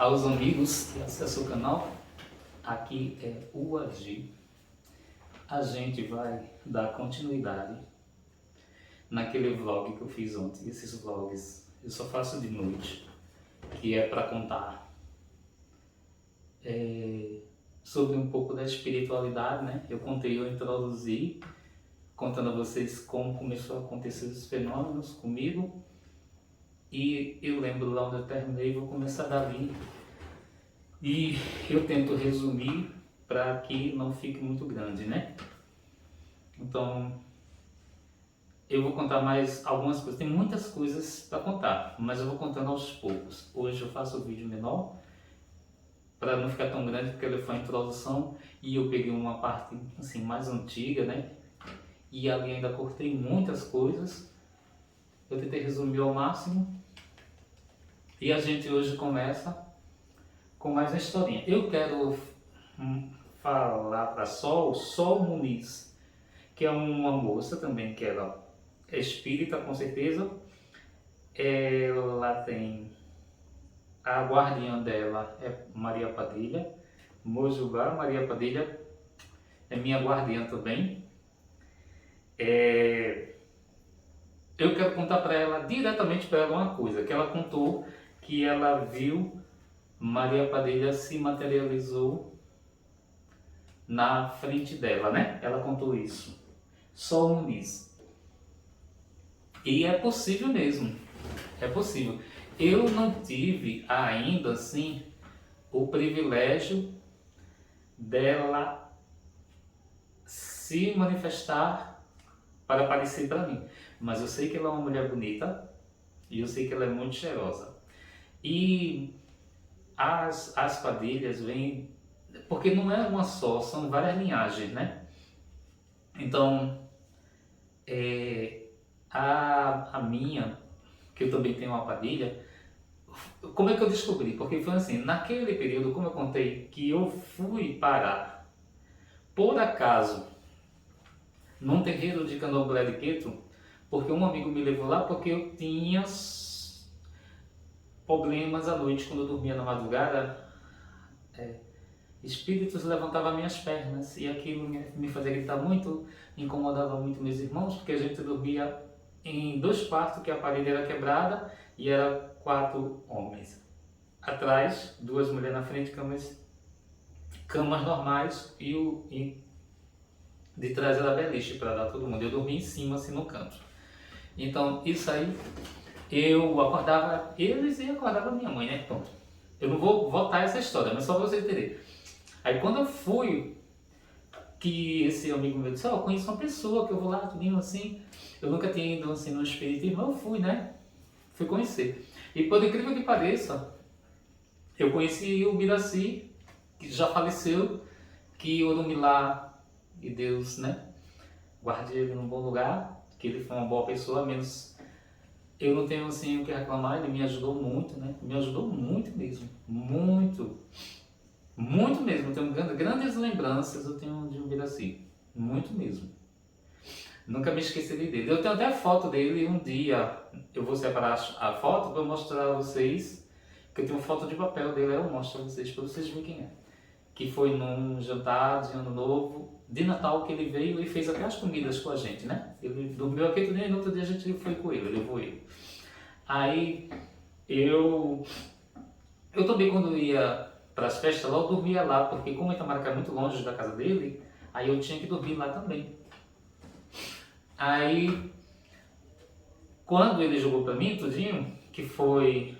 Aos amigos que acessam o canal, aqui é o Agir. A gente vai dar continuidade naquele vlog que eu fiz ontem. Esses vlogs eu só faço de noite, que é para contar sobre um pouco da espiritualidade, né? Eu introduzi, contando a vocês como começou a acontecer os fenômenos comigo. E eu lembro lá onde eu terminei, vou começar dali. E eu tento resumir para que não fique muito grande, né? Então, eu vou contar mais algumas coisas. Tem muitas coisas para contar, mas eu vou contando aos poucos. Hoje eu faço o vídeo menor, para não ficar tão grande, porque ele foi a introdução e eu peguei uma parte assim mais antiga, né? E ali ainda cortei muitas coisas. Eu tentei resumir ao máximo. E a gente hoje começa com mais uma historinha. Eu quero falar para Sol Muniz, que é uma moça também, que ela é espírita, com certeza. Ela tem a guardiã dela, é Maria Padilha, Mojubá. Maria Padilha é minha guardiã também. Eu quero contar para ela, diretamente para ela, uma coisa que ela contou, que ela viu Maria Padilha se materializou na frente dela, né? Ela contou isso. Sol Muniz. E é possível mesmo. É possível. Eu não tive ainda assim o privilégio dela se manifestar para aparecer para mim. Mas eu sei que ela é uma mulher bonita e eu sei que ela é muito cheirosa. E as Padilhas vêm, porque não é uma só, são várias linhagens, né? Então, a minha, que eu também tenho uma Padilha, como é que eu descobri? Porque foi assim, naquele período, como eu contei, que eu fui parar, por acaso, num terreiro de Candomblé de Queto, porque um amigo me levou lá porque eu tinha problemas à noite, quando eu dormia na madrugada. Espíritos levantavam minhas pernas e aquilo me fazia gritar muito, incomodava muito meus irmãos, porque a gente dormia em 2 quartos, que a parede era quebrada e era 4 homens. Atrás, 2 mulheres na frente, camas normais e de trás era beliche para dar todo mundo. Eu dormia em cima, assim, no canto. Então, isso aí, eu acordava eles e acordava minha mãe, né? Pronto. Eu não vou voltar essa história, mas só para vocês entenderem. Aí quando eu fui, que esse amigo meu disse, eu conheço uma pessoa que eu vou lá, tudinho assim. Eu nunca tinha ido assim no espiritismo, eu fui, né? Fui conhecer. E por incrível que pareça, eu conheci o Miraci, que já faleceu, que Orumilá e Deus, né? Guarde ele num bom lugar, que ele foi uma boa pessoa, menos eu não tenho assim o que reclamar, ele me ajudou muito, né? Me ajudou muito mesmo, muito. Muito mesmo, eu tenho grandes lembranças, eu tenho de Ubiraci, muito mesmo. Nunca me esquecerei dele. Eu tenho até foto dele e um dia eu vou separar a foto para mostrar a vocês, que eu tenho foto de papel dele, eu mostro a vocês, para vocês verem quem é. Que foi num jantar de Ano Novo, de Natal, que ele veio e fez até as comidas com a gente, né? Ele dormiu aqui e no outro dia a gente foi com ele, levou ele. Aí eu também, quando ia para as festas lá, eu dormia lá, porque como Itamaracá é muito longe da casa dele, aí eu tinha que dormir lá também. Aí, quando ele jogou para mim tudinho, que foi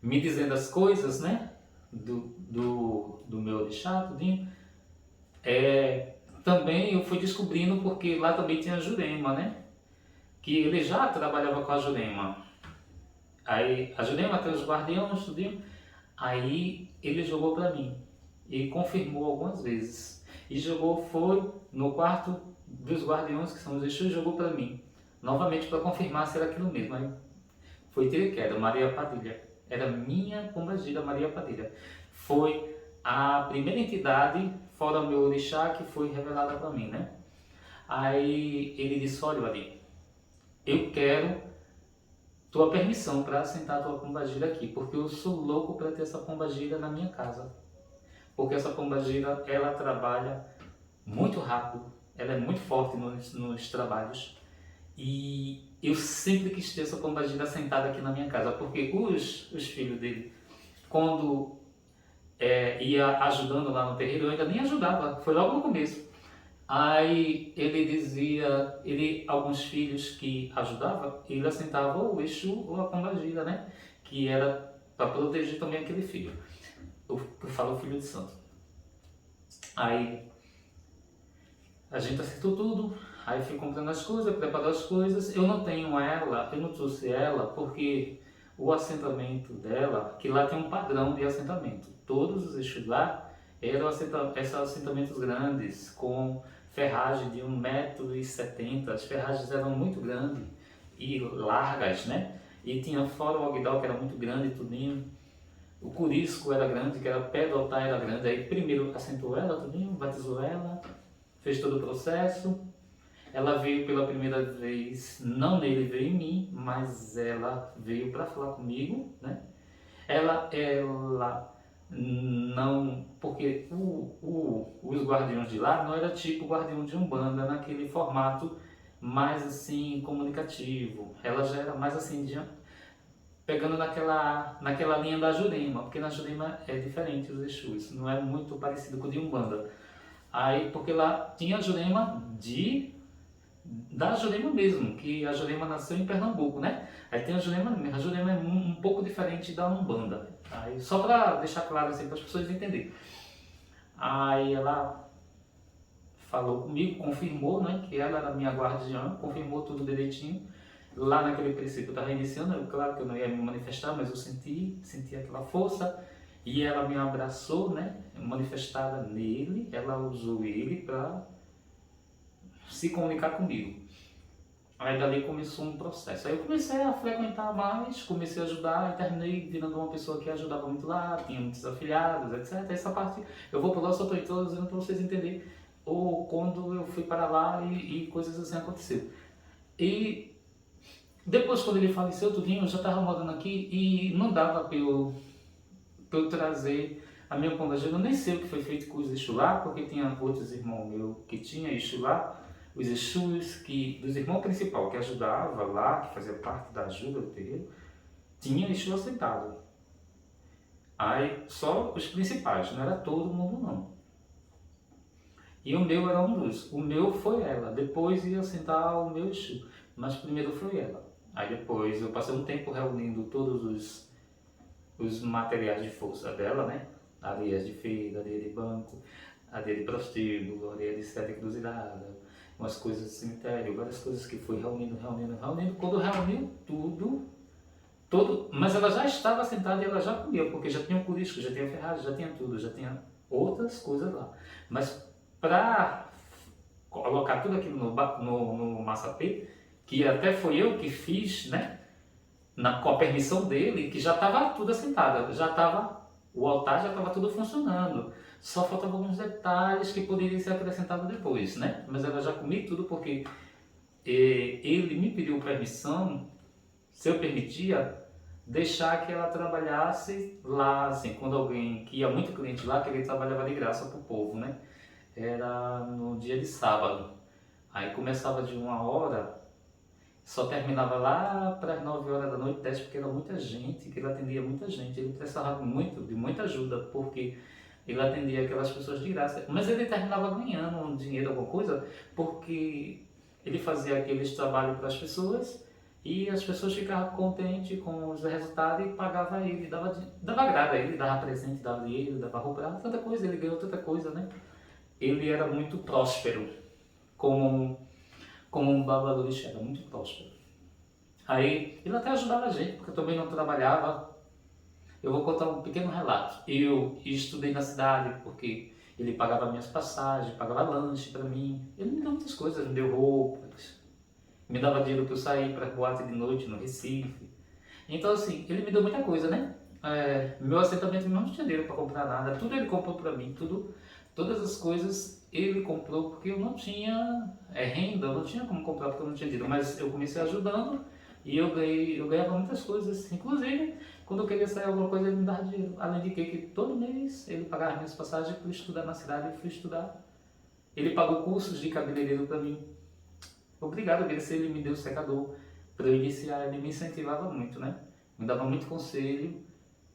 me dizendo as coisas, né, do meu orixá, tudinho, também eu fui descobrindo, porque lá também tinha a Jurema, né, que ele já trabalhava com a Jurema. Aí a Jurema tem os guardiões, tudinho. Aí ele jogou para mim e confirmou algumas vezes. E foi no quarto dos guardiões, que são os Exus, e jogou para mim. Novamente para confirmar se era aquilo mesmo. Aí foi ter que era Maria Padilha. Era minha pombagira Maria Padilha. Foi a primeira entidade, fora o meu orixá, que foi revelada para mim, né? Aí ele disse, olha ali, eu quero tua permissão para assentar a tua pombagira aqui, porque eu sou louco para ter essa pombagira na minha casa. Porque essa pombagira, ela trabalha muito rápido, ela é muito forte nos trabalhos. E eu sempre quis ter essa pombagira sentada aqui na minha casa, porque os filhos dele, quando ia ajudando lá no terreiro, eu ainda nem ajudava, foi logo no começo. Aí ele dizia, alguns filhos que ajudava, ele assentava o Exu ou a pombagira, né? Que era para proteger também aquele filho. Eu falo filho de santo. Aí a gente acertou tudo, aí fui comprando as coisas, preparando as coisas. Eu não trouxe ela porque o assentamento dela, que lá tem um padrão de assentamento. Todos os Exus lá eram assentamentos grandes, com ferragem de 1,70 m. As ferragens eram muito grandes e largas, né? E tinha fora o alguidal, que era muito grande, tudinho. O curisco era grande, que era pé do altar era grande. Aí primeiro assentou ela, tudinho, batizou ela, fez todo o processo. Ela veio pela primeira vez, não nele, veio em mim, mas ela veio para falar comigo, né? Ela não, porque os guardiões de lá não era tipo guardião de Umbanda, naquele formato mais assim comunicativo. Ela já era mais assim, pegando naquela linha da Jurema, porque na Jurema é diferente os Exus, não é muito parecido com o de Umbanda. Aí, porque lá tinha a Jurema da Jurema mesmo, que a Jurema nasceu em Pernambuco, né? Aí tem a Jurema é um pouco diferente da Umbanda. Aí, só para deixar claro assim, para as pessoas entenderem. Aí ela falou comigo, confirmou, né, que ela era minha guardiã, confirmou tudo direitinho. Lá naquele princípio eu estava iniciando, claro que eu não ia me manifestar, mas eu senti aquela força. E ela me abraçou, né, manifestada nele, ela usou ele para se comunicar comigo. Aí dali começou um processo. Aí eu comecei a frequentar mais, comecei a ajudar e terminei virando uma pessoa que ajudava muito lá, tinha muitos afiliados, etc. Essa parte eu vou pular, só estou introduzindo para vocês entenderem quando eu fui para lá e coisas assim aconteceram. E depois, quando ele faleceu, tudinho, eu já estava morando aqui e não dava para eu trazer a minha pombagira. Eu nem sei o que foi feito com os Exu lá, porque tinha outros irmãos meus que tinham Exu lá. Os Exus dos irmãos principal que ajudava lá, que fazia parte da ajuda do terreiro, tinha Exu aceitado. Aí só os principais, não era todo mundo não. E o meu era um dos. O meu foi ela, depois ia sentar o meu Exu, mas primeiro foi ela. Aí depois eu passei um tempo reunindo todos os materiais de força dela, né? Areias de feira, areia de banco, areia de prostíbulo, areia de sete cruzilhada, umas coisas do cemitério, várias coisas que fui reunindo. Quando reuniu tudo, mas ela já estava sentada e ela já comia, porque já tinha o curisco, já tinha ferragem, já tinha tudo, já tinha outras coisas lá. Mas para colocar tudo aquilo no massapê, que até foi eu que fiz, né? Com a permissão dele, que já estava tudo assentado, o altar já estava tudo funcionando. Só faltavam alguns detalhes que poderiam ser acrescentados depois, né? Mas ela já comia tudo porque ele me pediu permissão, se eu permitia, deixar que ela trabalhasse lá, assim, quando alguém, que ia muito cliente lá, que ele trabalhava de graça para o povo, né? Era no dia de sábado. Aí começava de 1 hora, só terminava lá para as 9 horas da noite, 10, porque era muita gente, que ele atendia muita gente. Ele precisava de muita ajuda, porque ele atendia aquelas pessoas de graça. Mas ele terminava ganhando um dinheiro, alguma coisa, porque ele fazia aqueles trabalhos para as pessoas e as pessoas ficavam contentes com os resultados e pagavam ele, dava agrado a ele, dava presente, dava dinheiro, dava roupa, dava tanta coisa, ele ganhou tanta coisa, né? Ele era muito próspero, como um babalorixá, era muito próspero. Aí ele até ajudava a gente, porque eu também não trabalhava. Eu vou contar um pequeno relato. Eu estudei na cidade porque ele pagava minhas passagens, pagava lanche para mim. Ele me deu muitas coisas, me deu roupas, me dava dinheiro para eu sair para boate de noite no Recife. Então assim, ele me deu muita coisa, né? Meu assentamento não tinha dinheiro para comprar nada, tudo ele comprou para mim, todas as coisas ele comprou porque eu não tinha renda, eu não tinha como comprar porque eu não tinha dinheiro, mas eu comecei ajudando E eu ganhava muitas coisas, inclusive quando eu queria sair alguma coisa ele me dava dinheiro. Além de que todo mês ele pagava minhas passagens para estudar na cidade e fui estudar. Ele pagou cursos de cabeleireiro para mim. Obrigado, agradecer, ele me deu o secador para eu iniciar, ele me incentivava muito, né? Me dava muito conselho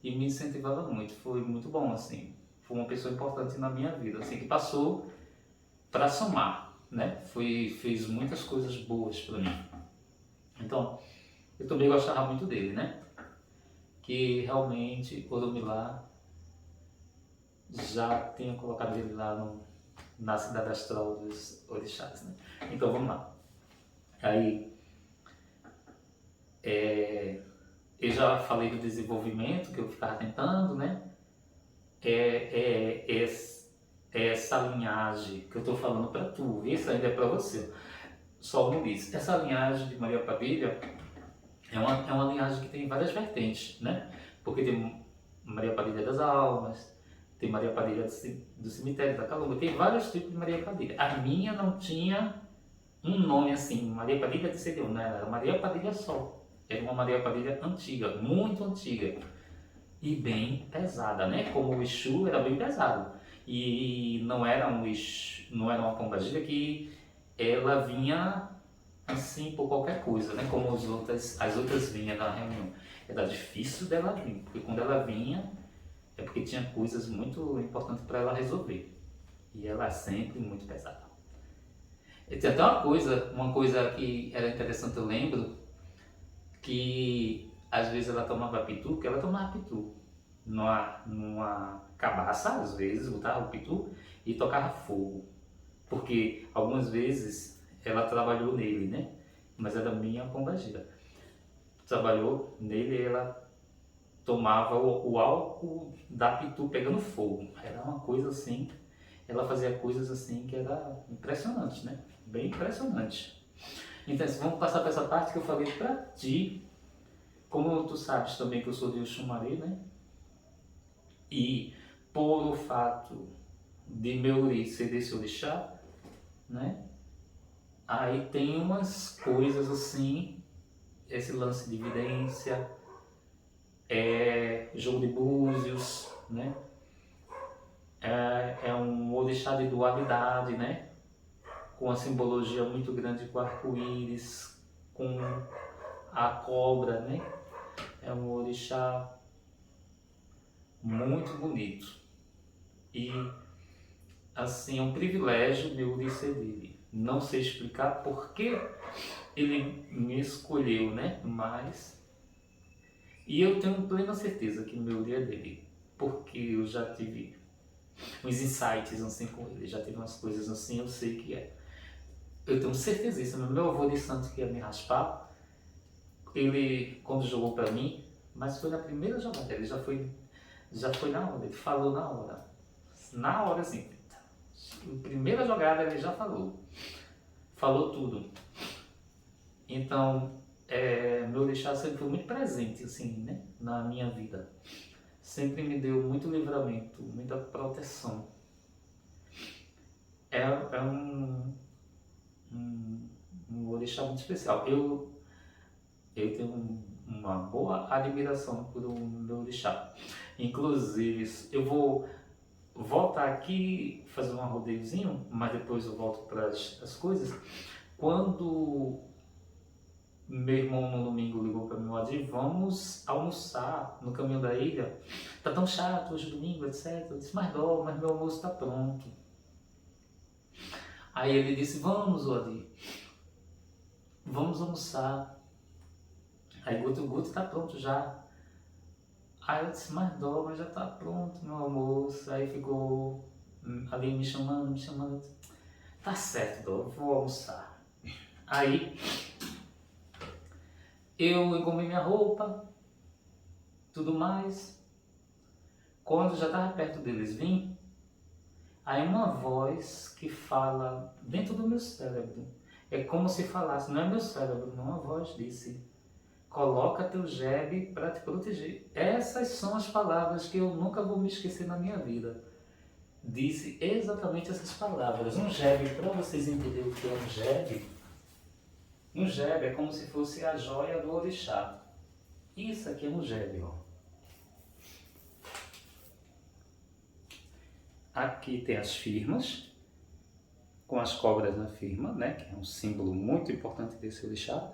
e me incentivava muito, foi muito bom, assim. Foi uma pessoa importante na minha vida, assim, que passou para somar, né? Fez muitas coisas boas para mim. Então, eu também gostava muito dele, né? Que realmente Oromilá já tinha colocado ele lá na cidade astral dos orixás, né? Então vamos lá. Aí, eu já falei do desenvolvimento que eu ficava tentando, né? Essa linhagem que eu estou falando para tu, isso ainda é para você. Só não diz. Essa linhagem de Maria Padilha é uma linhagem que tem várias vertentes, né? Porque tem Maria Padilha das Almas, tem Maria Padilha do Cemitério da Calunga, tem vários tipos de Maria Padilha. A minha não tinha um nome assim, Maria Padilha de Cedeu, não era Maria Padilha só. Era uma Maria Padilha antiga, muito antiga e bem pesada, né? Como o Exu era bem pesado e não era não era uma pombagira que ela vinha assim por qualquer coisa, né? Como as outras vinham na reunião. Era difícil dela vir, porque quando ela vinha é porque tinha coisas muito importantes para ela resolver e ela é sempre muito pesada. E tem até uma coisa que era interessante, eu lembro que às vezes ela tomava pitu, porque ela tomava pitu numa cabaça, às vezes botava o pitu e tocava fogo, porque algumas vezes ela trabalhou nele, né? Mas era minha pombagira. Trabalhou nele e ela tomava o álcool da pitu pegando fogo. Era uma coisa assim, ela fazia coisas assim que era impressionante, né? Bem impressionante. Então, vamos passar para essa parte que eu falei para ti. Como tu sabes também que eu sou de Oxumaré, né? E por o fato de meu ori ser desse orixá, né? Aí tem umas coisas assim, esse lance de evidência, jogo de búzios, né? É um orixá de dualidade, né? Com uma simbologia muito grande com arco-íris, com a cobra, né? É um orixá muito bonito e assim é um privilégio meu ser dele. Não sei explicar por que ele me escolheu, né? Mas e eu tenho plena certeza que o meu dia é dele, porque eu já tive uns insights assim com ele, já tive umas coisas assim, eu sei que é. Eu tenho certeza disso. Meu avô de santo que ia me raspar, ele quando jogou para mim, mas foi na primeira jogada, ele já foi na hora, ele falou na hora assim, na primeira jogada ele já falou tudo. Então, meu orixá sempre foi muito presente assim, né, na minha vida, sempre me deu muito livramento, muita proteção. É um orixá muito especial. Eu tenho uma boa admiração por um meu orixá. Inclusive, eu vou voltar aqui, fazer um rodeiozinho, mas depois eu volto para as coisas. Quando meu irmão no domingo ligou para mim, Adir, vamos almoçar no caminho da ilha. Tá tão chato hoje domingo, etc. Eu disse, mas meu almoço está pronto. Aí ele disse, vamos, Adir, vamos almoçar. Aí Guto tá pronto já. Aí eu disse, mas já tá pronto meu almoço. Aí ficou ali me chamando. Tá certo, Dó, vou almoçar. Aí eu engomei minha roupa, tudo mais. Quando já estava perto deles vim, aí uma voz que fala dentro do meu cérebro. É como se falasse, não é meu cérebro, não, uma voz disse, coloca teu jebe para te proteger. Essas são as palavras que eu nunca vou me esquecer na minha vida. Disse exatamente essas palavras. Um jebe, para vocês entenderem o que é um jebe, Um jebe é como se fosse a joia do orixá. Isso aqui é um jebe, ó. Aqui tem as firmas, com as cobras na firma, né, que é um símbolo muito importante desse orixá.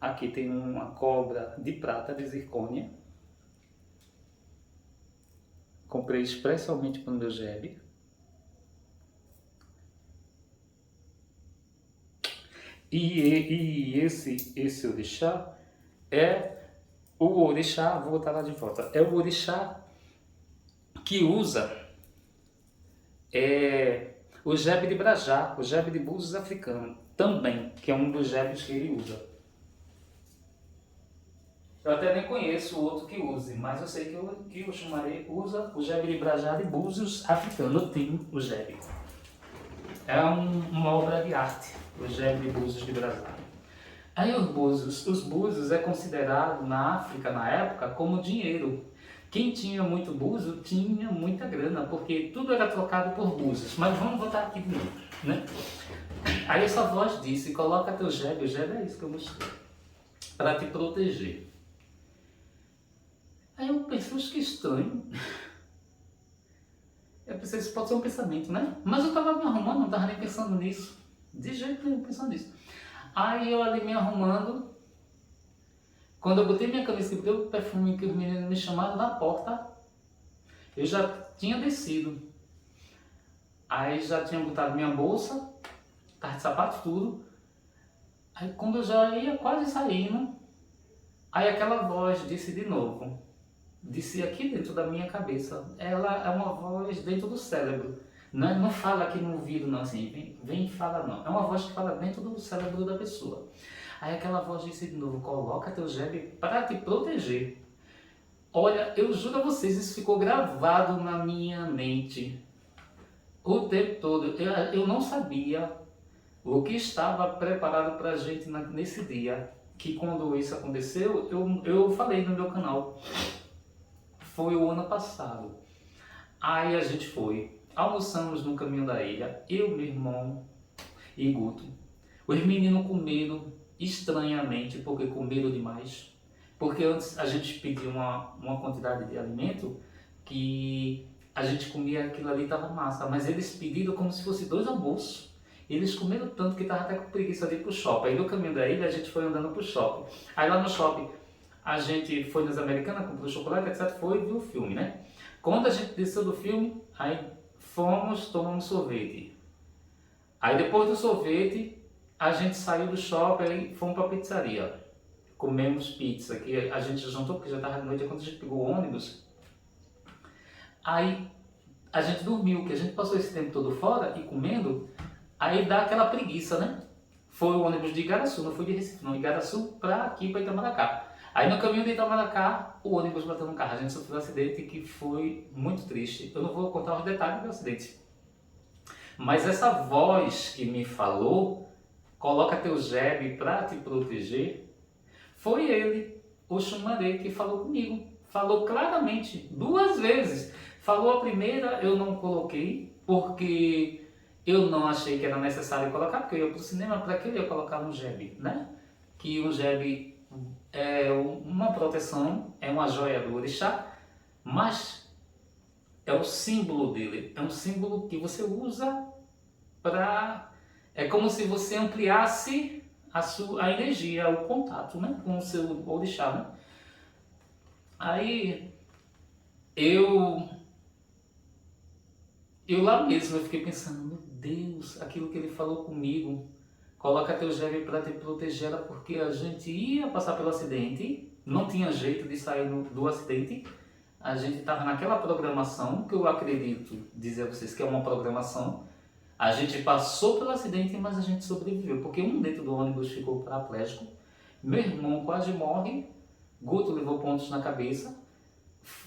Aqui tem uma cobra de prata de zircônia. Comprei especialmente para o meu jebe. E esse orixá é o orixá, vou botar lá de volta, é o orixá que usa o jebe de Brajá, o jebe de Búzios africano, também, que é um dos jebes que ele usa. Eu até nem conheço o outro que use, mas eu sei que o Xumaré usa o jebe de Brajá de Búzios africano. Eu tenho o jebe. É uma obra de arte, o jebe de Búzios de Brajá. Aí os búzios é considerado na África, na época, como dinheiro. Quem tinha muito búzio tinha muita grana, porque tudo era trocado por búzios. Mas vamos voltar aqui de novo, né? Aí essa voz disse, coloca teu jebe, o jebe é isso que eu mostrei, para te proteger. Aí eu pensei, que estranho. Eu pensei, isso pode ser um pensamento, né? Mas eu estava me arrumando, não estava nem pensando nisso. De jeito nenhum pensando nisso. Aí eu ali me arrumando, quando eu botei minha camisa, que deu o perfume que os meninos me chamaram na porta, eu já tinha descido. Aí já tinha botado minha bolsa, tava de sapato tudo. Aí quando eu já ia quase saindo, aí aquela voz disse de novo. Disse aqui dentro da minha cabeça. Ela é uma voz dentro do cérebro. Não fala aqui no ouvido não, assim, vem e fala não. É uma voz que fala dentro do cérebro da pessoa. Aí aquela voz disse de novo, coloca teu jebe para te proteger. Olha, eu juro a vocês, isso ficou gravado na minha mente o tempo todo. Eu não sabia o que estava preparado para a gente nesse dia. Que quando isso aconteceu, eu falei no meu canal. Foi o ano passado. Aí a gente foi. Almoçamos no caminho da ilha, eu, meu irmão e Guto. Os meninos comeram estranhamente, porque comeram demais. Porque antes a gente pedia uma quantidade de alimento que a gente comia, aquilo ali estava massa. Mas eles pediram como se fosse 2 almoços. Eles comeram tanto que estava até com preguiça de ir pro shopping. Aí no caminho da ilha a gente foi andando pro shopping. Aí lá no shopping a gente foi nas Americanas, comprou chocolate, etc. Foi e viu o filme, né? Quando a gente desceu do filme, aí fomos tomar um sorvete. Aí depois do sorvete, a gente saiu do shopping e fomos para a pizzaria. Comemos pizza, que a gente jantou porque já estava de noite, quando a gente pegou o ônibus. Aí a gente dormiu, que a gente passou esse tempo todo fora e comendo, aí dá aquela preguiça, né? Foi o ônibus de Igaraçu, não foi de Recife, não, Igaraçu para aqui, para Itamaracá. Aí no caminho de Itamaracá, o ônibus bateu no carro, a gente sofreu um acidente que foi muito triste. Eu não vou contar os detalhes do acidente. Mas essa voz que me falou, coloca teu jebe para te proteger, foi ele, o Xumaré, que falou comigo. Falou claramente, 2 vezes. Falou a primeira, eu não coloquei, porque eu não achei que era necessário colocar, porque eu ia para o cinema, para que eu ia colocar um jebe, né? Que o jebe é uma proteção, é uma joia do orixá, mas é o símbolo dele, é um símbolo que você usa para... É como se você ampliasse a energia, o contato, né, com o seu orixá, né? Aí eu lá mesmo eu fiquei pensando, meu Deus, aquilo que ele falou comigo, coloca teu jebe para te proteger, era porque a gente ia passar pelo acidente, não tinha jeito de sair do acidente, a gente estava naquela programação, que eu acredito dizer a vocês que é uma programação, a gente passou pelo acidente, mas a gente sobreviveu, porque um dentro do ônibus ficou paraplégico, meu irmão quase morre, Guto levou pontos na cabeça,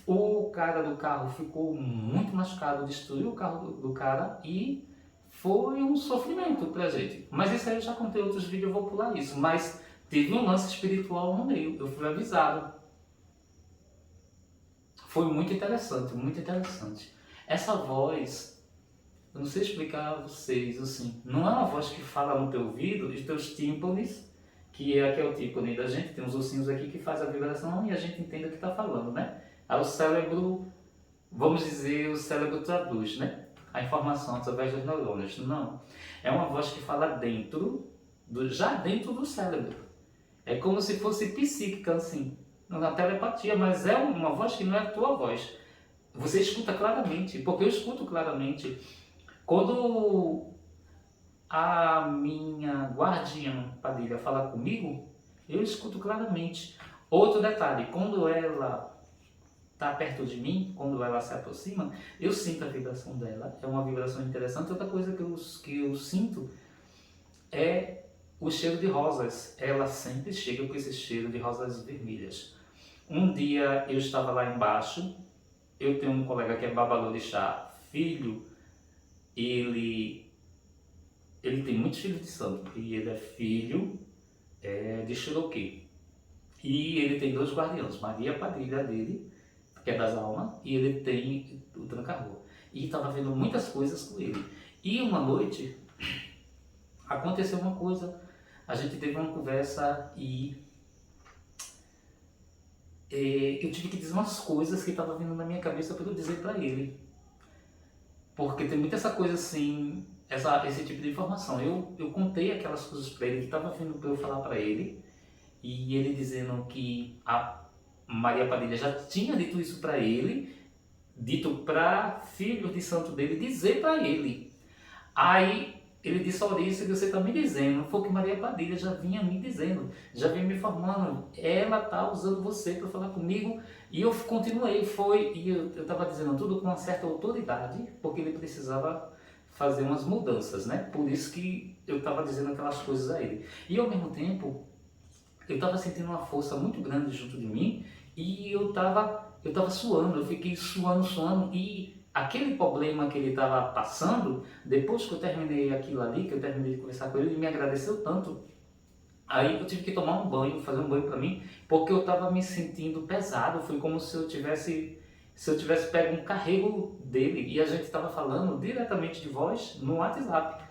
o cara do carro ficou muito machucado, destruiu o carro do cara e foi um sofrimento pra gente. Mas isso aí eu já contei em outros vídeos, eu vou pular isso. Mas teve um lance espiritual no meio, eu fui avisado. Foi muito interessante, muito interessante. Essa voz Eu não sei explicar a vocês, assim, não é uma voz que fala no teu ouvido, os teus tímpanes, que é aqui é o tímpane da gente, tem uns ossinhos aqui que faz a vibração e a gente entende o que está falando, né? Aí o cérebro, vamos dizer, o cérebro traduz, né? A informação através dos neurônios. Não, é uma voz que fala já dentro do cérebro. É como se fosse psíquica, assim, na telepatia, mas é uma voz que não é a tua voz. Você escuta claramente, porque eu escuto claramente. Quando a minha guardiã Padilha fala comigo, eu escuto claramente. Outro detalhe, quando ela está perto de mim, quando ela se aproxima, eu sinto a vibração dela. É uma vibração interessante. Outra coisa que eu sinto é o cheiro de rosas. Ela sempre chega com esse cheiro de rosas vermelhas. Um dia eu estava lá embaixo, eu tenho um colega que é babalorixá, filho, ele tem muitos filhos de santo, e ele é filho de Cherokee. E ele tem 2 guardiãs, Maria Padilha dele, que é das almas, e ele tem o Tranca-Rua. E estava vendo muitas coisas com ele. E uma noite, aconteceu uma coisa, a gente teve uma conversa e eu tive que dizer umas coisas que estavam vindo na minha cabeça para eu dizer para ele. Porque tem muita essa coisa assim, esse tipo de informação. Eu contei aquelas coisas para ele que estava vindo para eu falar para ele, e ele dizendo que a Maria Padilha já tinha dito isso para ele, dito para filho de santo dele dizer para ele. Aí ele disse: olha, isso que você está me dizendo foi o que Maria Padilha já vinha me dizendo, já vinha me informando, ela está usando você para falar comigo. E eu continuei, e eu estava dizendo tudo com uma certa autoridade, porque ele precisava fazer umas mudanças, né? Por isso que eu estava dizendo aquelas coisas a ele. E ao mesmo tempo, eu estava sentindo uma força muito grande junto de mim, e eu estava suando, eu fiquei suando, e aquele problema que ele estava passando, depois que eu terminei aquilo ali, que eu terminei de conversar com ele, ele me agradeceu tanto. Aí eu tive que tomar um banho, fazer um banho para mim, porque eu estava me sentindo pesado, foi como se eu tivesse pego um carrego dele, e a gente estava falando diretamente de voz no WhatsApp.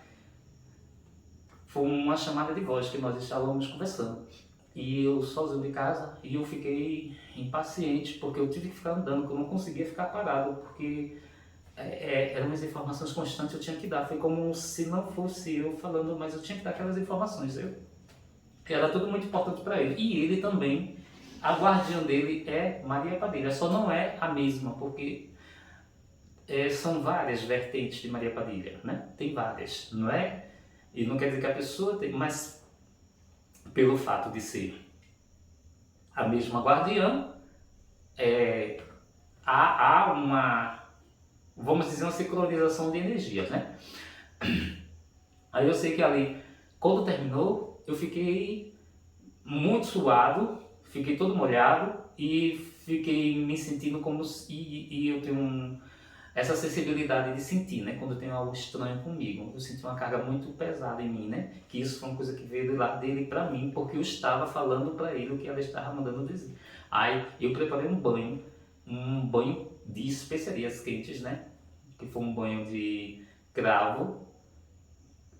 Foi uma chamada de voz que nós estávamos conversando. E eu sozinho de casa, e eu fiquei impaciente, porque eu tive que ficar andando, porque eu não conseguia ficar parado, porque eram umas informações constantes que eu tinha que dar. Foi como se não fosse eu falando, mas eu tinha que dar aquelas informações. Era tudo muito importante para ele. E ele também, a guardiã dele é Maria Padilha, só não é a mesma, porque são várias vertentes de Maria Padilha, né? Tem várias, não é? E não quer dizer que a pessoa tem, mas pelo fato de ser a mesma guardiã, há uma, vamos dizer, uma sincronização de energias, né? Aí eu sei que ali, quando terminou, eu fiquei muito suado, fiquei todo molhado e fiquei me sentindo como se, e eu tenho essa sensibilidade de sentir, né? Quando eu tenho algo estranho comigo, eu senti uma carga muito pesada em mim, né? Que isso foi uma coisa que veio do lado dele para mim, porque eu estava falando para ele o que ela estava mandando dizer. Aí eu preparei um banho de especiarias quentes, né? Que foi um banho de cravo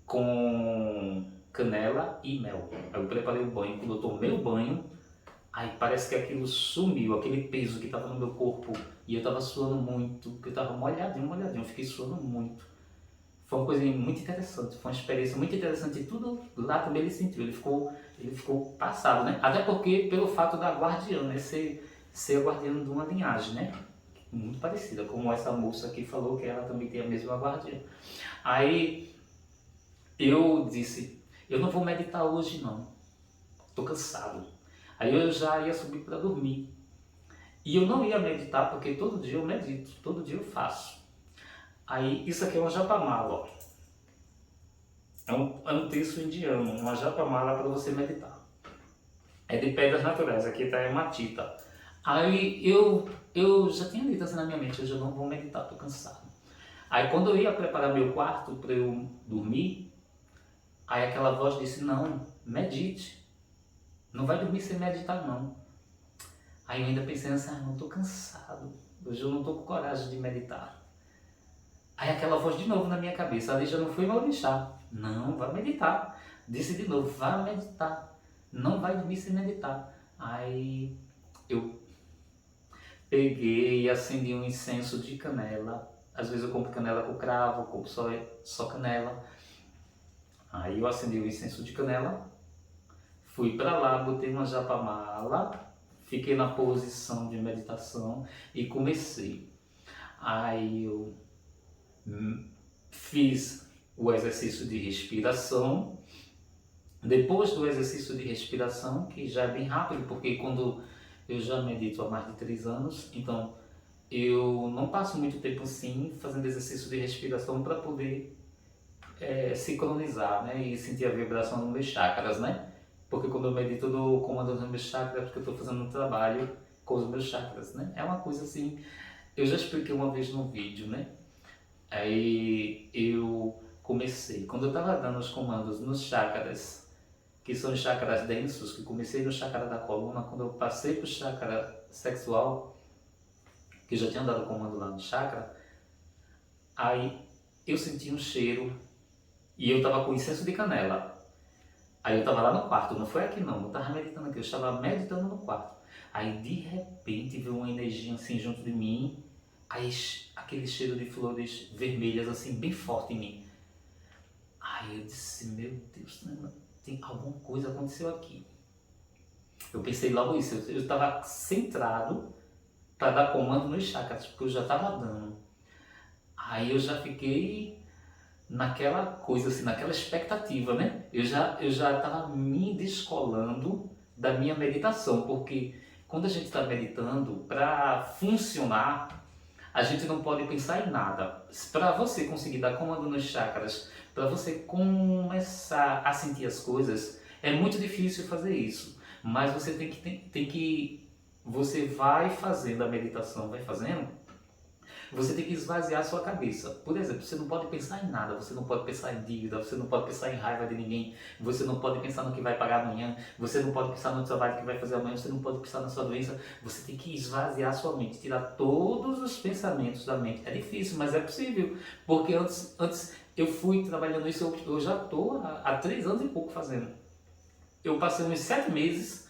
com canela e mel. Aí eu preparei o banho, quando eu tomei o banho, aí parece que aquilo sumiu, aquele peso que estava no meu corpo, e eu estava suando muito, porque eu estava molhadinho, eu fiquei suando muito. Foi uma coisa muito interessante, foi uma experiência muito interessante, e tudo lá também ele sentiu, ele ficou passado, né? Até porque pelo fato da guardiã, né? Ser a guardiã de uma linhagem, né? Muito parecida, como essa moça aqui falou que ela também tem a mesma guardiã. Aí eu disse: eu não vou meditar hoje não, estou cansado. Aí eu já ia subir para dormir. E eu não ia meditar, porque todo dia eu medito, todo dia eu faço. Aí isso aqui é uma japamala, ó. É um terço indiano, uma japamala para você meditar. É de pedras naturais, aqui tá hematita. Aí eu já tinha dito assim na minha mente: hoje eu não vou meditar, estou cansado. Aí quando eu ia preparar meu quarto para eu dormir, aí aquela voz disse: não, medite. Não vai dormir sem meditar não. Aí eu ainda pensei assim: não estou cansado, hoje eu não estou com coragem de meditar. Aí aquela voz de novo na minha cabeça, ali já não foi meu orixá. Não, vai meditar. Disse de novo, vai meditar. Não vai dormir sem meditar. Aí eu peguei e acendi um incenso de canela. Às vezes eu compro canela com cravo, eu compro só canela. Aí eu acendi o incenso de canela, fui para lá, botei uma japamala, fiquei na posição de meditação e comecei. Aí eu fiz o exercício de respiração. Depois do exercício de respiração, que já é bem rápido, porque quando eu já medito há mais de 3 anos, então eu não passo muito tempo assim fazendo exercício de respiração para poder sincronizar, né, e sentir a vibração dos meus chakras, né? Porque quando eu medito eu dou comando nos meus chakras porque eu estou fazendo um trabalho com os meus chakras, né? É uma coisa assim, eu já expliquei uma vez no vídeo, né? Aí eu comecei, quando eu estava dando os comandos nos chakras, que são os chakras densos, que comecei no chakra da coluna, quando eu passei para o chakra sexual, que eu já tinha dado o comando lá no chakra, aí eu senti um cheiro e eu estava com incenso de canela. Aí eu estava lá no quarto, não foi aqui não, eu estava meditando aqui, eu estava meditando no quarto. Aí de repente veio uma energia assim junto de mim, aí aquele cheiro de flores vermelhas assim bem forte em mim. Aí eu disse, meu Deus, tem alguma coisa aconteceu aqui. Eu pensei logo isso, eu estava centrado para dar comando nos chakras, porque eu já estava dando. Aí eu já fiquei naquela coisa assim, naquela expectativa, né? Eu já estava me descolando da minha meditação, porque quando a gente está meditando, para funcionar, a gente não pode pensar em nada. Para você conseguir dar comando nos chakras, para você começar a sentir as coisas, é muito difícil fazer isso. Mas você você vai fazendo a meditação, vai fazendo, você tem que esvaziar a sua cabeça. Por exemplo, você não pode pensar em nada, você não pode pensar em dívida, você não pode pensar em raiva de ninguém, você não pode pensar no que vai pagar amanhã, você não pode pensar no trabalho que vai fazer amanhã, você não pode pensar na sua doença. Você tem que esvaziar a sua mente, tirar todos os pensamentos da mente. É difícil, mas é possível, porque antes eu fui trabalhando isso, eu já estou há 3 anos e pouco fazendo. Eu passei uns 7 meses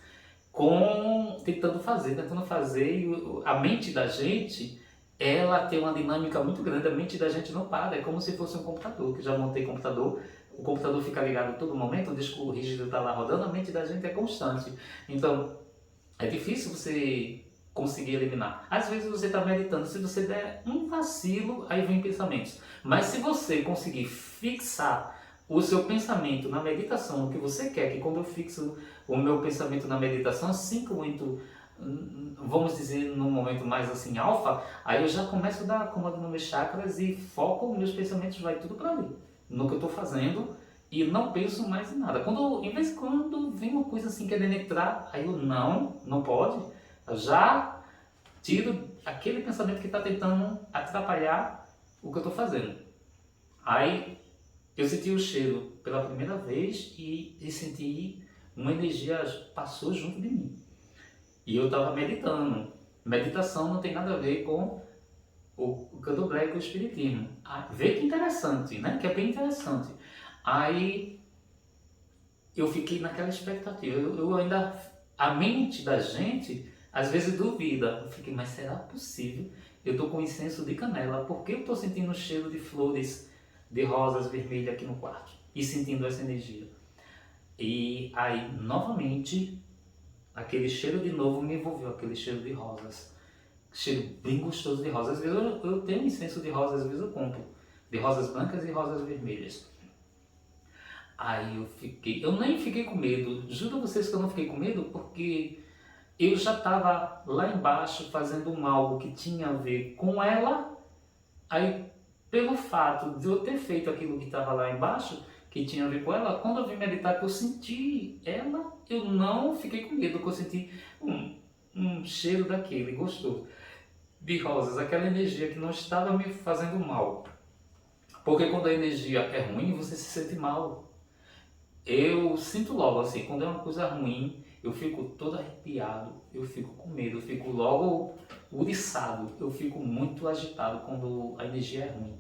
tentando fazer, e a mente da gente, ela tem uma dinâmica muito grande, a mente da gente não para, é como se fosse um computador, que já montei computador, o computador fica ligado a todo momento, o disco rígido está lá rodando, a mente da gente é constante. Então, é difícil você conseguir eliminar. Às vezes você está meditando, se você der um vacilo, aí vem pensamentos. Mas se você conseguir fixar o seu pensamento na meditação, o que você quer, que quando eu fixo o meu pensamento na meditação, assim que eu entro, vamos dizer, num momento mais assim, alfa, aí eu já começo a dar comando nos meus chakras e foco, meus pensamentos vai tudo para ali, no que eu estou fazendo, e não penso mais em nada. Em vez de quando vem uma coisa assim querendo entrar, aí eu não pode, eu já tiro aquele pensamento que está tentando atrapalhar o que eu estou fazendo. Aí eu senti o cheiro pela primeira vez e senti uma energia passou junto de mim. E eu estava meditando. Meditação não tem nada a ver com o candomblé e com o espiritismo. Vê que interessante, né? Que é bem interessante. Aí eu fiquei naquela expectativa. Eu ainda, a mente da gente às vezes duvida. Eu fiquei, mas será possível? Eu estou com incenso de canela, por que eu estou sentindo o cheiro de flores de rosas vermelhas aqui no quarto? E sentindo essa energia. E aí, novamente, aquele cheiro de novo me envolveu, aquele cheiro de rosas. Cheiro bem gostoso de rosas. Às vezes eu tenho incenso de rosas, às vezes eu compro. De rosas brancas e rosas vermelhas. Aí eu nem fiquei com medo. Juro a vocês que eu não fiquei com medo, porque eu já estava lá embaixo fazendo algo que tinha a ver com ela. Aí, pelo fato de eu ter feito aquilo que estava lá embaixo, que tinha a ver com ela, quando eu vim meditar, que eu senti ela, eu não fiquei com medo, porque eu senti um cheiro daquele gostoso de rosas, aquela energia que não estava me fazendo mal. Porque quando a energia é ruim, você se sente mal. Eu sinto logo assim, quando é uma coisa ruim, eu fico todo arrepiado, eu fico com medo, eu fico logo uriçado, eu fico muito agitado quando a energia é ruim.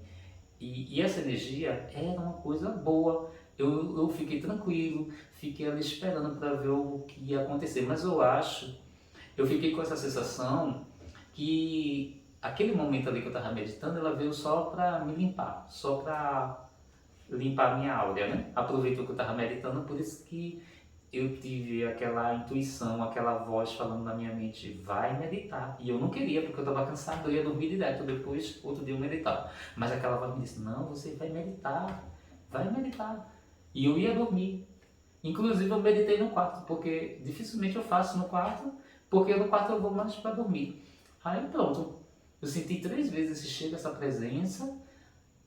E essa energia era uma coisa boa. Eu fiquei tranquilo, fiquei ali esperando para ver o que ia acontecer. Mas eu fiquei com essa sensação que aquele momento ali que eu estava meditando, ela veio só para me limpar, só para limpar a minha áurea, né? Aproveitou que eu estava meditando, por isso que eu tive aquela intuição, aquela voz falando na minha mente, vai meditar. E eu não queria, porque eu estava cansado, eu ia dormir direto, depois, outro dia eu meditava. Mas aquela voz me disse, não, você vai meditar, vai meditar. E eu ia dormir. Inclusive eu meditei no quarto, porque dificilmente eu faço no quarto, porque no quarto eu vou mais para dormir. Aí pronto, eu senti 3 vezes esse cheiro, essa presença,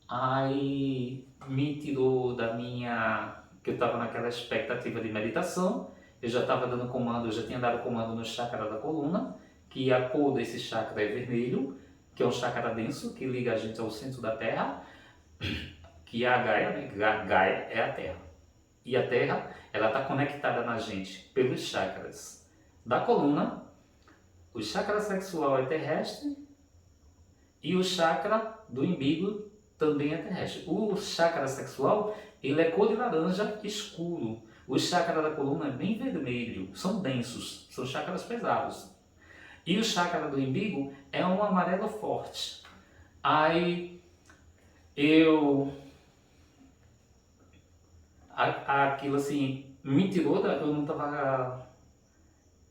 aí me tirou da minha, que eu estava naquela expectativa de meditação, eu já estava dando comando, eu já tinha dado comando no chakra da coluna, que a cor desse chakra é vermelho, que é um chakra denso, que liga a gente ao centro da Terra, que é a Gaia, né? Gaia é a Terra. E a Terra, ela está conectada na gente pelos chakras da coluna, o chakra sexual é terrestre e o chakra do umbigo também é terrestre. O chakra sexual, ele é cor de laranja escuro. O chakra da coluna é bem vermelho, são densos, são chakras pesados. E o chakra do umbigo é um amarelo forte. Aí eu aquilo assim me tirou da, eu não estava,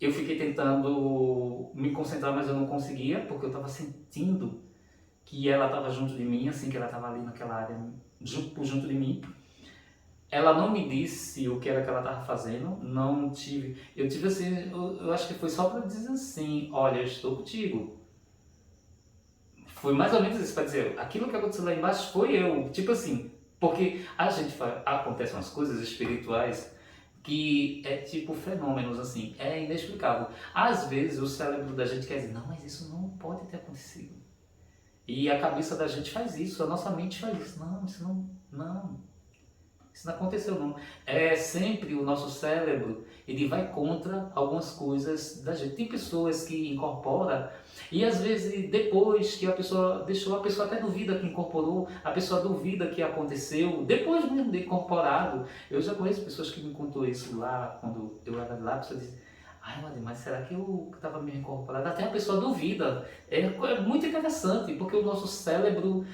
eu fiquei tentando me concentrar, mas eu não conseguia, porque eu estava sentindo que ela estava junto de mim, assim, que ela estava ali naquela área junto de mim. Ela não me disse o que era que ela estava fazendo, não tive, eu tive assim, eu acho que foi só para dizer assim, olha, eu estou contigo. Foi mais ou menos isso, para dizer, aquilo que aconteceu lá embaixo foi eu, tipo assim, porque a gente acontecem umas coisas espirituais que é tipo fenômenos assim, é inexplicável. Às vezes o cérebro da gente quer dizer, não, mas isso não pode ter acontecido. E a cabeça da gente faz isso, a nossa mente faz isso. Não, isso não aconteceu não. É sempre o nosso cérebro, ele vai contra algumas coisas da gente. Tem pessoas que incorporam e às vezes depois que a pessoa deixou, a pessoa até duvida que incorporou, a pessoa duvida que aconteceu, depois mesmo de incorporado. Eu já conheço pessoas que me contou isso lá, quando eu era lá, a pessoa disse, ai, mas será que eu estava meio incorporado? Até a pessoa duvida. É muito interessante, porque o nosso cérebro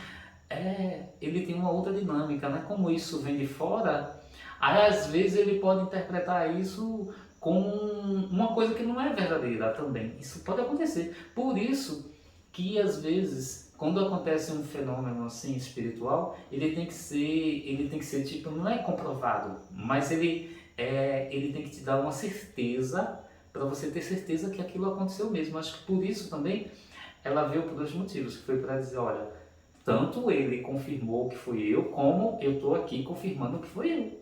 ele tem uma outra dinâmica, né? Como isso vem de fora, aí às vezes ele pode interpretar isso como uma coisa que não é verdadeira também. Isso pode acontecer. Por isso que às vezes, quando acontece um fenômeno assim espiritual, ele tem que ser tipo, não é comprovado, mas ele tem que te dar uma certeza para você ter certeza que aquilo aconteceu mesmo. Acho que por isso também ela veio por 2 motivos, que foi para dizer, olha, tanto ele confirmou que fui eu, como eu estou aqui confirmando que foi eu.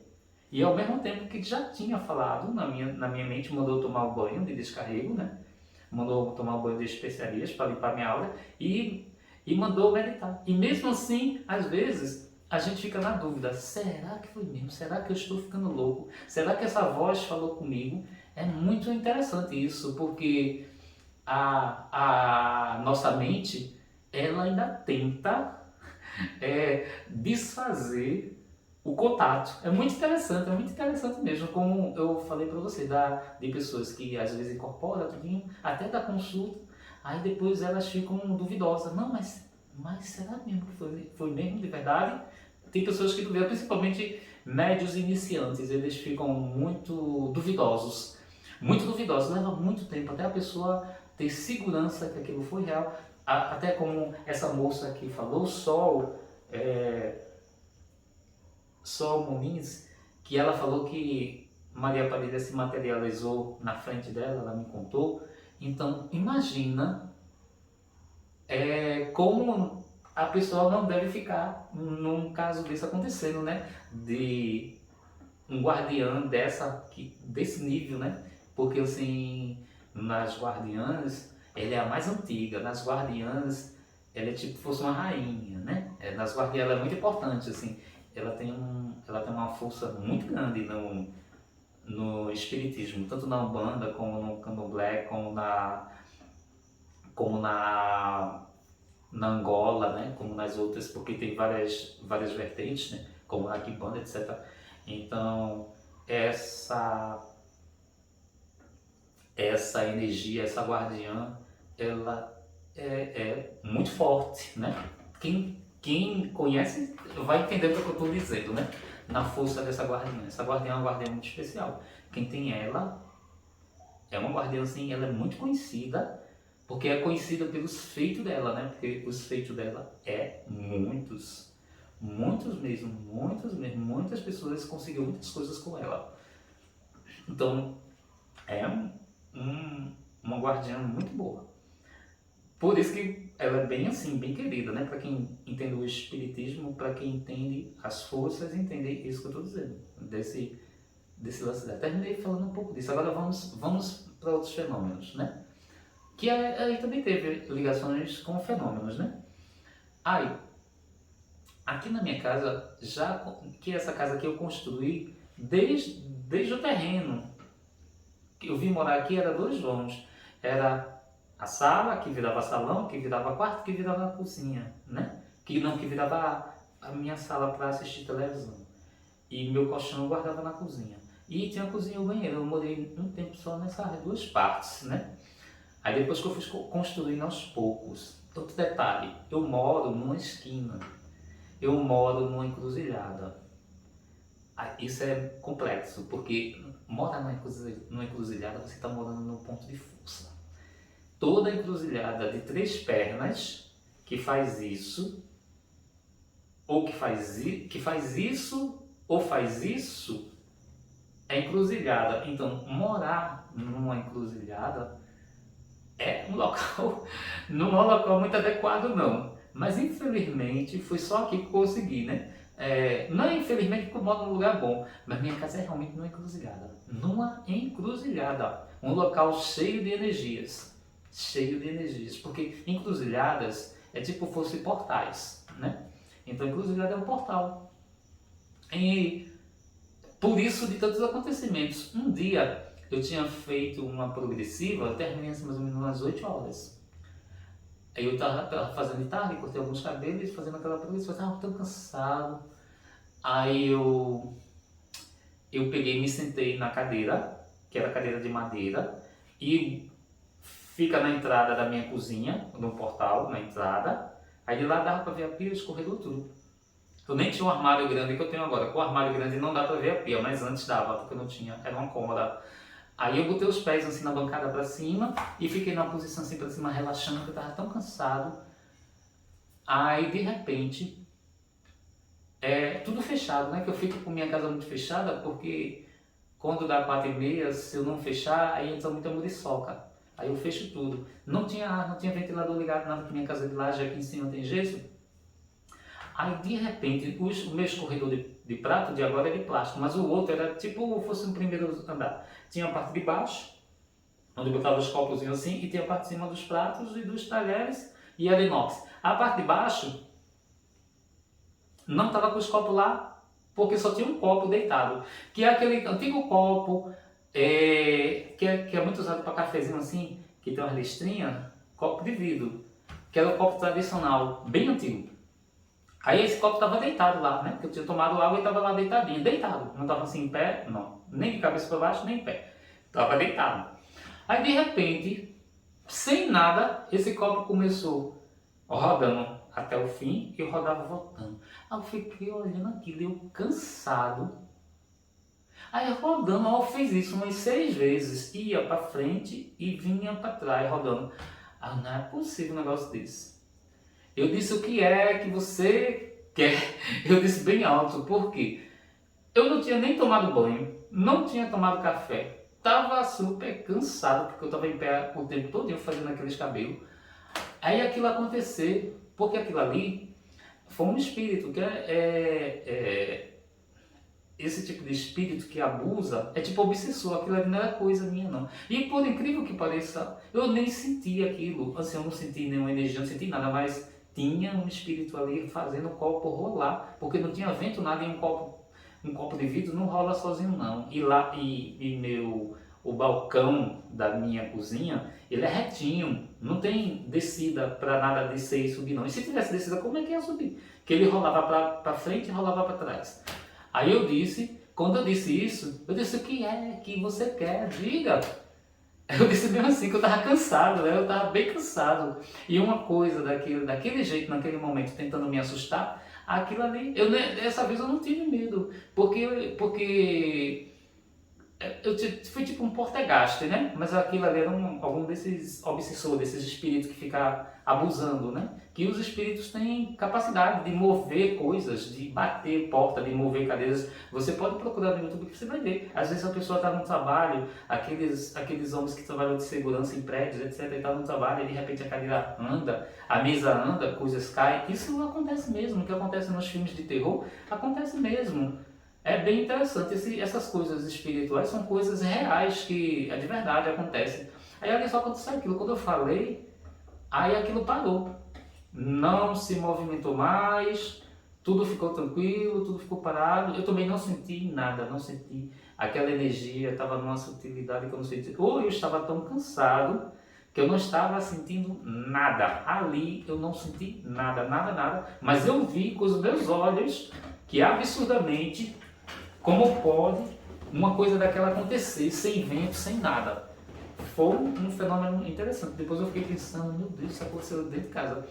E ao mesmo tempo que já tinha falado na minha mente, mandou tomar um banho de descarrego, né? Mandou tomar um banho de especiarias para limpar minha aura e mandou meditar. E mesmo assim, às vezes, a gente fica na dúvida, será que foi mesmo? Será que eu estou ficando louco? Será que essa voz falou comigo? É muito interessante isso, porque a nossa mente, ela ainda tenta desfazer o contato. É muito interessante mesmo, como eu falei para você, de pessoas que às vezes incorporam tudinho, até da consulta, aí depois elas ficam duvidosas. Não, mas será mesmo que foi mesmo de verdade? Tem pessoas que duvidam, principalmente médios iniciantes, eles ficam muito duvidosos, leva muito tempo até a pessoa ter segurança que aquilo foi real. Até como essa moça que falou, Sol Muniz, que ela falou que Maria Padilha se materializou na frente dela, ela me contou. Então, imagina como a pessoa não deve ficar num caso desse acontecendo, né? De um guardiã desse nível, né? Porque assim, nas guardiãs, ela é a mais antiga. Nas guardiãs, ela é tipo fosse uma rainha, né? Nas guardiãs ela é muito importante, assim. Ela tem uma força muito grande no espiritismo, tanto na Umbanda como no Candomblé, como na na Angola, né, como nas outras, porque tem várias vertentes, né, como a Kimbanda, etc. Então, essa energia, essa guardiã, ela é muito forte, né? Quem conhece vai entender o que eu estou dizendo, né? Na força dessa guardiã. Essa guardiã é uma guardiã muito especial. Quem tem ela é uma guardiã, assim, ela é muito conhecida, porque é conhecida pelos feitos dela, né? Porque os feitos dela muitos mesmo, muitas pessoas conseguiram muitas coisas com ela. Então, é uma guardiã muito boa. Por isso que ela é bem assim, bem querida, né? Para quem entende o espiritismo, para quem entende as forças, entende isso que eu estou dizendo, desse lance dela. Terminei falando um pouco disso. Agora vamos para outros fenômenos, né? Que aí também teve ligações com fenômenos, né? Aí, aqui na minha casa, que essa casa que eu construí desde o terreno. Eu vim morar aqui, era 2 vãos. Era a sala, que virava salão, que virava quarto, que virava cozinha, né? Que virava a minha sala para assistir televisão. E meu colchão eu guardava na cozinha. E tinha a cozinha e o banheiro. Eu morei um tempo só nessas 2 partes, né? Aí depois que eu fui construindo aos poucos. Outro detalhe, eu moro numa esquina. Eu moro numa encruzilhada. Isso é complexo, porque morar numa encruzilhada, você está morando no ponto de força. Toda encruzilhada de 3 pernas que faz isso, ou que faz isso, ou faz isso, é encruzilhada. Então, morar numa encruzilhada é um local, não é um local muito adequado, não. Mas infelizmente foi só aqui que eu consegui, né? Não é infelizmente que eu moro num lugar bom, mas minha casa é realmente numa encruzilhada. Numa encruzilhada, um local cheio de energias. Cheio de energias, porque encruzilhadas é tipo fosse portais, né? Então encruzilhada é um portal. E por isso de tantos acontecimentos. Um dia eu tinha feito uma progressiva, eu terminei assim, mais ou menos umas 8 horas. Aí eu tava fazendo de tarde, cortei alguns cabelos, fazendo aquela progressiva, eu tava tão cansado. Aí eu peguei e me sentei na cadeira, que era cadeira de madeira, e fica na entrada da minha cozinha, no portal, na entrada. Aí de lá dava para ver a pia, escorredor, tudo. Eu nem tinha um armário grande que eu tenho agora. Com o armário grande não dá para ver a pia, mas antes dava, porque eu não tinha, era uma cômoda. Aí eu botei os pés assim na bancada para cima e fiquei na posição assim para cima, relaxando, porque eu estava tão cansado. Aí de repente, tudo fechado, né? Que eu fico com minha casa muito fechada, porque quando dá 4h30, se eu não fechar, aí entra muita muriçoca. Aí eu fecho tudo. Não tinha ar, não tinha ventilador ligado, nada, que minha casa de laje aqui em cima tem gesso. Aí de repente, o meu escorredor de prato de agora é de plástico, mas o outro era tipo fosse um primeiro andar. Tinha a parte de baixo, onde eu botava os copos assim, e tinha a parte de cima dos pratos e dos talheres, e era inox. A parte de baixo não estava com os copos lá, porque só tinha um copo deitado, que é aquele antigo copo que é muito usado para cafezinho assim, que tem umas listrinhas, copo de vidro, que era o copo tradicional, bem antigo. Aí esse copo estava deitado lá, né? Porque eu tinha tomado água e estava lá deitadinho, deitado. Não estava assim em pé, não. Nem de cabeça para baixo, nem em pé. Estava deitado. Aí de repente, sem nada, esse copo começou rodando até o fim e eu rodava voltando. Aí eu fiquei olhando aquilo, eu cansado. Aí rodando, eu fiz isso umas 6 vezes. Ia para frente e vinha para trás rodando. Ah, não é possível um negócio desse. Eu disse, o que é que você quer? Eu disse bem alto, por quê? Eu não tinha nem tomado banho, não tinha tomado café, estava super cansado, porque eu estava em pé o tempo todo fazendo aqueles cabelos. Aí aquilo aconteceu, porque aquilo ali foi um espírito, que esse tipo de espírito que abusa, é tipo obsessor, aquilo ali não era coisa minha não. E por incrível que pareça, eu nem senti aquilo, assim, eu não senti nenhuma energia, não senti nada, mas tinha um espírito ali fazendo o copo rolar, porque não tinha vento nada, e um copo de vidro não rola sozinho não. E o balcão da minha cozinha, ele é retinho, não tem descida para nada descer e subir não. E se tivesse descida, como é que ia subir? Que ele rolava para frente e rolava para trás. Aí eu disse, quando eu disse isso, eu disse: o que é que você quer? Diga. Eu disse mesmo assim que eu estava cansado, né? Eu estava bem cansado. E uma coisa daquele jeito, naquele momento, tentando me assustar, aquilo ali, dessa vez eu não tive medo, porque foi tipo um portegaste, né? Mas aquilo ali era algum desses obsessores, desses espíritos que ficam abusando, né? Que os espíritos têm capacidade de mover coisas, de bater porta, de mover cadeiras. Você pode procurar no YouTube que você vai ver. Às vezes a pessoa está no trabalho, aqueles homens que trabalham de segurança em prédios, etc. E está no trabalho e de repente a cadeira anda, a mesa anda, coisas caem. Isso acontece mesmo. O que acontece nos filmes de terror acontece mesmo. É bem interessante, essas coisas espirituais são coisas reais que de verdade acontecem. Aí olha só, quando sai aquilo, quando eu falei, aí aquilo parou. Não se movimentou mais, tudo ficou tranquilo, tudo ficou parado. Eu também não senti nada, não senti aquela energia, estava numa sutilidade que eu não senti. Ou eu estava tão cansado que eu não estava sentindo nada. Ali eu não senti nada, nada, nada. Mas eu vi com os meus olhos que absurdamente, como pode uma coisa daquela acontecer sem vento, sem nada? Foi um fenômeno interessante. Depois eu fiquei pensando, meu Deus, isso aconteceu dentro de casa.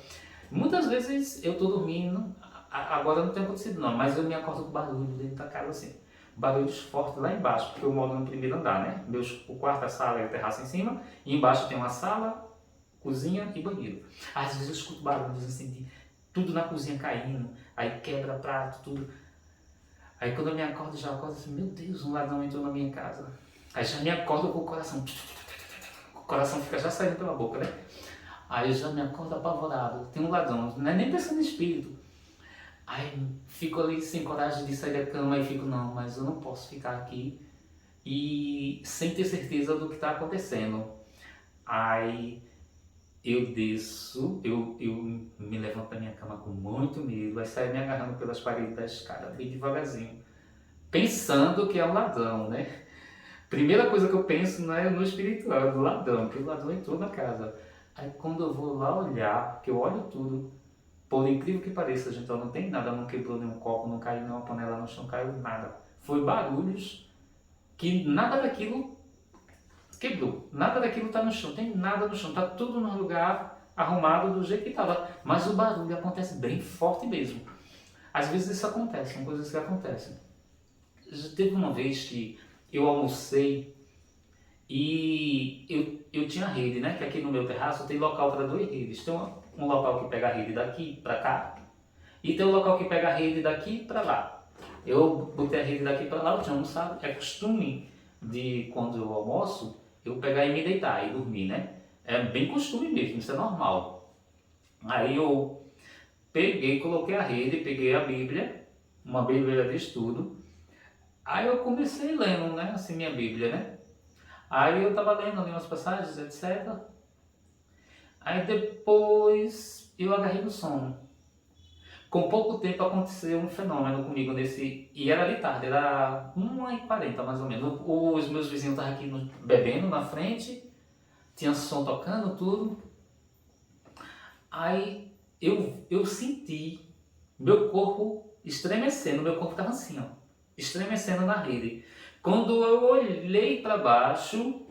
Muitas vezes eu estou dormindo, agora não tem acontecido não, mas eu me acordo com barulho dentro da casa assim. Barulhos fortes lá embaixo, porque eu moro no primeiro andar, né? O quarto, a sala e a terraça em cima, e embaixo tem uma sala, cozinha e banheiro. Às vezes eu escuto barulhos assim, de tudo na cozinha caindo, aí quebra prato, tudo. Aí quando eu me acordo, já acordo assim, meu Deus, um ladrão entrou na minha casa. Aí já me acordo com o coração. O coração fica já saindo pela boca, né? Aí eu já me acordo apavorado. Tem um ladrão, não é nem pensando em espírito. Aí fico ali sem coragem de sair da cama e fico, não, mas eu não posso ficar aqui e sem ter certeza do que está acontecendo. Aí eu desço, eu me levanto da minha cama com muito medo, aí saio me agarrando pelas paredes da escada, bem devagarzinho, pensando que é um ladrão, né? Primeira coisa que eu penso não é no espiritual, é no ladrão, que o ladrão entrou na casa. Aí quando eu vou lá olhar, que eu olho tudo, por incrível que pareça, gente, não tem nada, não quebrou nenhum copo, não caiu nenhuma panela no chão, caiu nada. Foi barulhos que nada daquilo quebrou, nada daquilo está no chão, tem nada no chão, está tudo no lugar arrumado do jeito que estava, mas o barulho acontece bem forte mesmo. Às vezes isso acontece, são coisas que acontecem. Teve uma vez que eu almocei e eu tinha rede, né? Que aqui no meu terraço tem local para 2 redes. Tem um local que pega a rede daqui para cá e tem um local que pega a rede daqui para lá. Eu botei a rede daqui para lá, eu tinha almoçado. É costume de quando eu almoço, eu pegar e me deitar e dormir, né? É bem costume mesmo, isso é normal. Aí eu peguei, coloquei a rede, peguei a Bíblia, uma Bíblia de estudo. Aí eu comecei lendo, né, assim, minha Bíblia, né? Aí eu estava lendo ali umas passagens, etc. Aí depois eu agarrei no sono. Com pouco tempo aconteceu um fenômeno comigo e era de tarde, era 1h40 mais ou menos. Os meus vizinhos estavam aqui bebendo na frente, tinha som tocando, tudo. Aí eu senti meu corpo estremecendo, meu corpo estava assim, ó, estremecendo na rede. Quando eu olhei para baixo,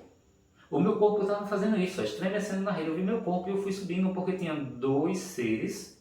o meu corpo estava fazendo isso, ó, estremecendo na rede. Eu vi meu corpo e eu fui subindo porque tinha 2 seres.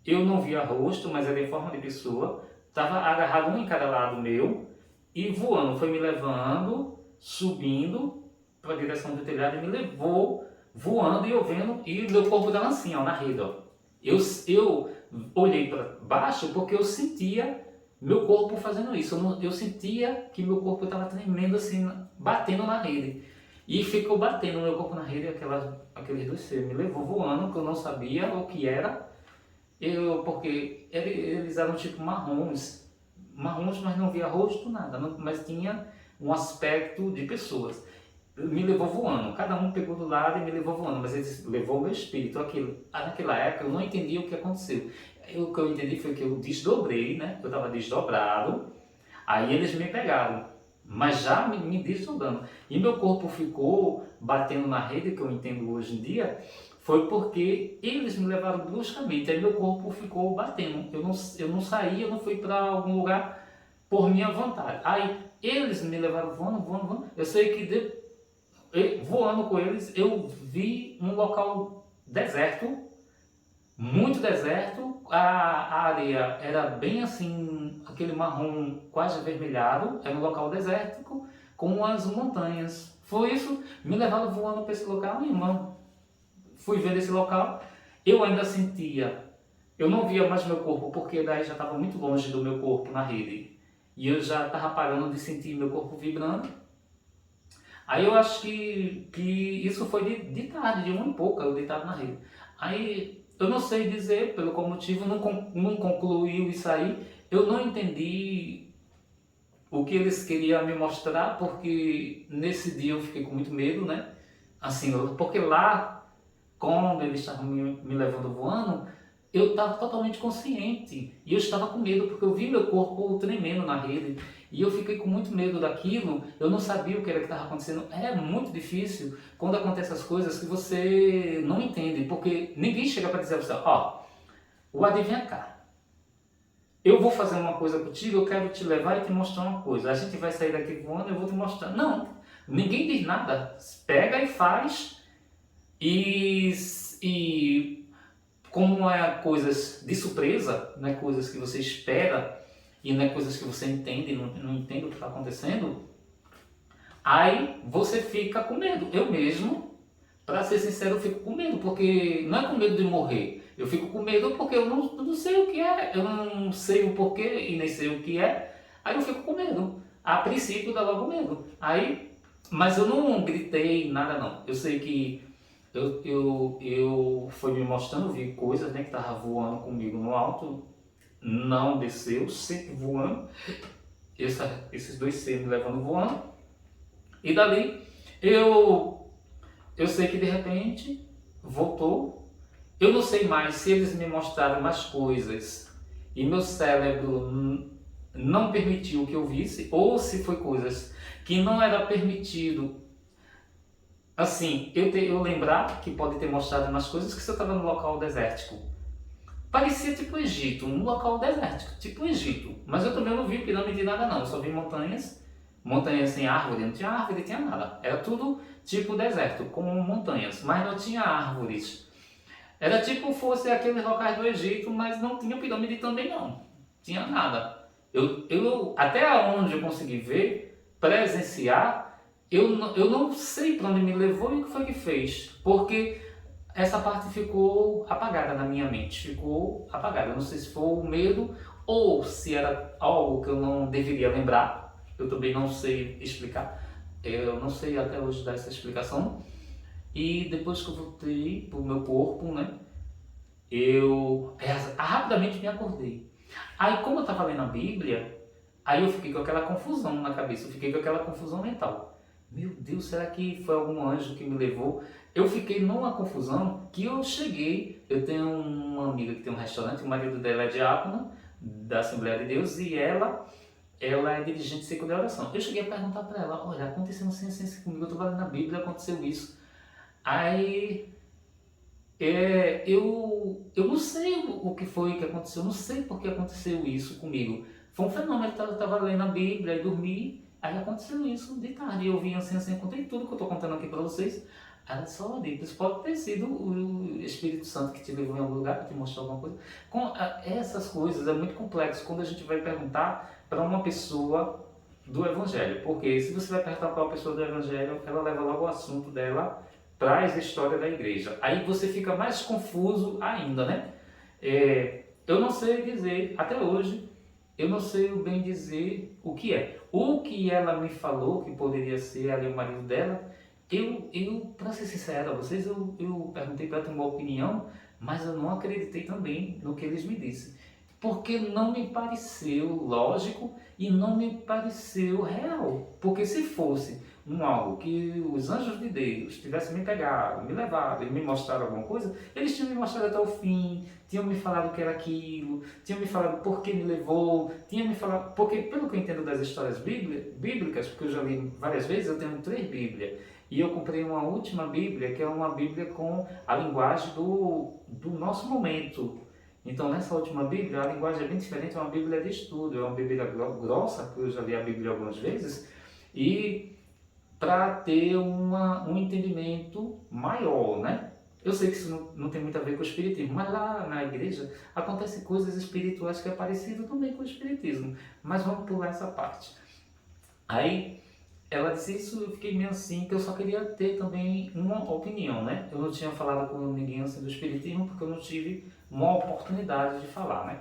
Eu não via rosto, mas era em forma de pessoa. Estava agarrado um em cada lado meu e voando. Foi me levando, subindo para a direção do telhado e me levou voando e eu vendo. E meu corpo estava assim, ó, na rede. Ó. Eu olhei para baixo porque eu sentia meu corpo fazendo isso. Eu sentia que meu corpo estava tremendo assim, batendo na rede. E ficou batendo meu corpo na rede e aqueles 2 seres me levou voando, que eu não sabia o que era. Porque eles eram tipo marrons, mas não via rosto, nada, mas tinha um aspecto de pessoas. Me levou voando, cada um pegou do lado e me levou voando, mas eles levou o meu espírito. Naquela época eu não entendia o que aconteceu. O que eu entendi foi que eu desdobrei, né? Eu estava desdobrado, aí eles me pegaram. mas já me desnudando. E meu corpo ficou batendo na rede, que eu entendo hoje em dia, foi porque eles me levaram bruscamente, aí meu corpo ficou batendo. Eu não saí, eu não fui para algum lugar por minha vontade. Aí eles me levaram voando. Eu sei que voando com eles, eu vi um local deserto, muito deserto, a areia era bem assim, aquele marrom quase avermelhado, era um local desértico com as montanhas. Foi isso, me levaram voando para esse local, minha irmã. Fui ver esse local, eu ainda sentia, eu não via mais meu corpo, porque daí já estava muito longe do meu corpo na rede. E eu já estava parando de sentir meu corpo vibrando. Aí eu acho que isso foi de tarde, de 1 e pouca, eu deitado na rede. Aí eu não sei dizer pelo qual motivo, não concluiu isso aí. Eu não entendi o que eles queriam me mostrar, porque nesse dia eu fiquei com muito medo, né? Assim, porque lá, quando eles estavam me levando voando, eu estava totalmente consciente e eu estava com medo porque eu vi meu corpo tremendo na rede e eu fiquei com muito medo daquilo. Eu não sabia o que era que estava acontecendo. É muito difícil quando acontecem essas coisas que você não entende, porque ninguém chega para dizer a você: ó, o Adi, vem cá, eu vou fazer uma coisa contigo, eu quero te levar e te mostrar uma coisa. A gente vai sair daqui voando, eu vou te mostrar. Não, ninguém diz nada. Pega e faz. E como não é coisas de surpresa, não é coisas que você espera e não é coisas que você entende, não entende o que está acontecendo, aí você fica com medo. Eu mesmo, para ser sincero, eu fico com medo, porque não é com medo de morrer. Eu fico com medo porque eu não sei o que é, eu não sei o porquê e nem sei o que é, aí eu fico com medo. A princípio dá logo medo. Aí, mas eu não gritei nada não. Eu sei que eu fui me mostrando, vi coisas, né, que tava voando comigo no alto, não desceu, sempre voando, esses dois seres me levando voando, e dali eu sei que de repente voltou. Eu não sei mais se eles me mostraram mais coisas e meu cérebro não permitiu que eu visse, ou se foi coisas que não era permitido. Assim, eu lembrar que pode ter mostrado umas coisas que você estava no local desértico. Parecia tipo Egito, um local desértico, tipo Egito. Mas eu também não vi pirâmide nada não, eu só vi montanhas, montanhas sem árvore, não tinha árvore, não tinha nada. Era tudo tipo deserto, com montanhas, mas não tinha árvores. Era tipo fosse aqueles locais do Egito, mas não tinha pirâmide também não, tinha nada. Até onde eu consegui ver, presenciar, eu não sei para onde me levou e o que foi que fez, porque essa parte ficou apagada na minha mente, ficou apagada. Eu não sei se foi o medo ou se era algo que eu não deveria lembrar, eu também não sei explicar, eu não sei até hoje dar essa explicação. E depois que eu voltei para o meu corpo, né, eu rapidamente me acordei. Aí como eu estava lendo a Bíblia, aí eu fiquei com aquela confusão na cabeça, eu fiquei com aquela confusão mental. Meu Deus, será que foi algum anjo que me levou? Eu fiquei numa confusão que eu cheguei. Eu tenho uma amiga que tem um restaurante, o marido dela é diácono da Assembleia de Deus e ela é dirigente de ciclo de oração. Eu cheguei a perguntar para ela: olha, aconteceu assim comigo, eu estou lendo na Bíblia, aconteceu isso. Aí eu não sei o que foi que aconteceu, eu não sei por que aconteceu isso comigo. Foi um fenômeno, eu estava lendo a Bíblia e dormi. Aí aconteceu isso de tarde, eu vim assim, contei tudo que eu estou contando aqui para vocês. Ela só disse, pode ter sido o Espírito Santo que te levou em algum lugar, que te mostrou alguma coisa. Essas coisas é muito complexo quando a gente vai perguntar para uma pessoa do Evangelho. Porque se você vai perguntar para uma pessoa do Evangelho, ela leva logo o assunto dela, traz a história da igreja. Aí você fica mais confuso ainda, né? Eu não sei dizer, até hoje, eu não sei bem dizer o que é. O que ela me falou que poderia ser ali o marido dela, para ser sincero a vocês, eu perguntei para ter uma opinião, mas eu não acreditei também no que eles me disseram. porque não me pareceu lógico e não me pareceu real. Porque se fosse algo que os anjos de Deus tivessem me pegado, me levado e me mostrado alguma coisa, eles tinham me mostrado até o fim, tinham me falado o que era aquilo, tinham me falado por que me levou, tinham me falado... Porque, pelo que eu entendo das histórias bíblicas, porque eu já li várias vezes, eu tenho 3 Bíblias, e eu comprei uma última Bíblia, que é uma Bíblia com a linguagem do nosso momento. Então, nessa última Bíblia, a linguagem é bem diferente, é uma Bíblia de estudo, é uma Bíblia grossa, que eu já li a Bíblia algumas vezes, e para ter um entendimento maior, né? Eu sei que isso não tem muito a ver com o espiritismo, mas lá na igreja acontecem coisas espirituais que é parecido também com o espiritismo, mas vamos pular essa parte. Aí ela disse isso, eu fiquei meio assim, que eu só queria ter também uma opinião, né? Eu não tinha falado com ninguém assim do espiritismo porque eu não tive uma oportunidade de falar, né?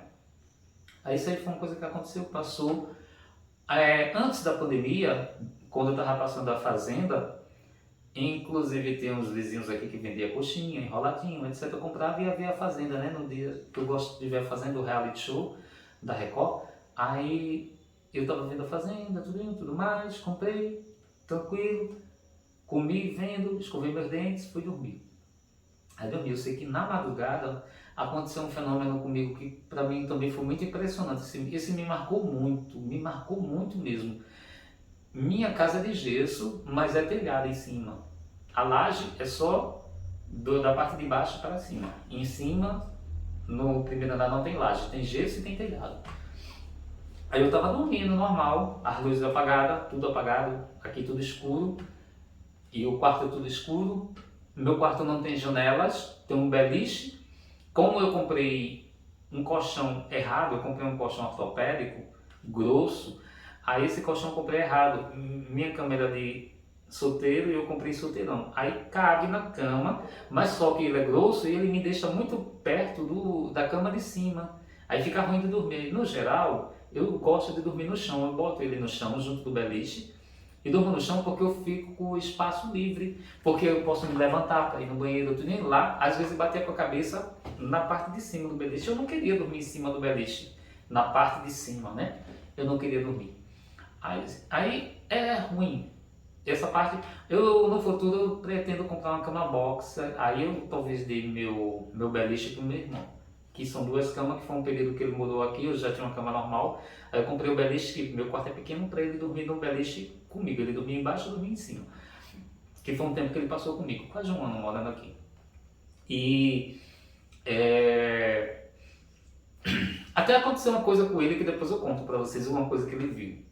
Aí isso aí foi uma coisa que aconteceu, passou. Antes da pandemia, quando eu estava passando a fazenda, inclusive tem uns vizinhos aqui que vendiam coxinha, enroladinho, etc. Eu comprava e ia ver a fazenda, né? No dia que eu gosto de ver a fazenda, o reality show da Record. Aí eu estava vendo a fazenda, tudo mais, comprei, tranquilo, comi, vendo, escovei meus dentes, fui dormir. Aí dormi. Eu sei que na madrugada aconteceu um fenômeno comigo que para mim também foi muito impressionante. Esse me marcou muito mesmo. Minha casa é de gesso, mas é telhada em cima. A laje é só da parte de baixo para cima. Em cima, no primeiro andar não tem laje, tem gesso e tem telhado. Aí eu tava dormindo normal, as luzes apagadas, tudo apagado, aqui tudo escuro, e o quarto é tudo escuro. Meu quarto não tem janelas, tem um beliche. Como eu comprei um colchão errado, eu comprei um colchão ortopédico grosso, aí esse colchão eu comprei errado. Minha cama era de solteiro e eu comprei solteirão. Aí cabe na cama, mas só que ele é grosso e ele me deixa muito perto da cama de cima. Aí fica ruim de dormir. No geral, eu gosto de dormir no chão. Eu boto ele no chão junto do beliche e durmo no chão porque eu fico com o espaço livre, porque eu posso me levantar para ir no banheiro, tudo indo lá, às vezes bater com a cabeça na parte de cima do beliche. Eu não queria dormir em cima do beliche, na parte de cima, né? Eu não queria dormir. Aí é ruim. Essa parte, eu no futuro eu pretendo comprar uma cama box, aí eu talvez dê meu beliche pro meu irmão, que são 2 camas, que foi um período que ele mudou aqui, eu já tinha uma cama normal, aí eu comprei o beliche, que meu quarto é pequeno, para ele dormir no beliche comigo, ele dormia embaixo e dormia em cima, que foi um tempo que ele passou comigo, quase um ano morando aqui. E até aconteceu uma coisa com ele que depois eu conto para vocês, uma coisa que ele viu.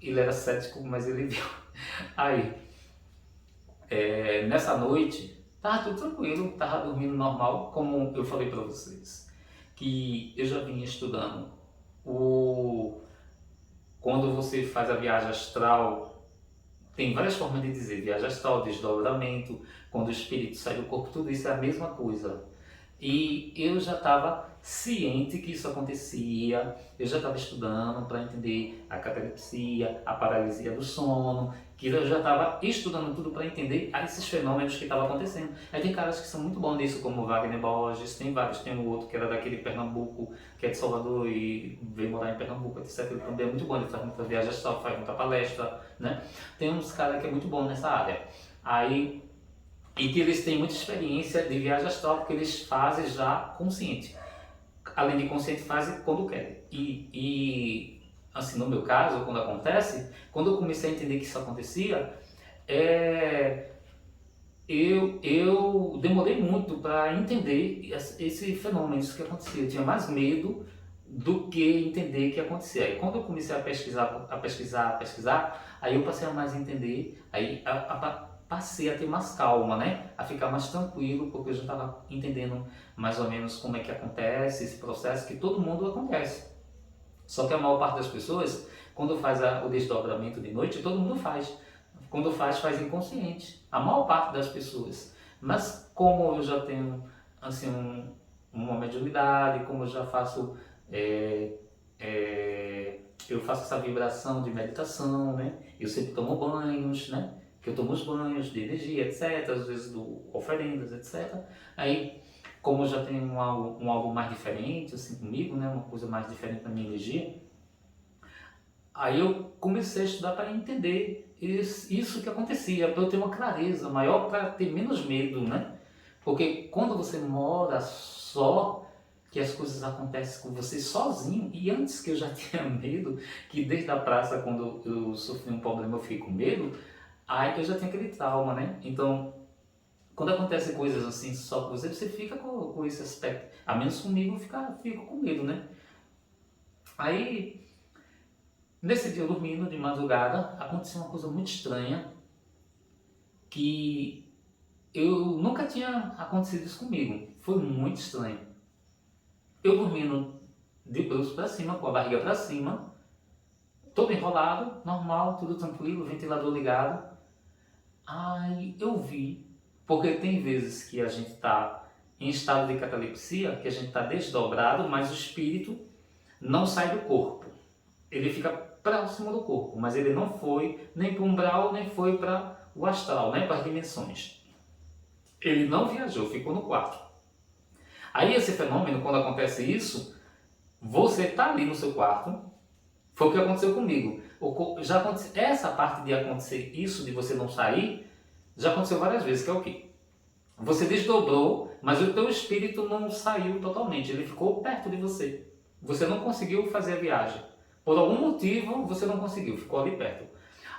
Ele era cético, mas ele viu. Aí, nessa noite, tava tudo tranquilo, tava dormindo normal, como eu falei para vocês, que eu já vinha estudando quando você faz a viagem astral, tem várias formas de dizer, viagem astral, desdobramento, quando o espírito sai do corpo, tudo isso é a mesma coisa. E eu já estava ciente que isso acontecia, eu já estava estudando para entender a catalepsia, a paralisia do sono, que eu já estava estudando tudo para entender esses fenômenos que estavam acontecendo. Aí tem caras que são muito bons nisso, como o Wagner Borges, tem vários, tem um outro que era daquele Pernambuco, que é de Salvador e veio morar em Pernambuco, etc. Ele também é muito bom, ele faz muita viagem astral, faz muita palestra, né? Tem uns caras que é muito bom nessa área. Aí, e que eles têm muita experiência de viagem astral, porque eles fazem já consciente. Além de consciente, fazem quando querem. E assim, no meu caso, quando acontece, quando eu comecei a entender que isso acontecia, eu demorei muito para entender esse fenômeno, isso que acontecia. Eu tinha mais medo do que entender que acontecia. Aí quando eu comecei a pesquisar, aí eu passei a mais entender, aí passei a ter mais calma, né? A ficar mais tranquilo, porque eu já estava entendendo mais ou menos como é que acontece esse processo, que todo mundo acontece. Só que a maior parte das pessoas, quando faz o desdobramento de noite, todo mundo faz. Quando faz inconsciente. A maior parte das pessoas. Mas como eu já tenho assim, uma mediunidade, como eu já faço... eu faço essa vibração de meditação, né? Eu sempre tomo banhos, né? Que eu tomo os banhos de energia, etc. Às vezes oferendas, etc. Aí como eu já tenho um algo mais diferente assim comigo, né, uma coisa mais diferente na minha energia, aí eu comecei a estudar para entender isso que acontecia, para eu ter uma clareza maior, para ter menos medo, né? Porque quando você mora só, que as coisas acontecem com você sozinho, e antes que eu já tinha medo, que desde a praça, quando eu sofri um problema, eu fiquei com medo, aí eu já tinha aquele trauma, né? Então, quando acontecem coisas assim só com você, você fica com esse aspecto. A menos comigo, eu fico com medo, né? Aí, nesse dia eu dormindo de madrugada, aconteceu uma coisa muito estranha, que eu nunca tinha acontecido isso comigo. Foi muito estranho. Eu dormindo de bruços para cima, com a barriga para cima, todo enrolado, normal, tudo tranquilo, ventilador ligado. Aí eu vi, porque tem vezes que a gente está em estado de catalepsia, que a gente está desdobrado, mas o espírito não sai do corpo. Ele fica próximo do corpo, mas ele não foi nem para o umbral, nem foi para o astral, né, para as dimensões. Ele não viajou, ficou no quarto. Aí esse fenômeno, quando acontece isso, você está ali no seu quarto, foi o que aconteceu comigo. Já aconteceu, essa parte de acontecer isso, de você não sair, já aconteceu várias vezes, que é o quê? Você desdobrou, mas o teu espírito não saiu totalmente, ele ficou perto de você. Você não conseguiu fazer a viagem. Por algum motivo, você não conseguiu, ficou ali perto.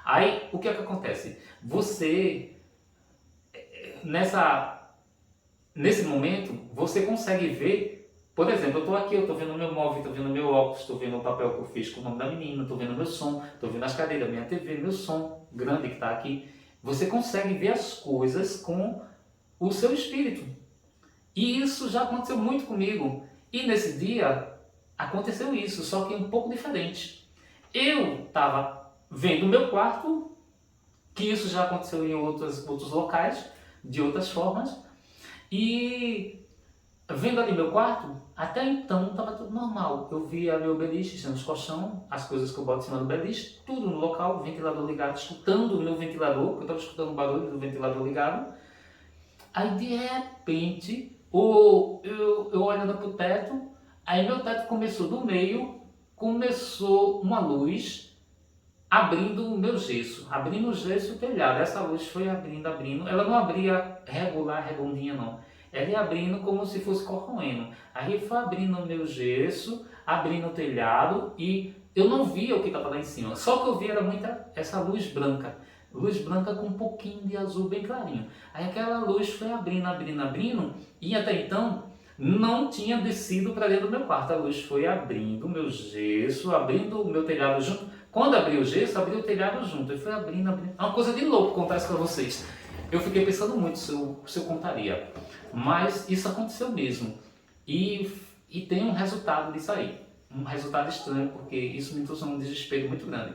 Aí, o que é que acontece? Você, nesse momento, você consegue ver, por exemplo, eu estou aqui, eu estou vendo o meu móvel, estou vendo o meu óculos, estou vendo o papel que eu fiz com o nome da menina, estou vendo o meu som, estou vendo as cadeiras, minha TV, meu som grande que está aqui. Você consegue ver as coisas com o seu espírito. E isso já aconteceu muito comigo. E nesse dia aconteceu isso, só que um pouco diferente. Eu estava vendo o meu quarto, que isso já aconteceu em outros locais, de outras formas, e vendo ali meu quarto, até então estava tudo normal. Eu via meu beliche, tinha os colchão, as coisas que eu boto em cima do beliche, tudo no local, o ventilador ligado, escutando o meu ventilador, porque eu estava escutando o barulho do ventilador ligado. Aí de repente, eu olhando para o teto, aí meu teto começou do meio, começou uma luz abrindo o meu gesso, abrindo o gesso e o telhado. Essa luz foi abrindo, abrindo. Ela não abria regular, redondinha não. Ela ia abrindo como se fosse corroendo. Aí foi abrindo o meu gesso, abrindo o telhado e eu não via o que estava lá em cima. Só que eu via era essa luz branca. Luz branca com um pouquinho de azul bem clarinho. Aí aquela luz foi abrindo, abrindo, abrindo e até então não tinha descido para dentro do meu quarto. A luz foi abrindo o meu gesso, abrindo o meu telhado junto. Quando abriu o gesso, abriu o telhado junto. E foi abrindo, abrindo. É uma coisa de louco contar isso para vocês. Eu fiquei pensando muito se eu contaria. Mas isso aconteceu mesmo. E tem um resultado disso aí. Um resultado estranho, porque isso me trouxe um desespero muito grande.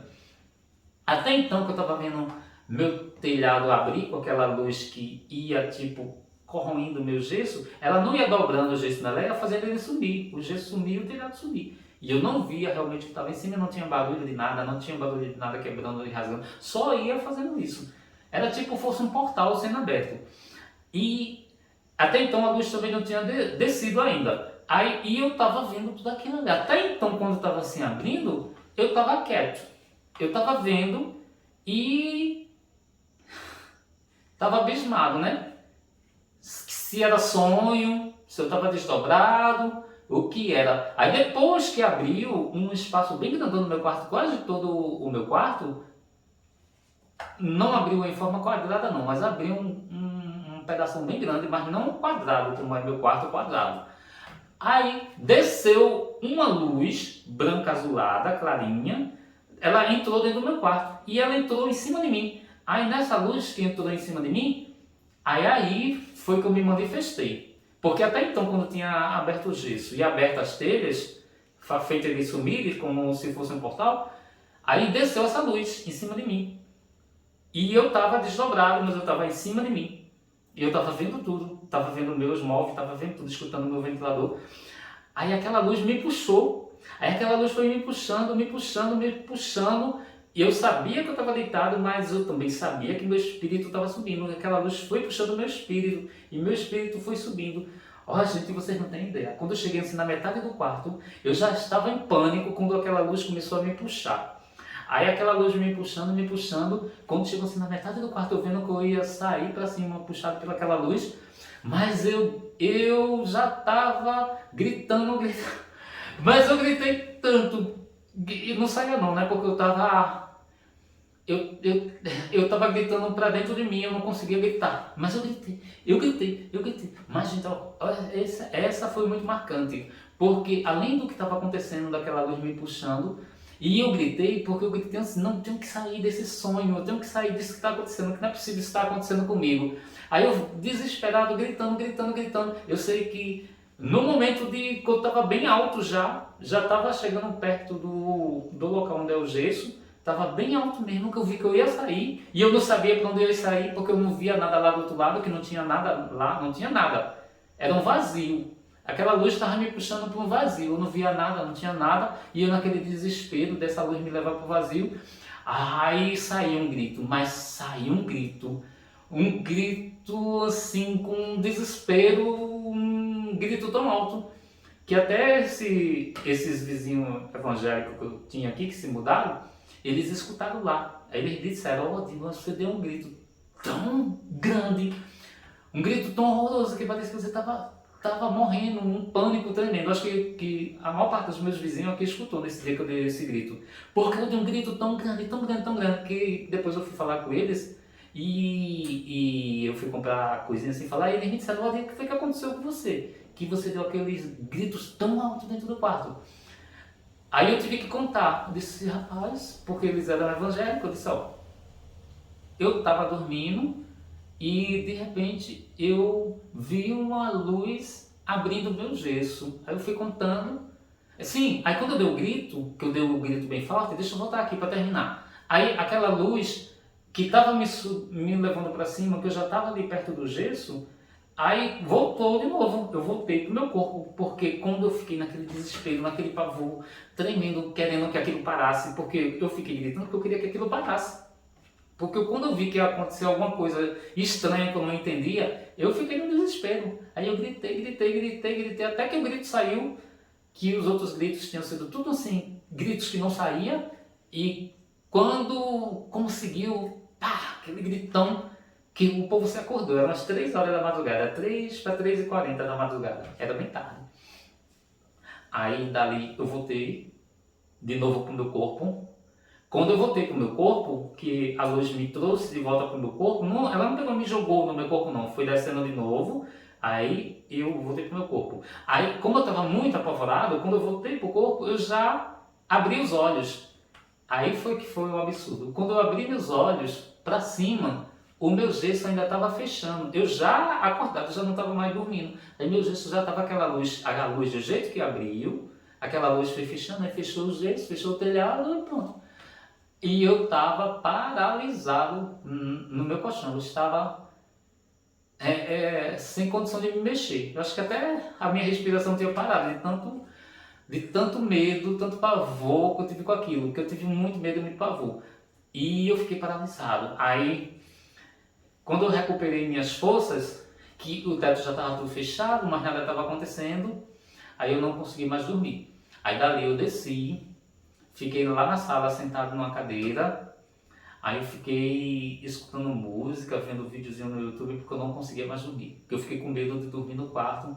Até então que eu estava vendo meu telhado abrir com aquela luz que ia tipo corroendo o meu gesso, ela não ia dobrando o gesso nela, ela ia fazendo ele sumir. O gesso sumia e o telhado sumir. E eu não via realmente o que estava em cima, não tinha barulho de nada, não tinha barulho de nada quebrando e rasgando, só ia fazendo isso. Era tipo fosse um portal sendo aberto. E até então a luz também não tinha descido ainda. Aí e eu estava vendo tudo aquilo ali. Até então, quando estava assim abrindo, eu estava quieto. Eu estava vendo e estava abismado, né? Se era sonho, se eu estava desdobrado, o que era. Aí depois que abriu um espaço bem grandão no meu quarto, quase todo o meu quarto, não abriu em forma quadrada não, mas abriu um pedaço bem grande, mas não quadrado, como é meu quarto quadrado. Aí desceu uma luz branca azulada, clarinha, ela entrou dentro do meu quarto e ela entrou em cima de mim. Aí nessa luz que entrou em cima de mim, aí foi que eu me manifestei. Porque até então, quando eu tinha aberto o gesso e aberto as telhas, feito ele sumir, como se fosse um portal, aí desceu essa luz em cima de mim. E eu estava desdobrado, mas eu estava em cima de mim. E eu estava vendo tudo, estava vendo meus móveis, estava vendo tudo, escutando meu ventilador. Aí aquela luz me puxou, aí aquela luz foi me puxando, me puxando, me puxando. E eu sabia que eu estava deitado, mas eu também sabia que meu espírito estava subindo. Aquela luz foi puxando meu espírito, e meu espírito foi subindo. Ó, gente, vocês não têm ideia. Quando eu cheguei assim na metade do quarto, eu já estava em pânico quando aquela luz começou a me puxar. Aí aquela luz me puxando, me puxando. Quando chegou assim na metade do quarto, eu vendo que eu ia sair para cima, puxado pelaquela luz. Mas eu já estava gritando, gritando. Mas eu gritei tanto. E não saía não, né? Porque eu tava gritando pra dentro de mim, eu não conseguia gritar. Mas eu gritei. Mas, então, essa foi muito marcante. Porque além do que estava acontecendo, daquela luz me puxando, e eu gritei porque eu gritei assim, não, eu tenho que sair desse sonho, eu tenho que sair disso que está acontecendo, que não é possível isso estar acontecendo comigo. Aí eu, desesperado, gritando, eu sei que no momento de que eu estava bem alto já estava chegando perto do local onde é o gesso, estava bem alto mesmo, que eu vi que eu ia sair, e eu não sabia para onde eu ia sair, porque eu não via nada lá do outro lado, que não tinha nada lá, não tinha nada, era um vazio. Aquela luz estava me puxando para um vazio, eu não via nada, não tinha nada, e eu naquele desespero dessa luz me levar para o vazio, aí saiu um grito, mas saiu um grito assim com desespero, um grito tão alto, que até esses vizinhos evangélicos que eu tinha aqui, que se mudaram, eles escutaram lá. Aí eles disseram, ó, você deu um grito tão grande, um grito tão horroroso, que parece que você estava morrendo, um pânico tremendo. Acho que a maior parte dos meus vizinhos aqui escutou nesse dia que eu dei esse grito. Porque eu dei um grito tão grande, que depois eu fui falar com eles e eu fui comprar coisinha sem falar, e eles me disseram, olha, o que foi que aconteceu com você? Que você deu aqueles gritos tão altos dentro do quarto. Aí eu tive que contar. Eu disse, rapaz, porque eles eram evangélicos, eu disse, ó, eu estava dormindo e de repente eu vi uma luz abrindo o meu gesso. Aí eu fui contando. Sim, aí quando eu dei o grito, que eu dei o grito bem forte, deixa eu voltar aqui para terminar. Aí aquela luz que estava me levando para cima, que eu já estava ali perto do gesso, aí voltou de novo, eu voltei pro meu corpo, porque quando eu fiquei naquele desespero, naquele pavor, tremendo, querendo que aquilo parasse, porque eu fiquei gritando porque eu queria que aquilo parasse. Porque quando eu vi que ia acontecer alguma coisa estranha que eu não entendia, eu fiquei no desespero. Aí eu gritei, até que o grito saiu, que os outros gritos tinham sido tudo assim, gritos que não saíam, e quando conseguiu, pá, aquele gritão, que o povo se acordou, eram umas 3 horas da madrugada, 3 para 3h40 da madrugada, era bem tarde. Aí dali eu voltei de novo para o meu corpo. Quando eu voltei para o meu corpo, que a luz me trouxe de volta para o meu corpo, não, ela não pegou e me jogou no meu corpo não, foi descendo de novo, aí eu voltei para o meu corpo. Aí, como eu estava muito apavorado, quando eu voltei para o corpo, eu já abri os olhos. Aí foi que foi um absurdo. Quando eu abri meus olhos para cima, o meu gesso ainda estava fechando. Eu já acordado, já não estava mais dormindo. Aí meu gesso já estava aquela luz, a luz do jeito que abriu, aquela luz foi fechando, aí fechou o gesso, fechou o telhado e pronto. E eu estava paralisado no meu colchão, eu estava sem condição de me mexer. Eu acho que até a minha respiração tinha parado de tanto medo, tanto pavor que eu tive com aquilo, que eu tive muito medo e muito pavor. E eu fiquei paralisado. Aí, quando eu recuperei minhas forças, que o teto já estava tudo fechado, mas nada estava acontecendo, aí eu não consegui mais dormir. Aí dali eu desci, fiquei lá na sala sentado numa cadeira, aí eu fiquei escutando música, vendo videozinho no YouTube, porque eu não conseguia mais dormir. Porque eu fiquei com medo de dormir no quarto,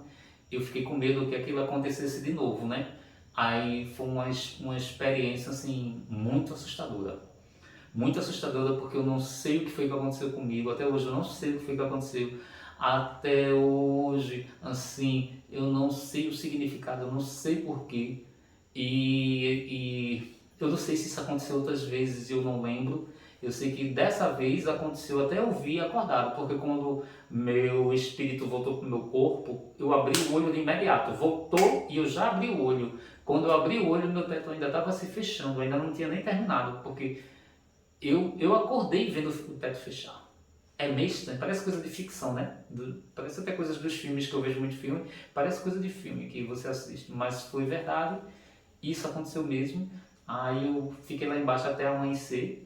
eu fiquei com medo que aquilo acontecesse de novo, né? Aí foi uma experiência assim muito assustadora. Muito assustadora, porque eu não sei o que foi que aconteceu comigo, até hoje eu não sei o que foi que aconteceu. Até hoje, assim, eu não sei o significado, eu não sei porquê. E eu não sei se isso aconteceu outras vezes, eu não lembro. Eu sei que dessa vez aconteceu até eu vir acordado, porque quando meu espírito voltou para o meu corpo, eu abri o olho de imediato. Voltou e eu já abri o olho. Quando eu abri o olho, meu teto ainda estava se fechando, ainda não tinha nem terminado, porque eu acordei vendo o teto fechar. É meio estranho, parece coisa de ficção, né? Parece até coisas dos filmes, que eu vejo muito filme, parece coisa de filme que você assiste, mas foi verdade, isso aconteceu mesmo. Aí eu fiquei lá embaixo até amanhecer.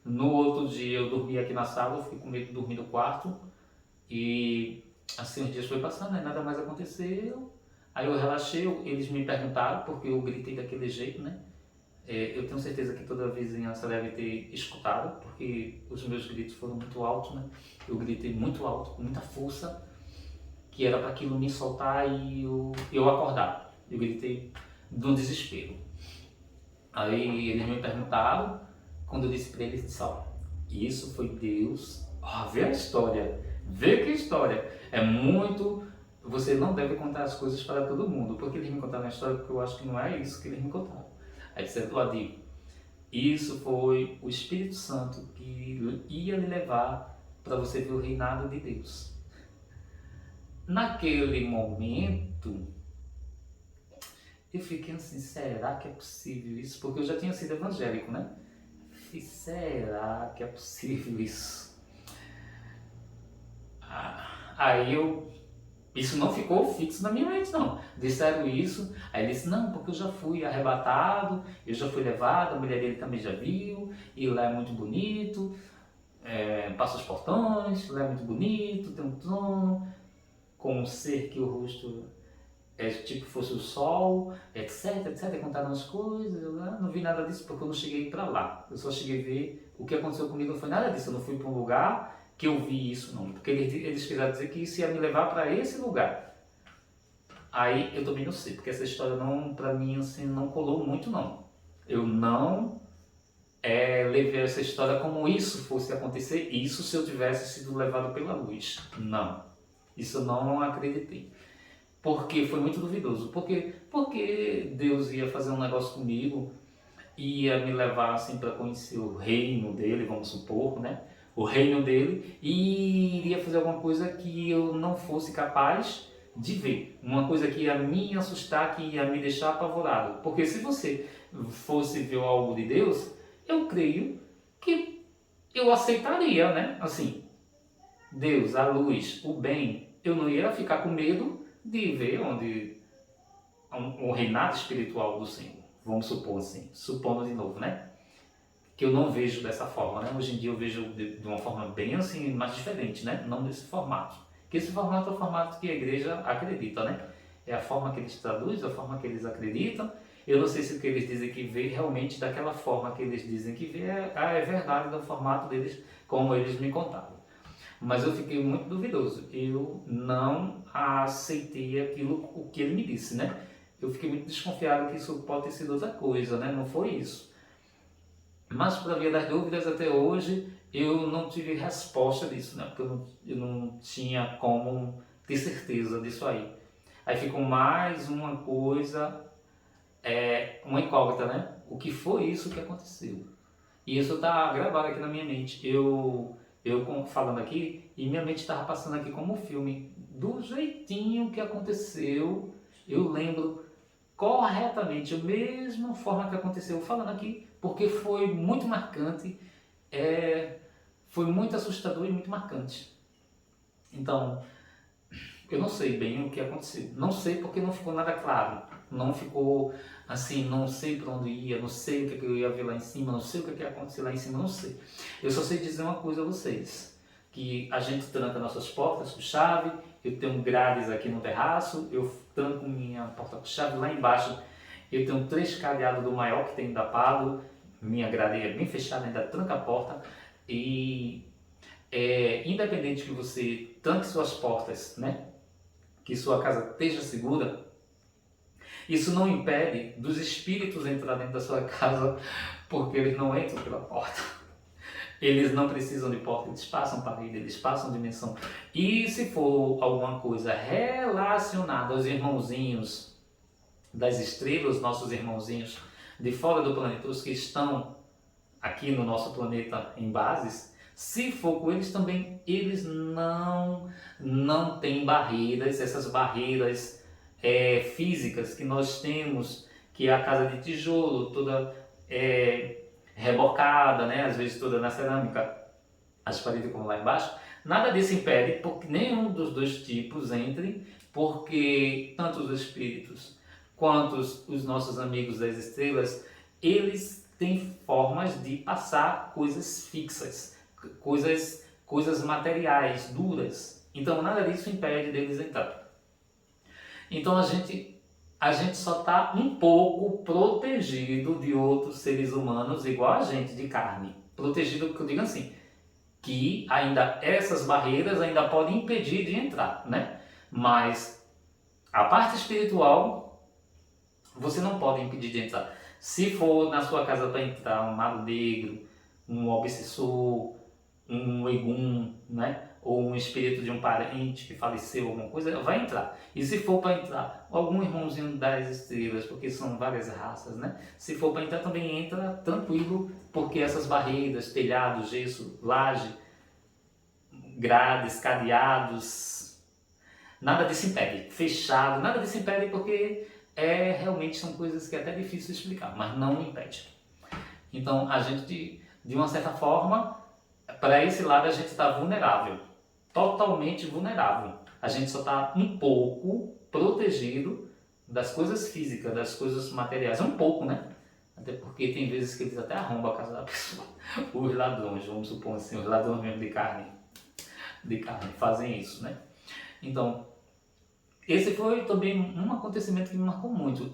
No outro dia eu dormi aqui na sala, eu fiquei com medo de dormir no quarto, e Assim, os dias foi passando, né? Nada mais aconteceu. Aí eu relaxei, eles me perguntaram porque eu gritei daquele jeito, né? Eu tenho certeza que toda a vizinhança deve ter escutado, porque os meus gritos foram muito altos, né? Eu gritei muito alto, com muita força, que era para aquilo me soltar e eu acordar. Eu gritei no desespero. Aí eles me perguntaram, quando eu disse para eles, disse, ó, isso foi Deus. Vê a história, vê que história. É muito... Você não deve contar as coisas para todo mundo, porque eles me contaram a história, porque eu acho que não é isso que eles me contaram. Aí disseram, ó, Digo, isso foi o Espírito Santo que ia lhe levar para você ver o reinado de Deus. Naquele momento, eu fiquei assim, será que é possível isso? Porque eu já tinha sido evangélico, né? Será que é possível isso? Aí isso não ficou fixo na minha mente, não. Disseram isso, aí ele disse, não, porque eu já fui arrebatado, eu já fui levado, a mulher dele também já viu, e lá é muito bonito, passa os portões, lá é muito bonito, tem um trono, com um ser que o rosto é tipo fosse o sol, etc, etc, contaram as coisas, eu não vi nada disso porque eu não cheguei para lá. Eu só cheguei a ver o que aconteceu comigo, não foi nada disso, eu não fui para um lugar que eu vi isso, não. Porque eles quiseram dizer que isso ia me levar para esse lugar. Aí eu também não sei, porque essa história não, para mim, assim, não colou muito, não. Eu não levei essa história como isso fosse acontecer, isso se eu tivesse sido levado pela luz. Não, isso eu não acreditei. Porque foi muito duvidoso. Porque Deus ia fazer um negócio comigo, ia me levar assim para conhecer o reino dele, vamos supor, né? O reino dele, e iria fazer alguma coisa que eu não fosse capaz de ver. Uma coisa que ia me assustar, que ia me deixar apavorado. Porque se você fosse ver algo de Deus, eu creio que eu aceitaria, né? Assim, Deus, a luz, o bem, eu não ia ficar com medo de ver onde o reinado espiritual do Senhor, vamos supor assim, supondo de novo, né? Que eu não vejo dessa forma, né? Hoje em dia eu vejo de uma forma bem assim, mais diferente, né? Não desse formato. Que esse formato é o formato que a igreja acredita, né? É a forma que eles traduzem, a forma que eles acreditam. Eu não sei se o que eles dizem que vê realmente daquela forma que eles dizem que vê é verdade do formato deles, como eles me contaram. Mas eu fiquei muito duvidoso. Eu não aceitei aquilo o que ele me disse, né? Eu fiquei muito desconfiado que isso pode ter sido outra coisa, né? Não foi isso. Mas por via das dúvidas até hoje eu não tive resposta disso, né? Porque eu não tinha como ter certeza disso aí. Aí ficou mais uma coisa, uma incógnita, né? O que foi isso que aconteceu? E isso está gravado aqui na minha mente. Eu falando aqui, e minha mente estava passando aqui como um filme. Do jeitinho que aconteceu, eu lembro corretamente, a mesma forma que aconteceu falando aqui, porque foi muito marcante, foi muito assustador e muito marcante. Então, eu não sei bem o que aconteceu. Não sei porque não ficou nada claro. Não ficou assim, não sei para onde ia, não sei o que eu ia ver lá em cima, não sei o que ia acontecer lá em cima, não sei. Eu só sei dizer uma coisa a vocês, que a gente tranca nossas portas com chave, eu tenho grades aqui no terraço, eu tranco minha porta com chave lá embaixo, eu tenho 3 cadeados do maior que tem da Palo, minha grade é bem fechada, ainda tranca a porta e independente que você tranque suas portas, né? Que sua casa esteja segura, isso não impede dos espíritos entrar dentro da sua casa, porque eles não entram pela porta. Eles não precisam de porta, eles passam parede, eles passam dimensão. E se for alguma coisa relacionada aos irmãozinhos das estrelas, nossos irmãozinhos de fora do planeta, os que estão aqui no nosso planeta em bases, se for com eles também, eles não têm barreiras, essas barreiras físicas que nós temos, que é a casa de tijolo, toda rebocada, né? Às vezes toda na cerâmica, as paredes como lá embaixo, nada disso impede porque nenhum dos dois tipos entre, porque tanto os espíritos quanto os nossos amigos das estrelas, eles têm formas de passar coisas fixas, coisas materiais, duras. Então nada disso impede deles entrar. Então a gente só está um pouco protegido de outros seres humanos igual a gente, de carne. Protegido, que eu digo assim, que ainda essas barreiras ainda podem impedir de entrar, né? Mas a parte espiritual você não pode impedir de entrar. Se for na sua casa para entrar um mago negro, um obsessor, um egum, né? Ou um espírito de um parente que faleceu, alguma coisa, vai entrar. E se for para entrar algum irmãozinho das estrelas, porque são várias raças, né? Se for para entrar, também entra tranquilo, porque essas barreiras, telhado, gesso, laje, grades, cadeados, nada disso impede. Fechado, nada disso impede, porque realmente são coisas que é até difícil explicar, mas não impede. Então a gente, de uma certa forma, para esse lado a gente está vulnerável, totalmente vulnerável. A gente só está um pouco protegido das coisas físicas, das coisas materiais, um pouco, né? Até porque tem vezes que eles até arrombam a casa da pessoa. Os ladrões, vamos supor assim, os ladrões mesmo de carne fazem isso, né? Então, esse foi também um acontecimento que me marcou muito.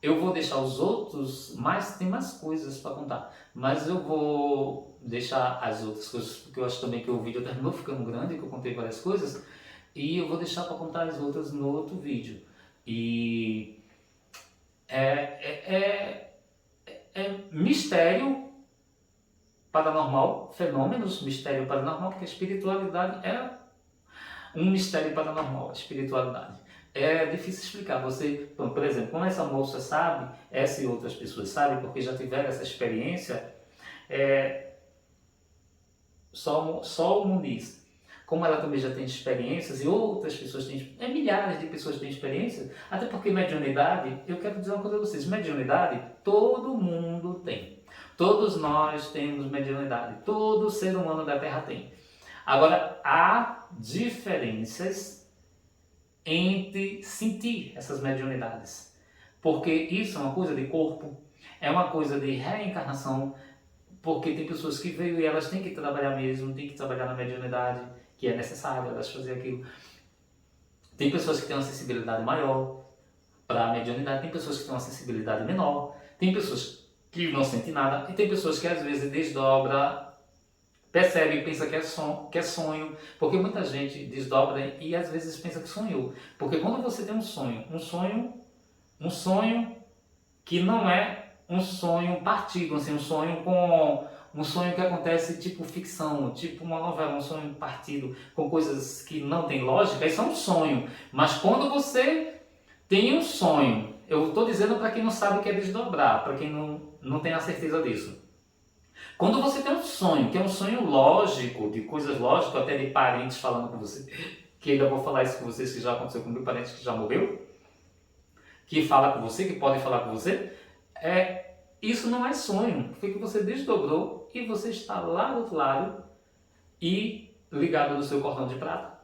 Eu vou deixar os outros, mas tem mais coisas para contar. Mas eu vou deixar as outras coisas, porque eu acho também que o vídeo terminou ficando grande, que eu contei várias coisas, e eu vou deixar para contar as outras no outro vídeo. E é mistério paranormal, fenômenos, mistério paranormal, porque a espiritualidade é um mistério paranormal, a espiritualidade. É difícil explicar. Você, por exemplo, como essa moça sabe, essa e outras pessoas sabem, porque já tiveram essa experiência, só o Muniz, como ela também já tem experiências e outras pessoas têm, milhares de pessoas têm experiência, até porque mediunidade, eu quero dizer uma coisa a vocês, mediunidade todo mundo tem. Todos nós temos mediunidade, todo ser humano da Terra tem. Agora, há diferenças entre sentir essas mediunidades, porque isso é uma coisa de corpo, é uma coisa de reencarnação, porque tem pessoas que veio e elas têm que trabalhar mesmo, têm que trabalhar na mediunidade, que é necessário elas fazerem aquilo. Tem pessoas que têm uma sensibilidade maior para a mediunidade, tem pessoas que têm uma sensibilidade menor, tem pessoas que não sentem nada, e tem pessoas que às vezes desdobra, percebe e pensa que é sonho, porque muita gente desdobra e às vezes pensa que sonhou. Porque quando você tem um sonho que não é um sonho partido, assim, um sonho que acontece tipo ficção, tipo uma novela, um sonho partido com coisas que não tem lógica, isso é um sonho. Mas quando você tem um sonho, eu estou dizendo para quem não sabe o que é desdobrar, para quem não tem a certeza disso. Quando você tem um sonho, que é um sonho lógico, de coisas lógicas, até de parentes falando com você, que ainda vou falar isso com vocês, que já aconteceu com meu parente que já morreu, que fala com você, que pode falar com você, isso não é sonho, foi que você desdobrou e você está lá do outro lado e ligado no seu cordão de prata.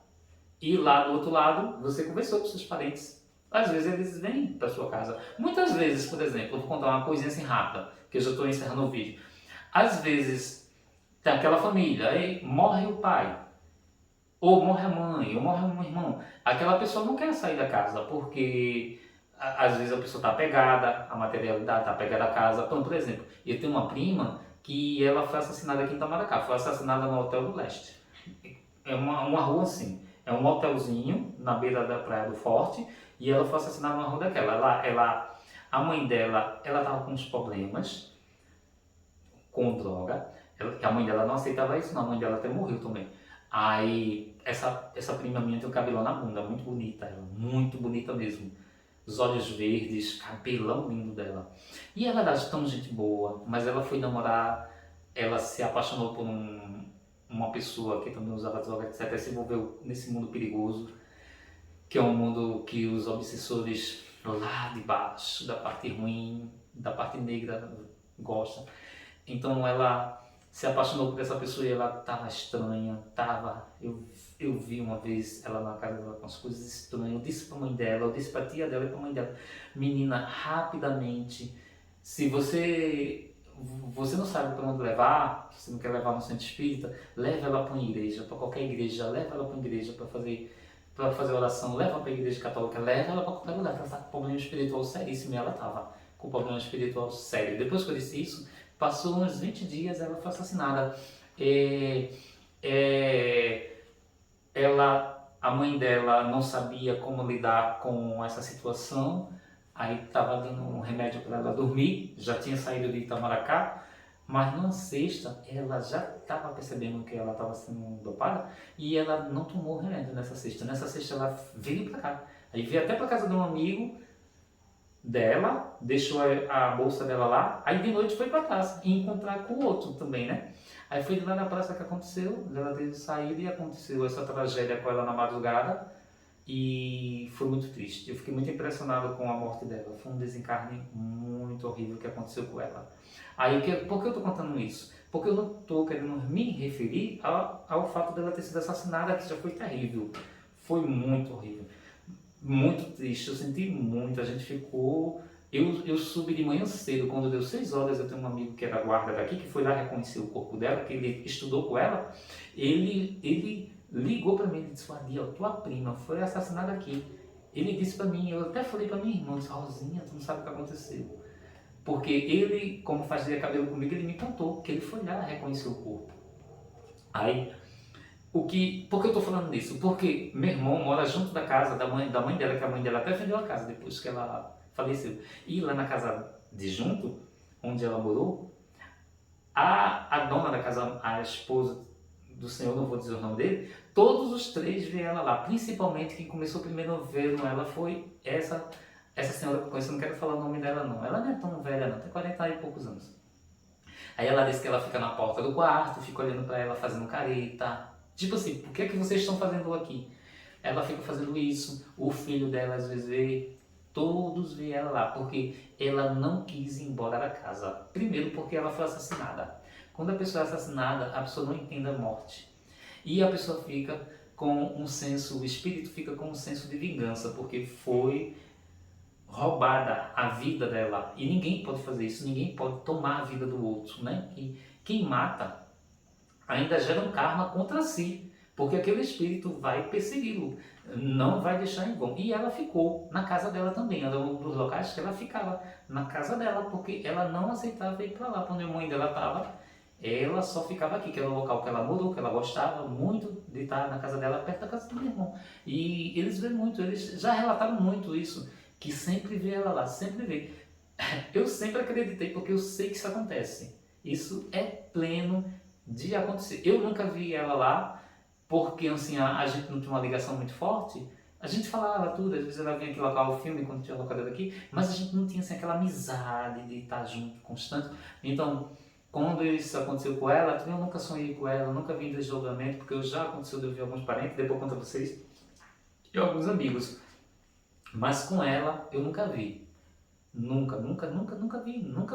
E lá do outro lado você conversou com seus parentes. Às vezes eles vêm para sua casa. Muitas vezes, por exemplo, eu vou contar uma coisinha assim rápida, que eu já estou encerrando o vídeo. Às vezes tem aquela família, aí morre o pai, ou morre a mãe, ou morre um irmão. Aquela pessoa não quer sair da casa, porque às vezes a pessoa está apegada à materialidade, está apegada à casa. Então, por exemplo, eu tenho uma prima que ela foi assassinada aqui em Itamaracá, foi assassinada no Hotel do Leste. É uma rua assim, é um hotelzinho na beira da Praia do Forte, e ela foi assassinada numa rua daquela. A mãe dela, ela estava com uns problemas com droga, que a mãe dela não aceitava isso, não, a mãe dela até morreu também. Aí, essa prima minha tem o cabelão na bunda, muito bonita, ela, muito bonita mesmo. Os olhos verdes, cabelão lindo dela. E ela era tão gente boa, mas ela foi namorar, ela se apaixonou por uma pessoa que também usava droga, etc. E se envolveu nesse mundo perigoso, que é um mundo que os obsessores lá de baixo, da parte ruim, da parte negra, gostam. Então ela se apaixonou por essa pessoa e ela estava estranha, eu vi uma vez ela na casa dela com as coisas estranhas, eu disse para a mãe dela, eu disse para a tia dela e para a mãe dela, menina, rapidamente, se você você não sabe para onde levar, você não quer levar no centro espírita, leva ela para uma igreja, para qualquer igreja, leva ela para uma igreja para fazer oração, leva para a igreja católica, leva ela para qualquer lugar, ela está com problema espiritual seríssimo e ela estava com problema espiritual sério. Depois que eu disse isso, passou uns 20 dias, ela foi assassinada. A mãe dela não sabia como lidar com essa situação, aí estava dando um remédio para ela dormir, já tinha saído de Itamaracá, mas na sexta ela já estava percebendo que ela estava sendo dopada e ela não tomou o remédio nessa sexta. Nessa sexta ela veio para cá, aí veio até para casa de um amigo dela, deixou a bolsa dela lá, aí de noite foi para casa e encontrar com o outro também, né? Aí foi de lá na praça que aconteceu, ela teve saída e aconteceu essa tragédia com ela na madrugada e foi muito triste. Eu fiquei muito impressionado com a morte dela, foi um desencarne muito horrível que aconteceu com ela. Aí, por que eu estou contando isso? Porque eu não estou querendo me referir ao fato dela ter sido assassinada, que já foi terrível, foi muito horrível, muito triste, eu senti muito, a gente ficou... Eu subi de manhã cedo, quando deu 6 horas, eu tenho um amigo que era guarda daqui, que foi lá reconhecer o corpo dela, que ele estudou com ela, ele ligou para mim e disse, Adia, tua prima foi assassinada aqui. Ele disse para mim, eu até falei para minha irmã, disse, Rosinha, tu não sabe o que aconteceu. Porque ele, como fazia cabelo comigo, ele me contou que ele foi lá reconhecer o corpo. Aí, por que eu estou falando disso? Porque meu irmão mora junto da casa da mãe dela, que a mãe dela até vendeu a casa depois que ela faleceu. E lá na casa de junto, onde ela morou, a dona da casa, a esposa do senhor, não vou dizer o nome dele, todos os 3 vêem ela lá. Principalmente quem começou primeiro a ver ela foi essa senhora que eu conheço, eu não quero falar o nome dela não. Ela não é tão velha não, tem 40 e poucos anos. Aí ela disse que ela fica na porta do quarto, fica olhando para ela fazendo careta. Tipo assim, por que é que vocês estão fazendo aqui? Ela fica fazendo isso, o filho dela às vezes vê, todos veem ela lá, porque ela não quis ir embora da casa. Primeiro porque ela foi assassinada. Quando a pessoa é assassinada, a pessoa não entende a morte. E a pessoa fica com um senso, o espírito fica com um senso de vingança, porque foi roubada a vida dela. E ninguém pode fazer isso, ninguém pode tomar a vida do outro, né? E quem mata ainda gera um karma contra si, porque aquele espírito vai persegui-lo, não vai deixar em vão. E ela ficou na casa dela também, era um dos locais que ela ficava, na casa dela, porque ela não aceitava ir para lá, quando a mãe dela estava, ela só ficava aqui, que era o local que ela morou, que ela gostava muito de estar na casa dela, perto da casa do meu irmão. E eles veem muito, eles já relataram muito isso, que sempre vê ela lá, sempre vê. Eu sempre acreditei, porque eu sei que isso acontece. Isso é pleno de acontecer. Eu nunca vi ela lá, porque assim, a gente não tinha uma ligação muito forte. A gente falava tudo, às vezes ela vinha aqui locar o filme quando tinha locadora aqui, mas a gente não tinha assim, aquela amizade de estar junto, constante. Então, quando isso aconteceu com ela, eu nunca sonhei com ela, nunca vi em desdobramento, porque eu já aconteceu de eu ver alguns parentes, depois eu conto a vocês, e alguns amigos. Mas com ela eu nunca vi. Nunca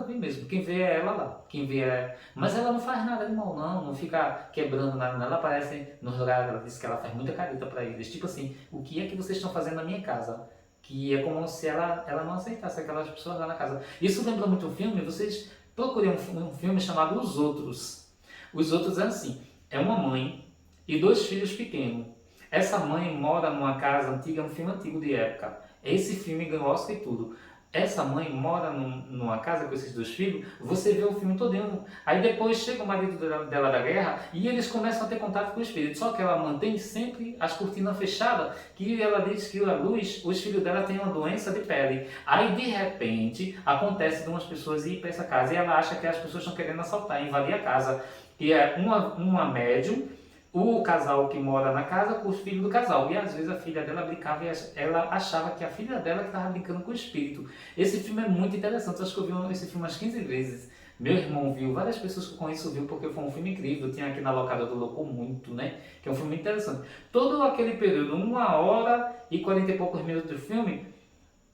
vi mesmo. Quem vê é ela lá. Quem vê é... Mas ela não faz nada de mal não fica quebrando nada. Ela aparece nos lugares, ela diz que ela faz muita careta para eles. Tipo assim, o que é que vocês estão fazendo na minha casa? Que é como se ela não aceitasse aquelas pessoas lá na casa. Isso lembra muito um filme, vocês procurem um filme chamado Os Outros. Os Outros é assim, é uma mãe e 2 filhos pequenos. Essa mãe mora numa casa antiga, um filme antigo de época. Esse filme ganhou Oscar e tudo. Essa mãe mora numa casa com esses 2 filhos, você vê o filme todinho. Aí depois chega o marido dela da guerra e eles começam a ter contato com o espírito. Só que ela mantém sempre as cortinas fechadas, que ela diz que a luz, os filhos dela têm uma doença de pele. Aí de repente acontece de umas pessoas ir para essa casa e ela acha que as pessoas estão querendo assaltar, invadir a casa. E é uma médium, o casal que mora na casa com os filhos do casal. E às vezes a filha dela brincava e ela achava que a filha dela estava brincando com o espírito. Esse filme é muito interessante, eu acho que eu vi esse filme umas 15 vezes. Meu irmão viu, várias pessoas que eu conheço viu, porque foi um filme incrível. Tinha aqui na locadora do Louco Muito, né? Que é um filme interessante. Todo aquele período, 1h40 e poucos minutos do filme,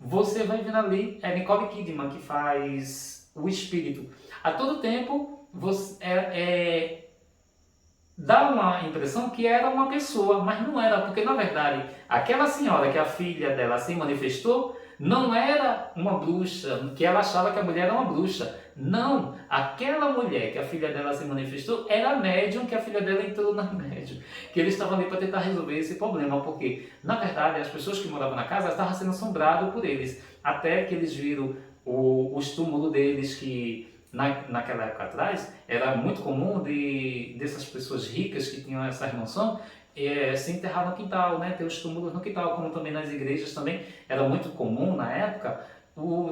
você vai vendo ali, é Nicole Kidman que faz o espírito. A todo tempo, dá uma impressão que era uma pessoa, mas não era, porque na verdade aquela senhora que a filha dela se manifestou não era uma bruxa, que ela achava que a mulher era uma bruxa. Não, aquela mulher que a filha dela se manifestou era a médium que a filha dela entrou na médium. Que eles estavam ali para tentar resolver esse problema, porque, na verdade, as pessoas que moravam na casa estavam sendo assombradas por eles. Até que eles viram os túmulos deles, que naquela época atrás era muito comum dessas pessoas ricas que tinham essa mansão se enterrar no quintal, né? Ter os túmulos no quintal, como também nas igrejas também era muito comum na época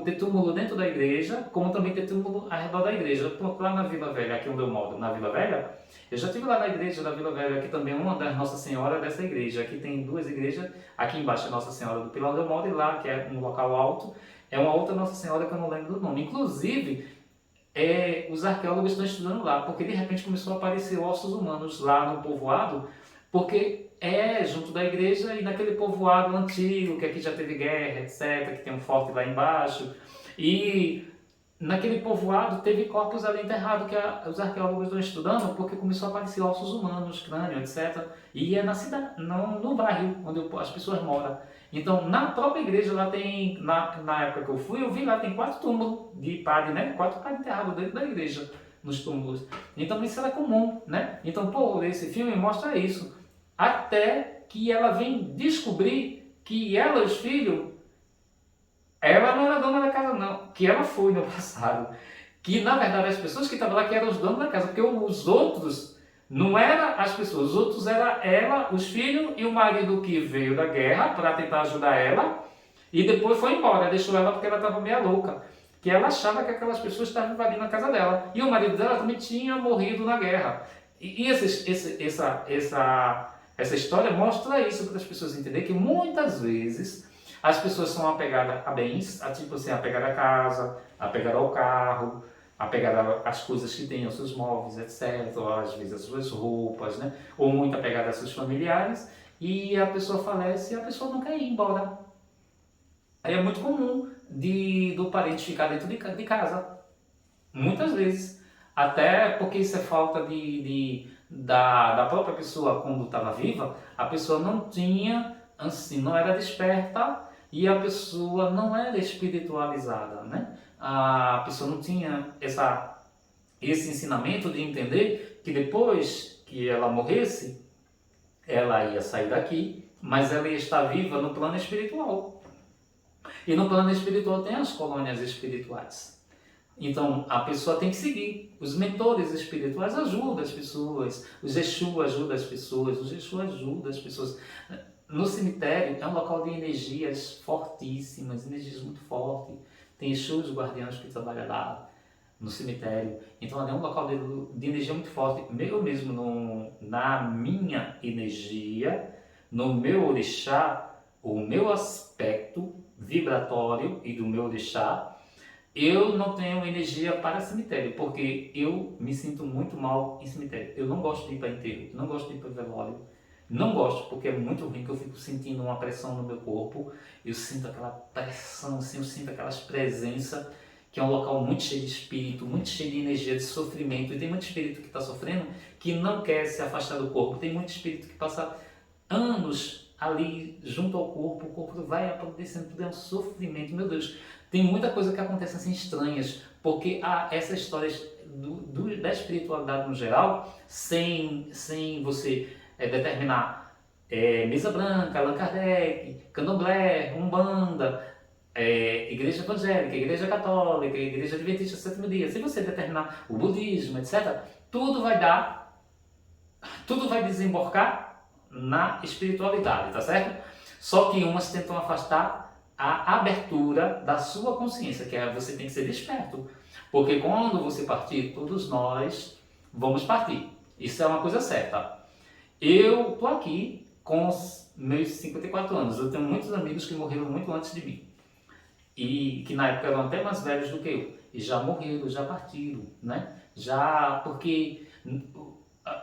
ter túmulo dentro da igreja, como também ter túmulo ao redor da igreja. Pronto, lá na Vila Velha, aqui onde eu moro, na Vila Velha, eu já estive lá na igreja da Vila Velha, que também é uma das Nossa Senhora dessa igreja. Aqui tem duas igrejas, aqui embaixo é Nossa Senhora do Pilar onde eu moro, e lá, que é um local alto, é uma outra Nossa Senhora que eu não lembro do nome. Inclusive, os arqueólogos estão estudando lá, porque de repente começou a aparecer ossos humanos lá no povoado, porque junto da igreja e naquele povoado antigo, que aqui já teve guerra, etc., que tem um forte lá embaixo, e naquele povoado teve corpos ali enterrados que os arqueólogos estão estudando, porque começou a aparecer ossos humanos, crânio, etc., e é na cidade, não no bairro onde as pessoas moram. Então, na própria igreja, lá tem, na época que eu fui, eu vi lá, tem 4 túmulos de padre, né? 4 padres enterrados dentro da igreja, nos túmulos. Então, isso era comum, né? Então, esse filme mostra isso. Até que ela vem descobrir que ela e os filhos, ela não era dona da casa não, que ela foi no passado. Que, na verdade, as pessoas que estavam lá que eram os donos da casa, porque os outros não eram as pessoas, os outros eram ela, os filhos e o marido que veio da guerra para tentar ajudar ela e depois foi embora, deixou ela porque ela estava meio louca, que ela achava que aquelas pessoas estavam invadindo a casa dela. E o marido dela também tinha morrido na guerra. E essa história mostra isso para as pessoas entenderem, que muitas vezes as pessoas são apegadas a bens, tipo assim, apegadas à casa, apegadas ao carro, apegadas às coisas que têm, aos seus móveis, etc., ou às vezes as suas roupas, né? Ou muito apegada a seus familiares, e a pessoa falece e a pessoa não quer ir embora. Aí é muito comum do parente ficar dentro de casa, muitas vezes. Até porque isso é falta da própria pessoa quando estava viva, a pessoa não tinha, assim, não era desperta e a pessoa não era espiritualizada, né? A pessoa não tinha esse ensinamento de entender que depois que ela morresse, ela ia sair daqui, mas ela ia estar viva no plano espiritual. E no plano espiritual tem as colônias espirituais. Então, a pessoa tem que seguir. Os mentores espirituais ajudam as pessoas, os Exu ajudam as pessoas, os Exu ajudam as pessoas. No cemitério é um local de energias fortíssimas, energias muito fortes. Tem Exus guardiãos que trabalham lá no cemitério. Então, ali é um local de energia muito forte. Eu mesmo, na minha energia, no meu orixá, o meu aspecto vibratório e do meu orixá, eu não tenho energia para cemitério, porque eu me sinto muito mal em cemitério. Eu não gosto de ir para enterro, não gosto de ir para velório. Não gosto, porque é muito ruim, que eu fico sentindo uma pressão no meu corpo. Eu sinto aquela pressão, assim, eu sinto aquelas presenças, que é um local muito cheio de espírito, muito cheio de energia, de sofrimento. E tem muito espírito que está sofrendo, que não quer se afastar do corpo. Tem muito espírito que passa anos ali junto ao corpo, o corpo vai apodrecendo, tudo é um sofrimento, meu Deus. Tem muita coisa que acontece assim estranhas, porque essas histórias da espiritualidade no geral, sem você determinar mesa branca, Allan Kardec, Candomblé, Umbanda, igreja evangélica, igreja católica, igreja adventista do sétimo dia, se você determinar o budismo, etc., tudo vai desembocar na espiritualidade, tá certo? Só que umas tentam afastar a abertura da sua consciência, que você tem que ser desperto. Porque quando você partir, todos nós vamos partir. Isso é uma coisa certa. Eu estou aqui com os meus 54 anos. Eu tenho muitos amigos que morreram muito antes de mim. E que na época eram até mais velhos do que eu. E já morreram, já partiram, né? Porque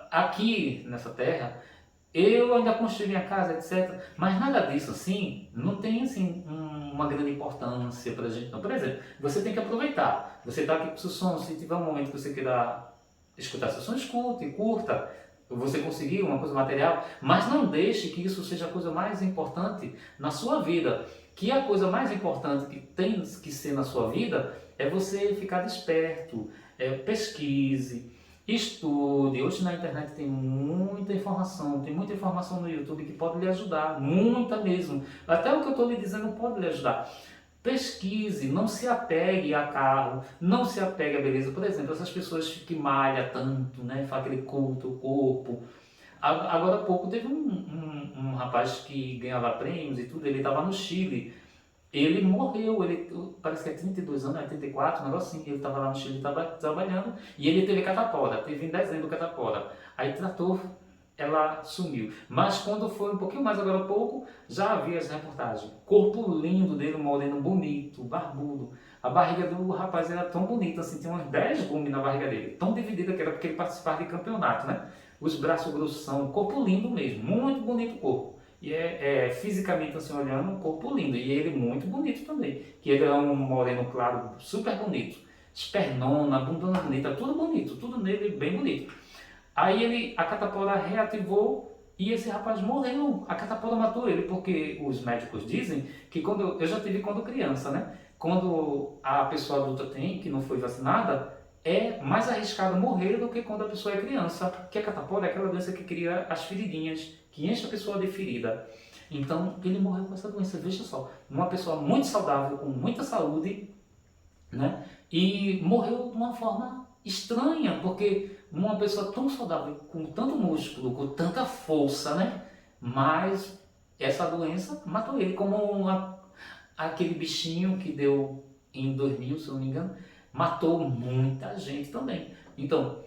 aqui nessa terra, eu ainda construí minha casa, etc. Mas nada disso, assim, não tem, assim, uma grande importância pra gente, não. Por exemplo, você tem que aproveitar. Você está aqui com o seu som, se tiver um momento que você queira escutar seu som, escute, curta. Você conseguir uma coisa material, mas não deixe que isso seja a coisa mais importante na sua vida. que a coisa mais importante que tem que ser na sua vida é você ficar desperto, pesquise, estude. Hoje na internet tem muita informação no YouTube que pode lhe ajudar, muita mesmo. Até o que eu estou lhe dizendo pode lhe ajudar. Pesquise, não se apegue a carro, não se apegue à beleza. Por exemplo, essas pessoas que malham tanto, né, faz aquele culto ao corpo. Agora há pouco teve um rapaz que ganhava prêmios e tudo, ele estava no Chile. Ele morreu, ele parece que é 32 anos, é 34, um negócio assim. Ele estava lá no Chile trabalhando e ele teve catapora, teve em dezembro catapora. Aí tratou, ela sumiu. Mas quando foi um pouquinho mais agora há pouco, já havia as reportagens. Corpo lindo dele, moreno, bonito, barbudo. A barriga do rapaz era tão bonita, assim, tinha uns 10 gumes na barriga dele. Tão dividida que era porque ele participava de campeonato, né? Os braços grossão, corpo lindo mesmo, muito bonito o corpo. E fisicamente assim olhando, um corpo lindo. E ele muito bonito também. Que ele é um moreno claro, super bonito. Espernona, bundona bonita, tudo bonito, tudo nele bem bonito. Aí a catapora reativou e esse rapaz morreu. A catapora matou ele, porque os médicos dizem que eu já tive quando criança, né? Quando a pessoa adulta tem, que não foi vacinada, é mais arriscado morrer do que quando a pessoa é criança. Porque a catapora é aquela doença que cria as feridinhas, que enche a pessoa de ferida. Então ele morreu com essa doença, veja só. Uma pessoa muito saudável, com muita saúde, né? E morreu de uma forma estranha, porque uma pessoa tão saudável, com tanto músculo, com tanta força, né? Mas essa doença matou ele, como aquele bichinho que deu em 2000, se eu não me engano, matou muita gente também. Então,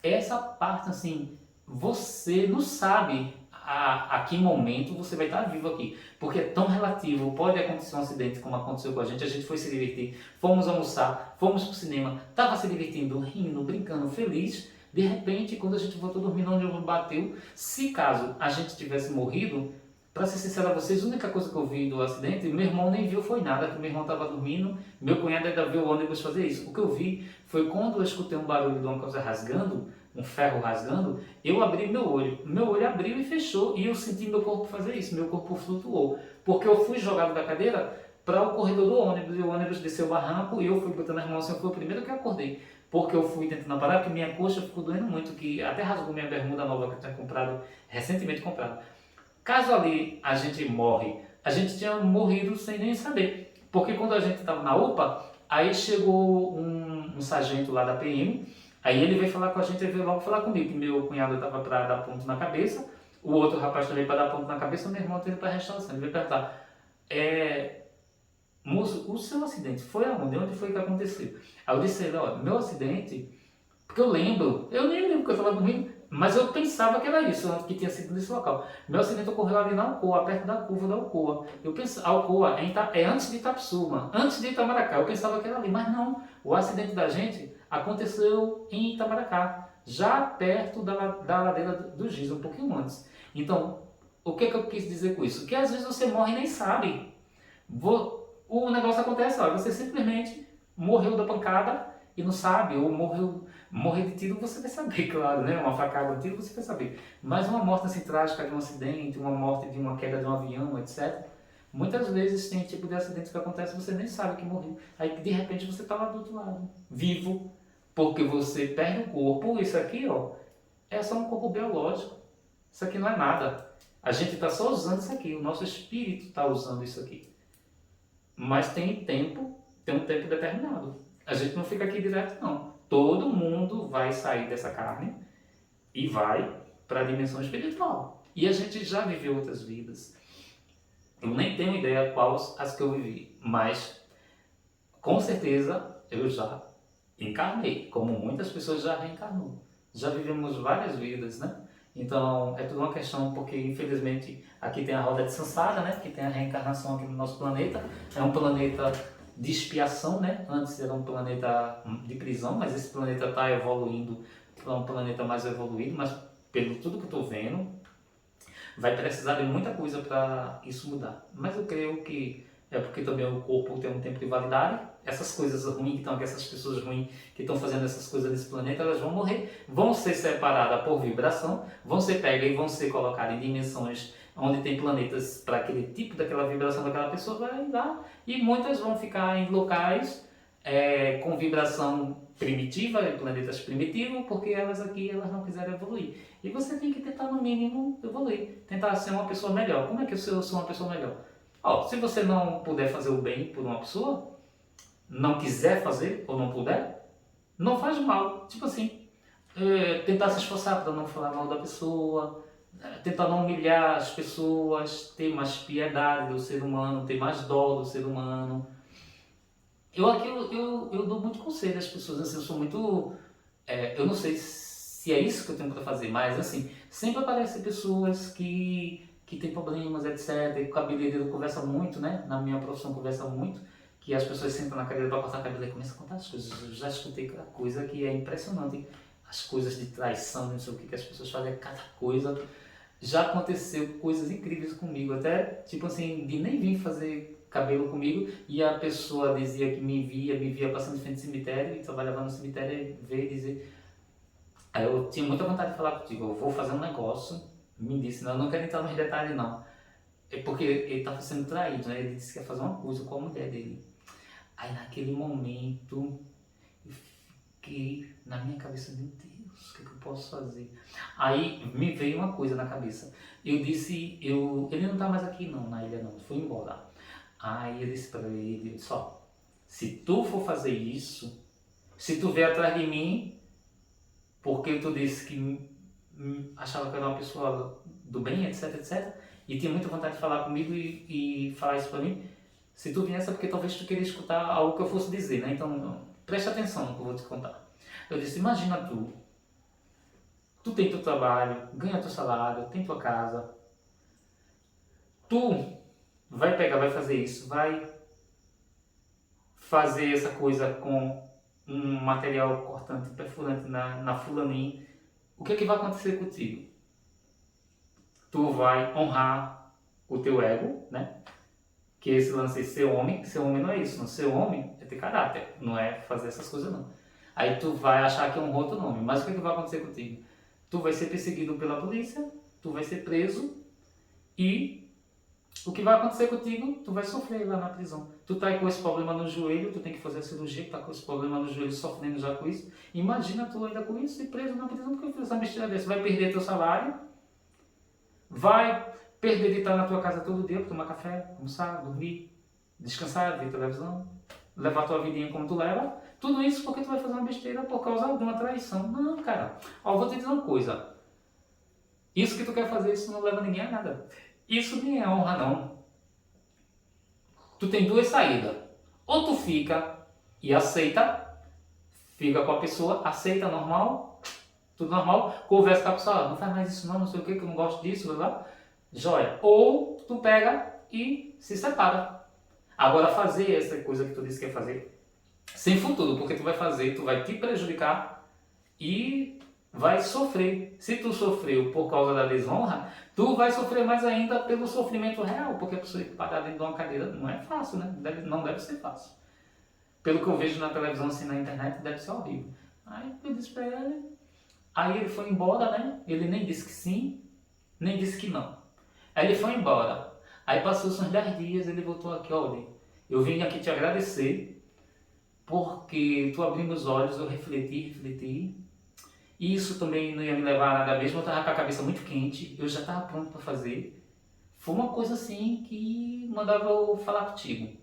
essa parte assim, você não sabe a que momento você vai estar vivo aqui, porque é tão relativo. Pode acontecer um acidente como aconteceu com a gente foi se divertir, fomos almoçar, fomos para o cinema, estava se divertindo, rindo, brincando, feliz. De repente, quando a gente voltou dormindo, onde o bateu, se caso a gente tivesse morrido, para ser sincero a vocês, a única coisa que eu vi do acidente, meu irmão nem viu foi nada, que meu irmão estava dormindo, meu cunhado ainda viu o ônibus fazer isso. O que eu vi foi quando eu escutei um barulho de uma coisa rasgando, um ferro rasgando, eu abri meu olho abriu e fechou, e eu senti meu corpo fazer isso, meu corpo flutuou, porque eu fui jogado da cadeira para o corredor do ônibus, e o ônibus desceu o barranco, e eu fui botando as mãos assim, eu fui o primeiro que acordei, porque eu fui tentando parar, porque minha coxa ficou doendo muito, que até rasgou minha bermuda nova que eu tinha comprado, recentemente comprado. Caso ali a gente morre, a gente tinha morrido sem nem saber, porque quando a gente estava na UPA, aí chegou um sargento lá da PM, aí ele veio falar com a gente, ele veio logo falar comigo, que meu cunhado estava para dar ponto na cabeça, o outro rapaz também para dar ponto na cabeça, o meu irmão teve para a restauração. Ele veio perguntar, moço, o seu acidente foi aonde? Onde foi que aconteceu? Aí eu disse, ó, meu acidente, porque eu nem lembro que eu estava dormindo, mas eu pensava que era isso, que tinha sido nesse local. Meu acidente ocorreu ali na Alcoa, perto da curva da Alcoa. Eu pensava, a Alcoa é antes de Itapsuma, antes de Itamaracá. Eu pensava que era ali, mas não. O acidente da gente aconteceu em Itamaracá, já perto da ladeira do Giz, um pouquinho antes. Então, o que eu quis dizer com isso? Que às vezes você morre e nem sabe. O negócio acontece, olha, você simplesmente morreu da pancada e não sabe, ou morrer de tiro você vai saber, claro, né? Uma facada de tiro você vai saber. Mas uma morte assim trágica de um acidente, uma morte de uma queda de um avião, etc. Muitas vezes tem tipo de acidentes que acontece e você nem sabe que morreu. Aí de repente você está lá do outro lado, vivo, porque você perde o corpo. Isso aqui, ó, é só um corpo biológico. Isso aqui não é nada. A gente está só usando isso aqui, o nosso espírito está usando isso aqui. Mas tem um tempo determinado. A gente não fica aqui direto, não. Todo mundo vai sair dessa carne e vai para a dimensão espiritual. E a gente já viveu outras vidas. Eu nem tenho ideia quais as que eu vivi, mas com certeza eu já encarnei, como muitas pessoas já reencarnou. Já vivemos várias vidas, né? Então é tudo uma questão, porque infelizmente aqui tem a roda de Sansara, né? Que tem a reencarnação aqui no nosso planeta. É um planeta de expiação, né? Antes era um planeta de prisão, mas esse planeta está evoluindo para um planeta mais evoluído, mas pelo tudo que eu estou vendo, vai precisar de muita coisa para isso mudar. Mas eu creio que é porque também o corpo tem um tempo de validade. Essas coisas ruins que estão aqui, essas pessoas ruins que estão fazendo essas coisas nesse planeta, elas vão morrer, vão ser separadas por vibração, vão ser pegas e vão ser colocadas em dimensões onde tem planetas para aquele tipo, daquela vibração daquela pessoa, vai lá. E muitas vão ficar em locais com vibração primitiva, planetas primitivos, porque elas aqui elas não quiseram evoluir. E você tem que tentar, no mínimo, evoluir. Tentar ser uma pessoa melhor. Como é que eu sou uma pessoa melhor? Se você não puder fazer o bem por uma pessoa, não quiser fazer ou não puder, não faz mal. Tipo assim, tentar se esforçar para não falar mal da pessoa, tentar não humilhar as pessoas, ter mais piedade do ser humano, ter mais dó do ser humano. Eu dou muito conselho às pessoas, assim, eu sou muito... eu não sei se é isso que eu tenho para fazer, mas assim, sempre aparecem pessoas que têm problemas, etc. E o cabeleireiro conversa muito, né? Na minha profissão conversa muito, que as pessoas sentam na cadeira para cortar cabelo e começam a contar as coisas. Eu já escutei cada coisa que é impressionante, as coisas de traição, não sei o que as pessoas fazem, cada coisa. Já aconteceu coisas incríveis comigo, até tipo assim, de nem vir fazer cabelo comigo e a pessoa dizia que me via passando em frente ao cemitério e trabalhava no cemitério e veio dizer. Aí eu tinha muita vontade de falar contigo, eu vou fazer um negócio, me disse, não, eu não quero entrar nos detalhes não, é porque ele estava sendo traído, né? Ele disse que ia fazer uma coisa com a mulher dele. Aí naquele momento eu fiquei na minha cabeça, meu Deus, o que eu posso fazer? Aí me veio uma coisa na cabeça. Eu disse, ele não tá mais aqui não, na ilha não, foi embora. Aí eu disse para ele, eu disse, se tu for fazer isso, se tu vier atrás de mim, porque tu disse que achava que eu era uma pessoa do bem, etc, etc, e tinha muita vontade de falar comigo e falar isso para mim, se tu viesse é porque talvez tu queria escutar algo que eu fosse dizer, né? Então presta atenção no que eu vou te contar. Eu disse, imagina tu tem teu trabalho, ganha teu salário, tem tua casa, tu vai fazer isso, vai fazer essa coisa com um material cortante, perfurante na fulaninha, o que é que vai acontecer contigo? Tu vai honrar o teu ego, né? Que esse lance de ser homem não é isso, não ser homem é ter caráter, não é fazer essas coisas não. Aí tu vai achar que honrou teu nome, mas o que é que vai acontecer contigo? Tu vai ser perseguido pela polícia, tu vai ser preso e o que vai acontecer contigo, tu vai sofrer lá na prisão. Tu tá com esse problema no joelho, tu tem que fazer a cirurgia, tá com esse problema no joelho, sofrendo já com isso. Imagina tu ainda com isso e preso na prisão porque fez essa besteira dessa. Vai perder teu salário, vai perder de estar na tua casa todo dia para tomar café, almoçar, dormir, descansar, ver televisão, levar tua vidinha como tu leva. Tudo isso porque tu vai fazer uma besteira por causa de uma traição. Não, cara. Vou te dizer uma coisa. Isso que tu quer fazer, isso não leva ninguém a nada. Isso nem é honra, não. Tu tem duas saídas. Ou tu fica e aceita, fica com a pessoa, aceita normal, tudo normal, conversa com a pessoa, não faz mais isso não sei o que eu não gosto disso, blá blá. Joia. Ou tu pega e se separa. Agora fazer essa coisa que tu disse que ia fazer, sem futuro, porque tu vai fazer, tu vai te prejudicar e vai sofrer. Se tu sofreu por causa da desonra, tu vai sofrer mais ainda pelo sofrimento real, porque a pessoa parar dentro de uma cadeira não é fácil, né? Não deve ser fácil. Pelo que eu vejo na televisão, assim, na internet, deve ser horrível. Aí eu disse pra ele, aí ele foi embora, né? Ele nem disse que sim, nem disse que não. Aí ele foi embora. Aí passou-se uns 10 dias, ele voltou aqui, olha, eu vim aqui te agradecer, porque tu abriu meus olhos, eu refleti, e isso também não ia me levar a nada mesmo, eu estava com a cabeça muito quente, eu já estava pronto para fazer. Foi uma coisa assim que mandava eu falar contigo.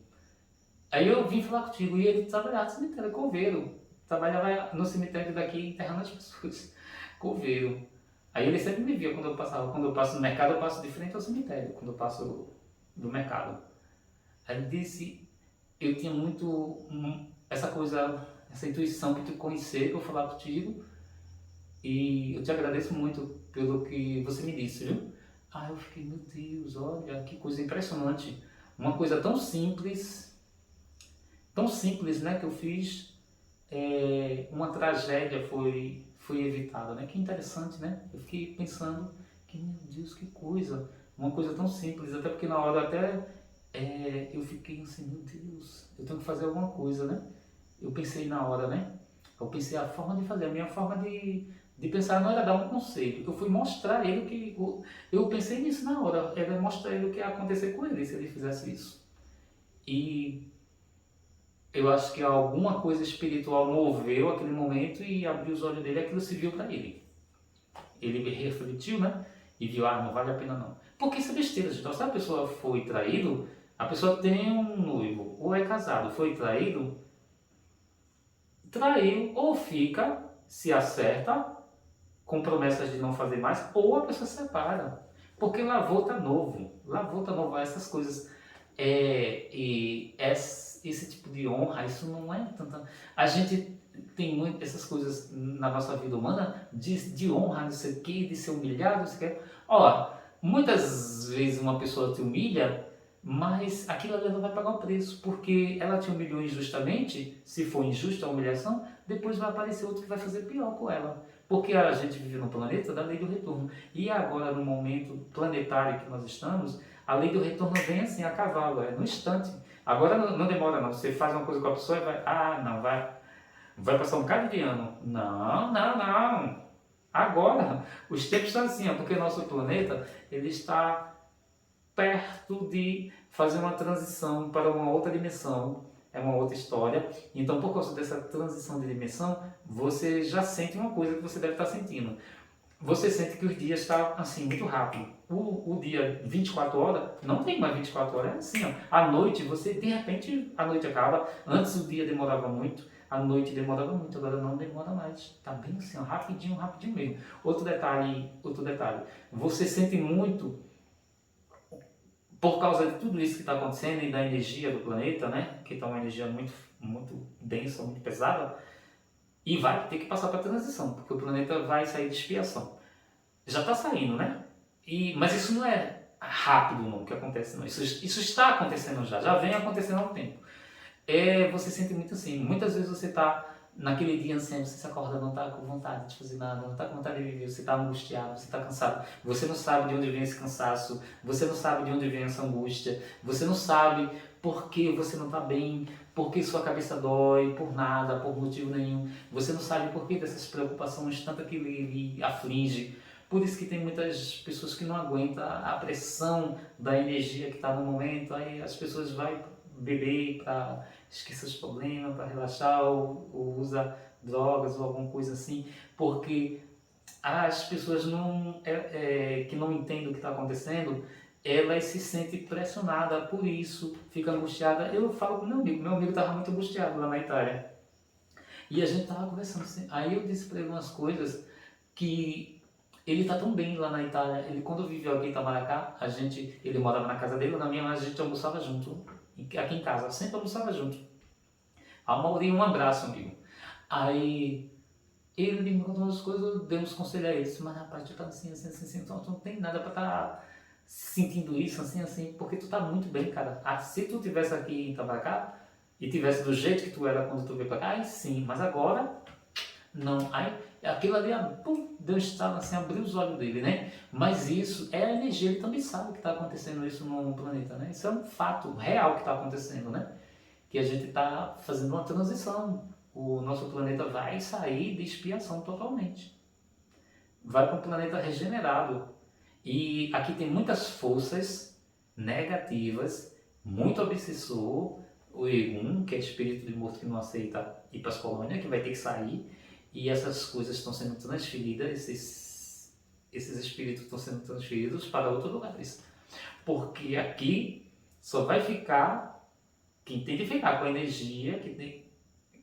Aí eu vim falar contigo e ele trabalhava no cemitério, coveiro. Trabalhava no cemitério daqui, enterrando as pessoas. Coveiro. Aí ele sempre me via quando eu passava. Quando eu passo no mercado, eu passo de frente ao cemitério, quando eu passo do mercado. Aí ele disse, eu tinha muito essa coisa, essa intuição que tu conhecer, que eu falar contigo. E eu te agradeço muito pelo que você me disse, viu? Eu fiquei, meu Deus, olha, que coisa impressionante. Uma coisa tão simples, né, que eu fiz, uma tragédia foi evitada, né? Que interessante, né? Eu fiquei pensando que, meu Deus, que coisa, uma coisa tão simples, até porque na hora até eu fiquei assim, meu Deus, eu tenho que fazer alguma coisa, né? Eu pensei na hora, né? Eu pensei a forma de fazer, a minha forma De pensar, não era dar um conselho, eu fui mostrar a ele que... Eu pensei nisso na hora, era mostrar a ele o que ia acontecer com ele se ele fizesse isso. E eu acho que alguma coisa espiritual moveu aquele momento e abriu os olhos dele e aquilo se viu para ele. Ele refletiu, né? E viu, não vale a pena não. Porque isso é besteira, gente. Então, se a pessoa foi traído, a pessoa tem um noivo ou é casado, foi traído, traiu ou fica, se acerta, com promessas de não fazer mais, ou a pessoa se separa. Porque lavou tá novo. Lavou tá novo. Essas coisas, esse tipo de honra, isso não é tanta... A gente tem muito essas coisas na nossa vida humana, de honra, não sei o quê, de ser humilhado, não sei o quê. Ó, muitas vezes uma pessoa te humilha, mas aquilo ali ela vai pagar o preço, porque ela te humilhou injustamente. Se for injusta a humilhação, depois vai aparecer outro que vai fazer pior com ela. Porque a gente vive no planeta da lei do retorno. E agora, no momento planetário que nós estamos, a lei do retorno vem assim, a cavalo, no instante. Agora não demora não, você faz uma coisa com a pessoa e vai passar um bocado de ano. Não. Agora, os tempos estão assim, porque o nosso planeta, ele está perto de fazer uma transição para uma outra dimensão, é uma outra história. Então, por causa dessa transição de dimensão, você já sente uma coisa que você deve estar sentindo. Você sente que os dias estão assim, muito rápido. O dia 24 horas, não tem mais 24 horas, é assim, ó. À noite, de repente, a noite acaba. Antes o dia demorava muito, a noite demorava muito, agora não demora mais. Está bem assim, ó, rapidinho mesmo. Outro detalhe, você sente muito, por causa de tudo isso que está acontecendo e da energia do planeta, né? Que está uma energia muito, muito densa, muito pesada, e vai ter que passar para a transição, porque o planeta vai sair de expiação. Já está saindo, né? Mas isso não é rápido não, que acontece, não. Isso está acontecendo já vem acontecendo há um tempo. Você sente muito assim, muitas vezes você está naquele dia assim, você se acorda, não está com vontade de fazer nada, não está com vontade de viver, você está angustiado, você está cansado, você não sabe de onde vem esse cansaço, você não sabe de onde vem essa angústia, você não sabe por que você não está bem, por que sua cabeça dói, por nada, por motivo nenhum, você não sabe por que dessas preocupações, tanto que lhe aflige. Por isso que tem muitas pessoas que não aguentam a pressão da energia que está no momento, aí as pessoas vão beber para esquecer os problemas, para relaxar, ou usa drogas ou alguma coisa assim, porque as pessoas que não entendem o que está acontecendo, elas se sentem pressionadas por isso, ficam angustiadas. Eu falo com meu amigo estava muito angustiado lá na Itália, e a gente estava conversando assim, aí eu disse para ele umas coisas que... Ele está tão bem lá na Itália, quando viveu aqui em Itamaracá, ele morava na casa dele, na minha, mas a gente almoçava junto, aqui em casa, sempre almoçava junto. A Mauri, um abraço, amigo. Aí ele me contou umas coisas, eu dei uns conselhos a ele, mas rapaz, tu tá assim, então tu não tem nada para estar sentindo isso, assim, porque tu tá muito bem, cara. Se tu tivesse aqui em Itamaracá, e tivesse do jeito que tu era quando tu veio para cá, aí sim, mas agora... Não, aí aquilo ali, deu um estalo assim, abriu os olhos dele, né? Mas isso é a energia, ele também sabe que está acontecendo isso no planeta, né? Isso é um fato real que está acontecendo, né? Que a gente está fazendo uma transição. O nosso planeta vai sair de expiação totalmente. Vai para um planeta regenerado. E aqui tem muitas forças negativas, muito obsessor, o Egum, que é espírito de morto que não aceita ir para as colônias, que vai ter que sair. E essas coisas estão sendo transferidas, esses espíritos estão sendo transferidos para outros lugares. Porque aqui só vai ficar quem tem de ficar com a energia,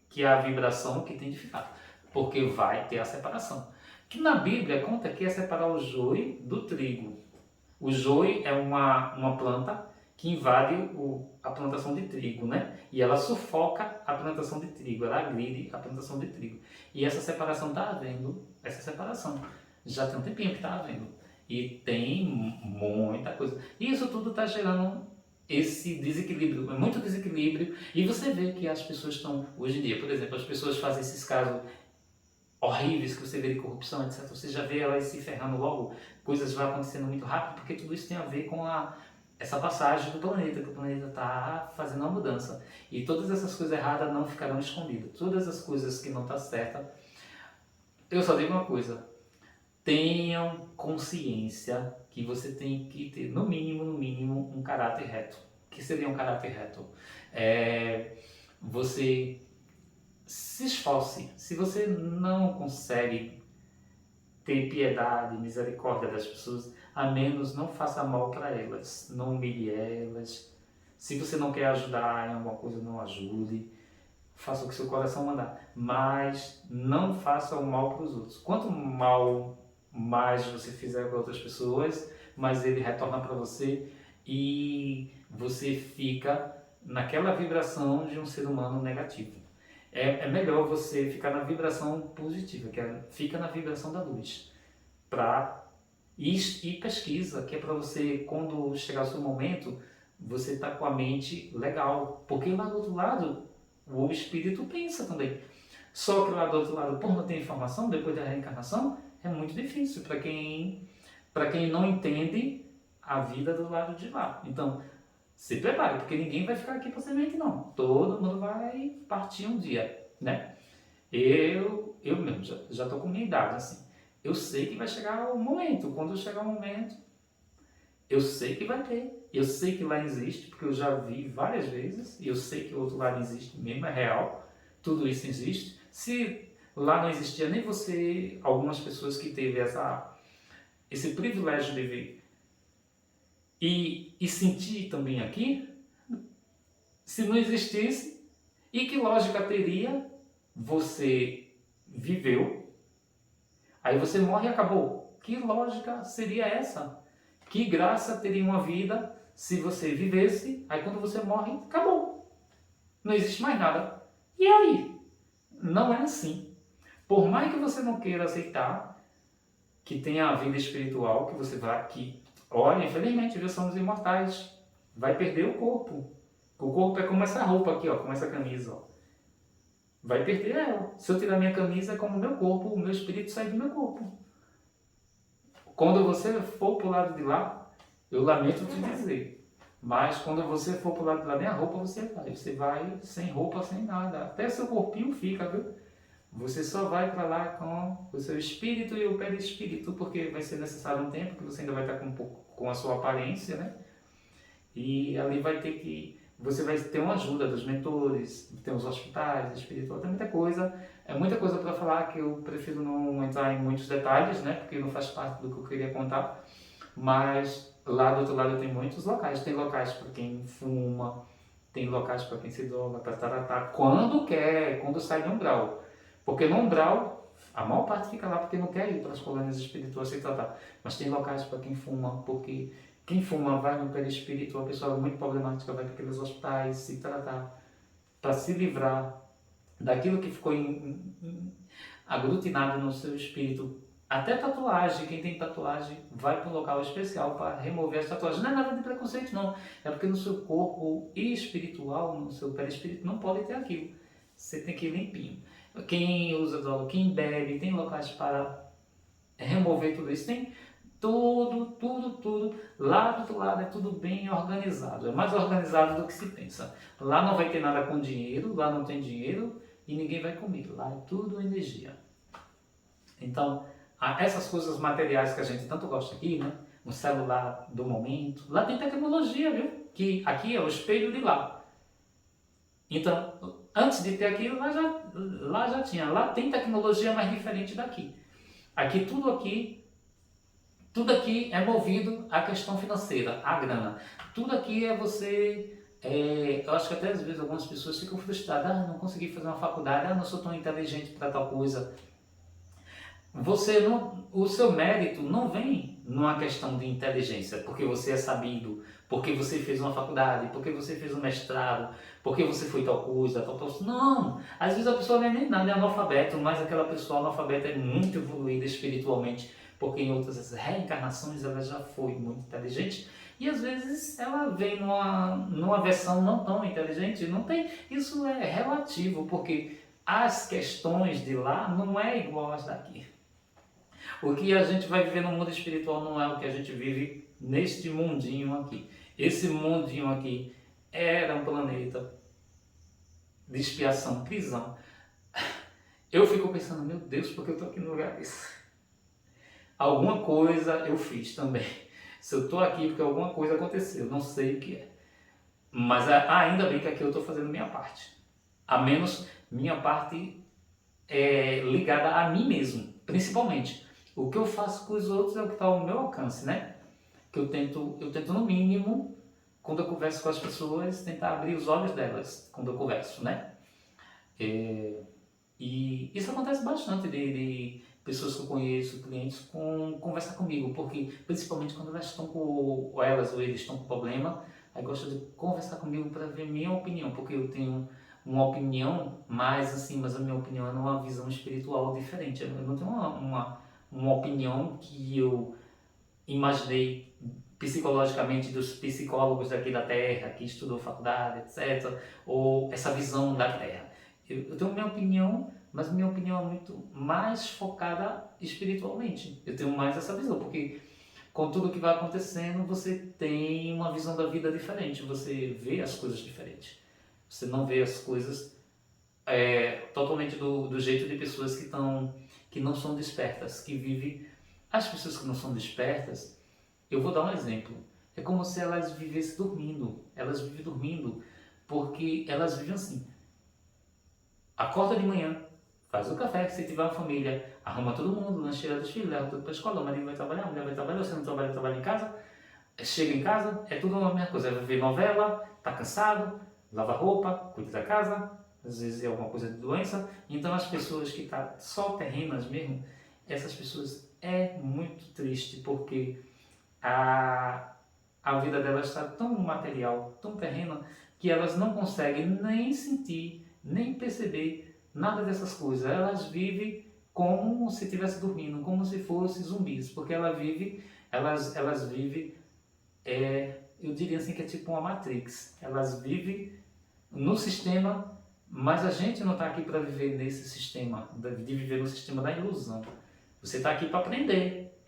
que é a vibração que tem de ficar. Porque vai ter a separação. Que na Bíblia conta que é separar o joio do trigo. O joio é uma planta que invade a plantação de trigo, né? E ela sufoca a plantação de trigo, ela agride a plantação de trigo. E essa separação está havendo, já tem um tempinho que está havendo. E tem muita coisa. E isso tudo está gerando esse desequilíbrio, muito desequilíbrio. E você vê que as pessoas estão, hoje em dia, por exemplo, as pessoas fazem esses casos horríveis que você vê de corrupção, etc. Você já vê elas se ferrando logo, coisas vão acontecendo muito rápido, porque tudo isso tem a ver com essa passagem do planeta, que o planeta está fazendo uma mudança. E todas essas coisas erradas não ficarão escondidas. Todas as coisas que não estão certas Eu só digo uma coisa: tenham consciência que você tem que ter, no mínimo, um caráter reto. O que seria um caráter reto? Você se esforce. Se você não consegue ter piedade, misericórdia das pessoas, a menos não faça mal para elas, não humilhe elas. Se você não quer ajudar em alguma coisa, não ajude. Faça o que seu coração mandar, mas não faça o mal para os outros. Quanto mal mais você fizer para outras pessoas, mais ele retorna para você e você fica naquela vibração de um ser humano negativo. É melhor você ficar na vibração positiva, fica na vibração da luz, e pesquisa, que é para você, quando chegar o seu momento, você está com a mente legal, porque lá do outro lado o espírito pensa também. Só que lá do outro lado, por não ter informação, depois da reencarnação, é muito difícil para quem não entende a vida do lado de lá. Então, se prepare, porque ninguém vai ficar aqui para semente, não. Todo mundo vai partir um dia, né? Eu mesmo, já estou com minha idade, assim. Eu sei que vai chegar o momento. Quando chegar o momento, eu sei que vai ter. Eu sei que lá existe, porque eu já vi várias vezes. E eu sei que o outro lado existe mesmo, é real. Tudo isso existe. Se lá não existia nem você, algumas pessoas que teve esse privilégio de ver e sentir também aqui, se não existisse, e que lógica teria? Você viveu, aí você morre e acabou. Que lógica seria essa? Que graça teria uma vida se você vivesse, aí quando você morre, acabou. Não existe mais nada. E aí? Não é assim. Por mais que você não queira aceitar que tenha a vida espiritual, que você vai, olha, infelizmente, nós somos imortais. Vai perder o corpo. O corpo é como essa roupa aqui, ó, como essa camisa, ó. Vai perder ela. Se eu tirar minha camisa, é como o meu corpo, o meu espírito sai do meu corpo. Quando você for pro lado de lá, eu lamento te dizer, mas quando você for pro lado de lá, nem a roupa você vai sem roupa, sem nada. Até seu corpinho fica, viu? Você só vai para lá com o seu espírito e o perispírito, porque vai ser necessário um tempo que você ainda vai estar com a sua aparência, né? E ali você vai ter uma ajuda dos mentores, tem os hospitais, espiritual, tem muita coisa. É muita coisa para falar que eu prefiro não entrar em muitos detalhes, né? Porque não faz parte do que eu queria contar. Mas lá do outro lado tem muitos locais. Tem locais para quem fuma, tem locais para quem se droga, para tratar quando quer, quando sai do umbral. Porque no umbral, a maior parte fica lá porque não quer ir para as colônias espirituais se tratar. Mas tem locais para quem fuma, porque quem fuma vai no perispírito, a pessoa muito problemática vai para aqueles hospitais se tratar, para se livrar daquilo que ficou aglutinado no seu espírito. Até tatuagem, quem tem tatuagem vai para um local especial para remover as tatuagens. Não é nada de preconceito, não. É porque no seu corpo espiritual, no seu perispírito, não pode ter aquilo. Você tem que ir limpinho. Quem usa droga, quem bebe, tem locais para remover tudo isso. Tem tudo. Lá do outro lado é tudo bem organizado. É mais organizado do que se pensa. Lá não vai ter nada com dinheiro, lá não tem dinheiro e ninguém vai comer. Lá é tudo energia. Então, essas coisas materiais que a gente tanto gosta aqui, né? Um celular do momento, lá tem tecnologia, viu? Que aqui é o espelho de lá. Então, antes de ter aquilo, lá já tinha. Lá tem tecnologia mais diferente daqui. Tudo aqui é movido à questão financeira, à grana. Tudo aqui é você... eu acho que até às vezes algumas pessoas ficam frustradas. Não consegui fazer uma faculdade, não sou tão inteligente para tal coisa. O seu mérito não vem numa questão de inteligência, porque você é sabido, porque você fez uma faculdade, porque você fez um mestrado, porque você foi tal coisa, tal. Não, às vezes a pessoa não é nem nada, é analfabeto, mas aquela pessoa analfabeta é muito evoluída espiritualmente, porque em outras reencarnações ela já foi muito inteligente, e às vezes ela vem numa versão não tão inteligente. Não tem, isso é relativo, porque as questões de lá não é igual às daqui. O que a gente vai viver no mundo espiritual não é o que a gente vive neste mundinho aqui. Esse mundinho aqui era um planeta de expiação, prisão. eu fico pensando, meu Deus, por que eu estou aqui no lugar desse? Alguma coisa eu fiz também. Se eu estou aqui porque alguma coisa aconteceu, não sei o que é. Mas ainda bem que aqui eu estou fazendo minha parte. A menos minha parte é ligada a mim mesmo, principalmente. O que eu faço com os outros é o que está ao meu alcance, né? Que eu tento no mínimo, quando eu converso com as pessoas, tentar abrir os olhos delas quando eu converso, né? E isso acontece bastante de pessoas que eu conheço, clientes, conversar comigo, porque principalmente quando elas estão ou elas ou eles estão com problema, aí gostam de conversar comigo para ver minha opinião, porque eu tenho uma opinião mais assim, mas a minha opinião é uma visão espiritual diferente. Eu não tenho uma opinião que eu imaginei psicologicamente dos psicólogos daqui da Terra, que estudou faculdade, etc., ou essa visão da Terra. Eu tenho minha opinião, mas minha opinião é muito mais focada espiritualmente. Eu tenho mais essa visão, porque com tudo que vai acontecendo, você tem uma visão da vida diferente, você vê as coisas diferentes. Você não vê as coisas totalmente do jeito de pessoas que não são despertas, que vivem. As pessoas que não são despertas, eu vou dar um exemplo. É como se elas vivessem dormindo. Elas vivem dormindo porque elas vivem assim. Acorda de manhã, faz o café, se tiver uma família, arruma todo mundo, lancheira dos filhos, leva tudo para a escola, o marido vai trabalhar, a mulher vai trabalhar, você não trabalha, trabalha em casa. Chega em casa, é tudo a mesma coisa. Vai ver novela, tá cansado, lava roupa, cuida da casa, às vezes é alguma coisa de doença. Então as pessoas que estão só terrenas mesmo, essas pessoas é muito triste porque a, a vida delas está tão material, tão terrena, que elas não conseguem nem sentir, nem perceber nada dessas coisas. Elas vivem como se estivesse dormindo, como se fossem zumbis, porque elas vivem, eu diria assim que é tipo uma Matrix. Elas vivem no sistema, mas a gente não está aqui para viver nesse sistema, de viver no sistema da ilusão. Você está aqui para aprender.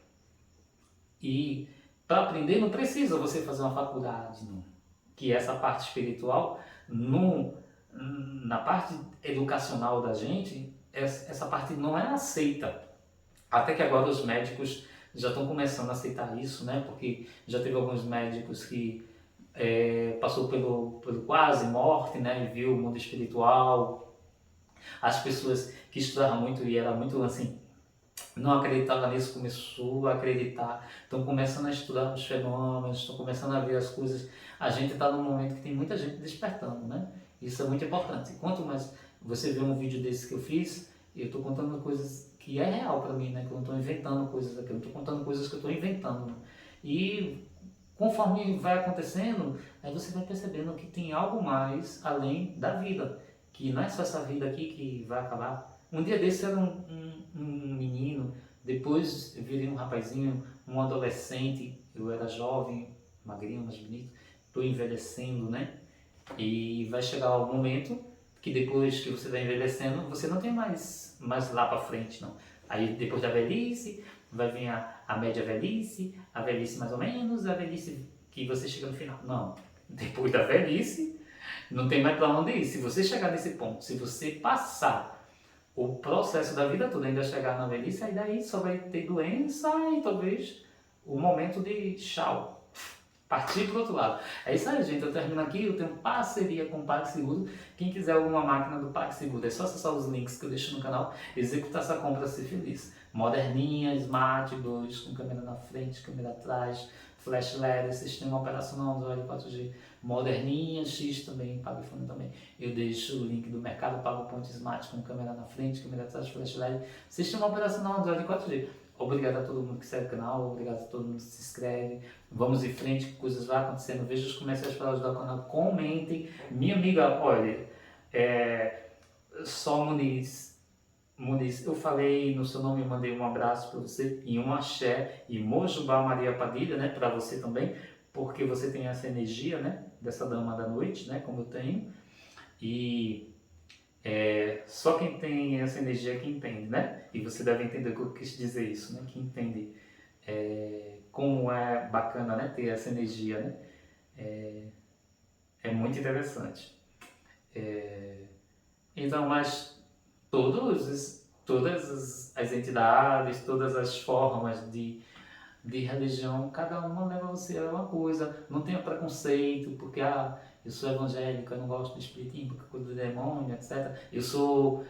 E para aprender não precisa você fazer uma faculdade, não. Que essa parte espiritual, no, na parte educacional da gente, essa parte não é aceita. Até que agora os médicos já estão começando a aceitar isso, né? Porque já teve alguns médicos que passou pelo quase morte, né? E viu o mundo espiritual. As pessoas que estudavam muito e era muito assim, não acreditava nisso, começou a acreditar, estão começando a estudar os fenômenos, estão começando a ver as coisas. A gente está num momento que tem muita gente despertando, né? Isso é muito importante. Quanto mais você vê um vídeo desse que eu fiz, eu estou contando coisas que é real para mim, né? Que eu não estou inventando coisas aqui, eu estou contando coisas que eu estou inventando. E conforme vai acontecendo, aí você vai percebendo que tem algo mais além da vida, que não é só essa vida aqui que vai acabar. Um dia desse era um menino, depois eu virei um rapazinho, um adolescente, eu era jovem, magrinho, mais bonito, estou envelhecendo, né? E vai chegar um momento que depois que você vai envelhecendo, você não tem mais lá para frente, não. Aí depois da velhice, vai vir a média velhice, a velhice mais ou menos, a velhice que você chega no final. Não. Depois da velhice, não tem mais para onde ir. Se você chegar nesse ponto, se você passar o processo da vida toda ainda chegar na velhice, aí daí só vai ter doença e talvez o momento de tchau. Partir para o outro lado. É isso aí, gente. Eu termino aqui. Eu tenho parceria com o PagSeguro. Quem quiser alguma máquina do PagSeguro, é só acessar os links que eu deixo no canal. Executar essa compra, ser feliz. Moderninha, Smart 2, com câmera na frente, câmera atrás, flash LED, sistema operacional Android 4G. Moderninha, X também, PagFone também. Eu deixo o link do Mercado Pago Ponto Smart com câmera na frente, câmera atrás, flash LED, sistema operacional Android 4G. Obrigado a todo mundo que segue o canal, obrigado a todo mundo que se inscreve. Vamos em frente, que coisas vão acontecendo. Veja os comerciais para ajudar o canal, comentem. Minha amiga, olha, só Muniz, eu falei no seu nome, mandei um abraço para você e um axé e Mojubá Maria Padilha, né, para você também, porque você tem essa energia, né, dessa dama da noite, né, como eu tenho. E só quem tem essa energia é que entende, né? E você deve entender o que eu quis dizer isso, né? Que entende como é bacana, né? Ter essa energia, né? É muito interessante. Então, mas todas as entidades, todas as formas de religião, cada uma leva você a uma coisa. Não tenha preconceito, porque eu sou evangélico, eu não gosto de espiritismo, porque é coisa do demônio, etc. Eu sou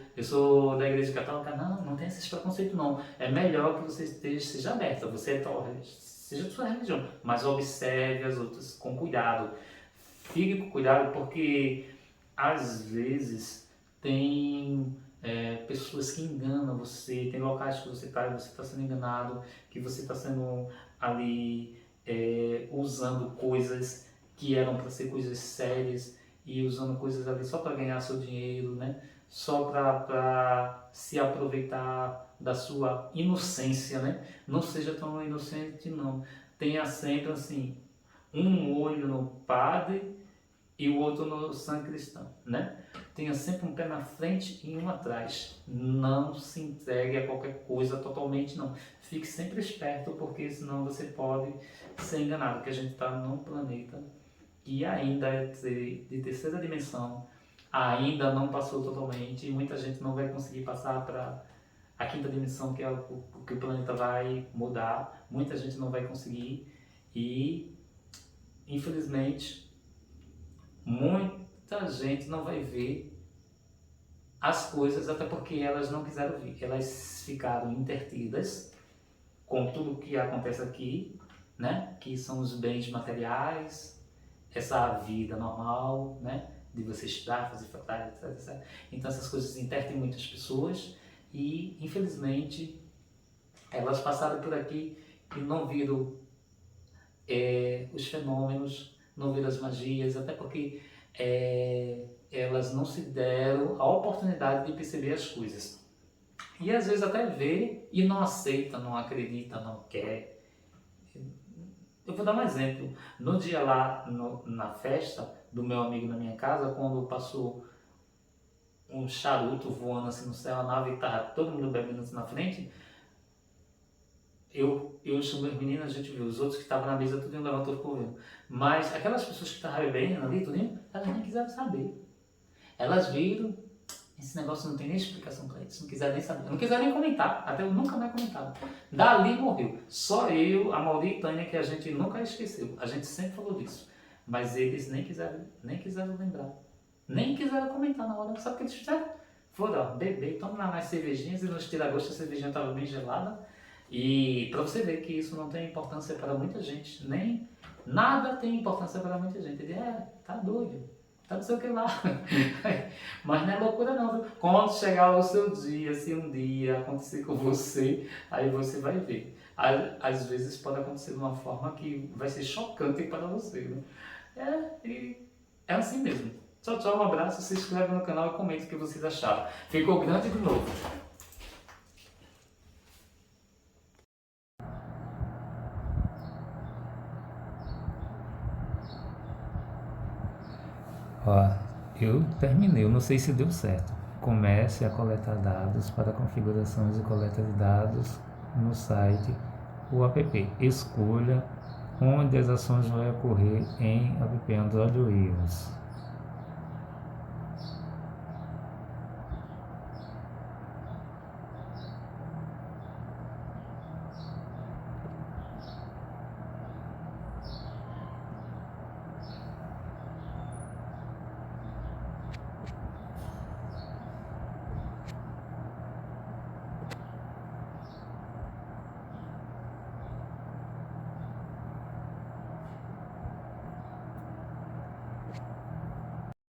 da igreja católica, não tem esses preconceitos não. É melhor que você seja aberta, seja a sua religião, mas observe as outras com cuidado. Fique com cuidado, porque às vezes tem pessoas que enganam você, tem locais que você está sendo enganado, que você está sendo ali usando coisas que eram para ser coisas sérias e usando coisas ali só para ganhar seu dinheiro, né? Só para se aproveitar da sua inocência, né? Não seja tão inocente, não. Tenha sempre assim um olho no padre e o outro no sangue cristão, né? Tenha sempre um pé na frente e um atrás. Não se entregue a qualquer coisa totalmente, não. Fique sempre esperto, porque senão você pode ser enganado, porque a gente está num planeta que ainda é de terceira dimensão, ainda não passou totalmente, e muita gente não vai conseguir passar para a quinta dimensão, que é o que o planeta vai mudar. Muita gente não vai conseguir e, infelizmente, muita gente não vai ver as coisas, até porque elas não quiseram ver. Elas ficaram intertidas com tudo o que acontece aqui, né? Que são os bens materiais, essa vida normal, né? De você estudar, fazer faculdade, etc, etc. Então essas coisas intertem muitas pessoas e, infelizmente, elas passaram por aqui e não viram os fenômenos, não viram as magias, até porque elas não se deram a oportunidade de perceber as coisas. E às vezes até vê e não aceita, não acredita, não quer. Eu vou dar um exemplo. No dia lá, na festa do meu amigo na minha casa, quando passou um charuto voando assim no céu, a nave estava todo mundo bebendo assim na frente, eu chamei as meninas, a gente viu, os outros que estavam na mesa, tudo levantou e ficou vendo. Mas aquelas pessoas que estavam bebendo ali, tudo, elas nem quiseram saber. Elas viram, esse negócio não tem nem explicação para eles, não quiseram nem saber, não quiseram nem comentar, até eu nunca mais comentava. Dali morreu. Só eu, a Mauri e Tânia, que a gente nunca esqueceu, a gente sempre falou disso. Mas eles nem quiseram lembrar, nem quiseram comentar na hora. Sabe o que eles fizeram? Foram, beber, tomar mais cervejinhas, e nos tira-gosto a cervejinha estava bem gelada. E para você ver que isso não tem importância para muita gente, nem nada tem importância para muita gente. Ele tá doido, tá não sei o que lá. Mas não é loucura não, viu? Quando chegar o seu dia, se um dia acontecer com você, aí você vai ver. Às vezes pode acontecer de uma forma que vai ser chocante para você, né? É assim mesmo. Tchau, tchau, um abraço, se inscreve no canal e comenta o que vocês acharam. Ficou grande de novo. Ó, eu terminei, eu não sei se deu certo. Comece a coletar dados para configurações e coleta de dados no site ou app. Escolha onde as ações vão ocorrer em app Android ou iOS.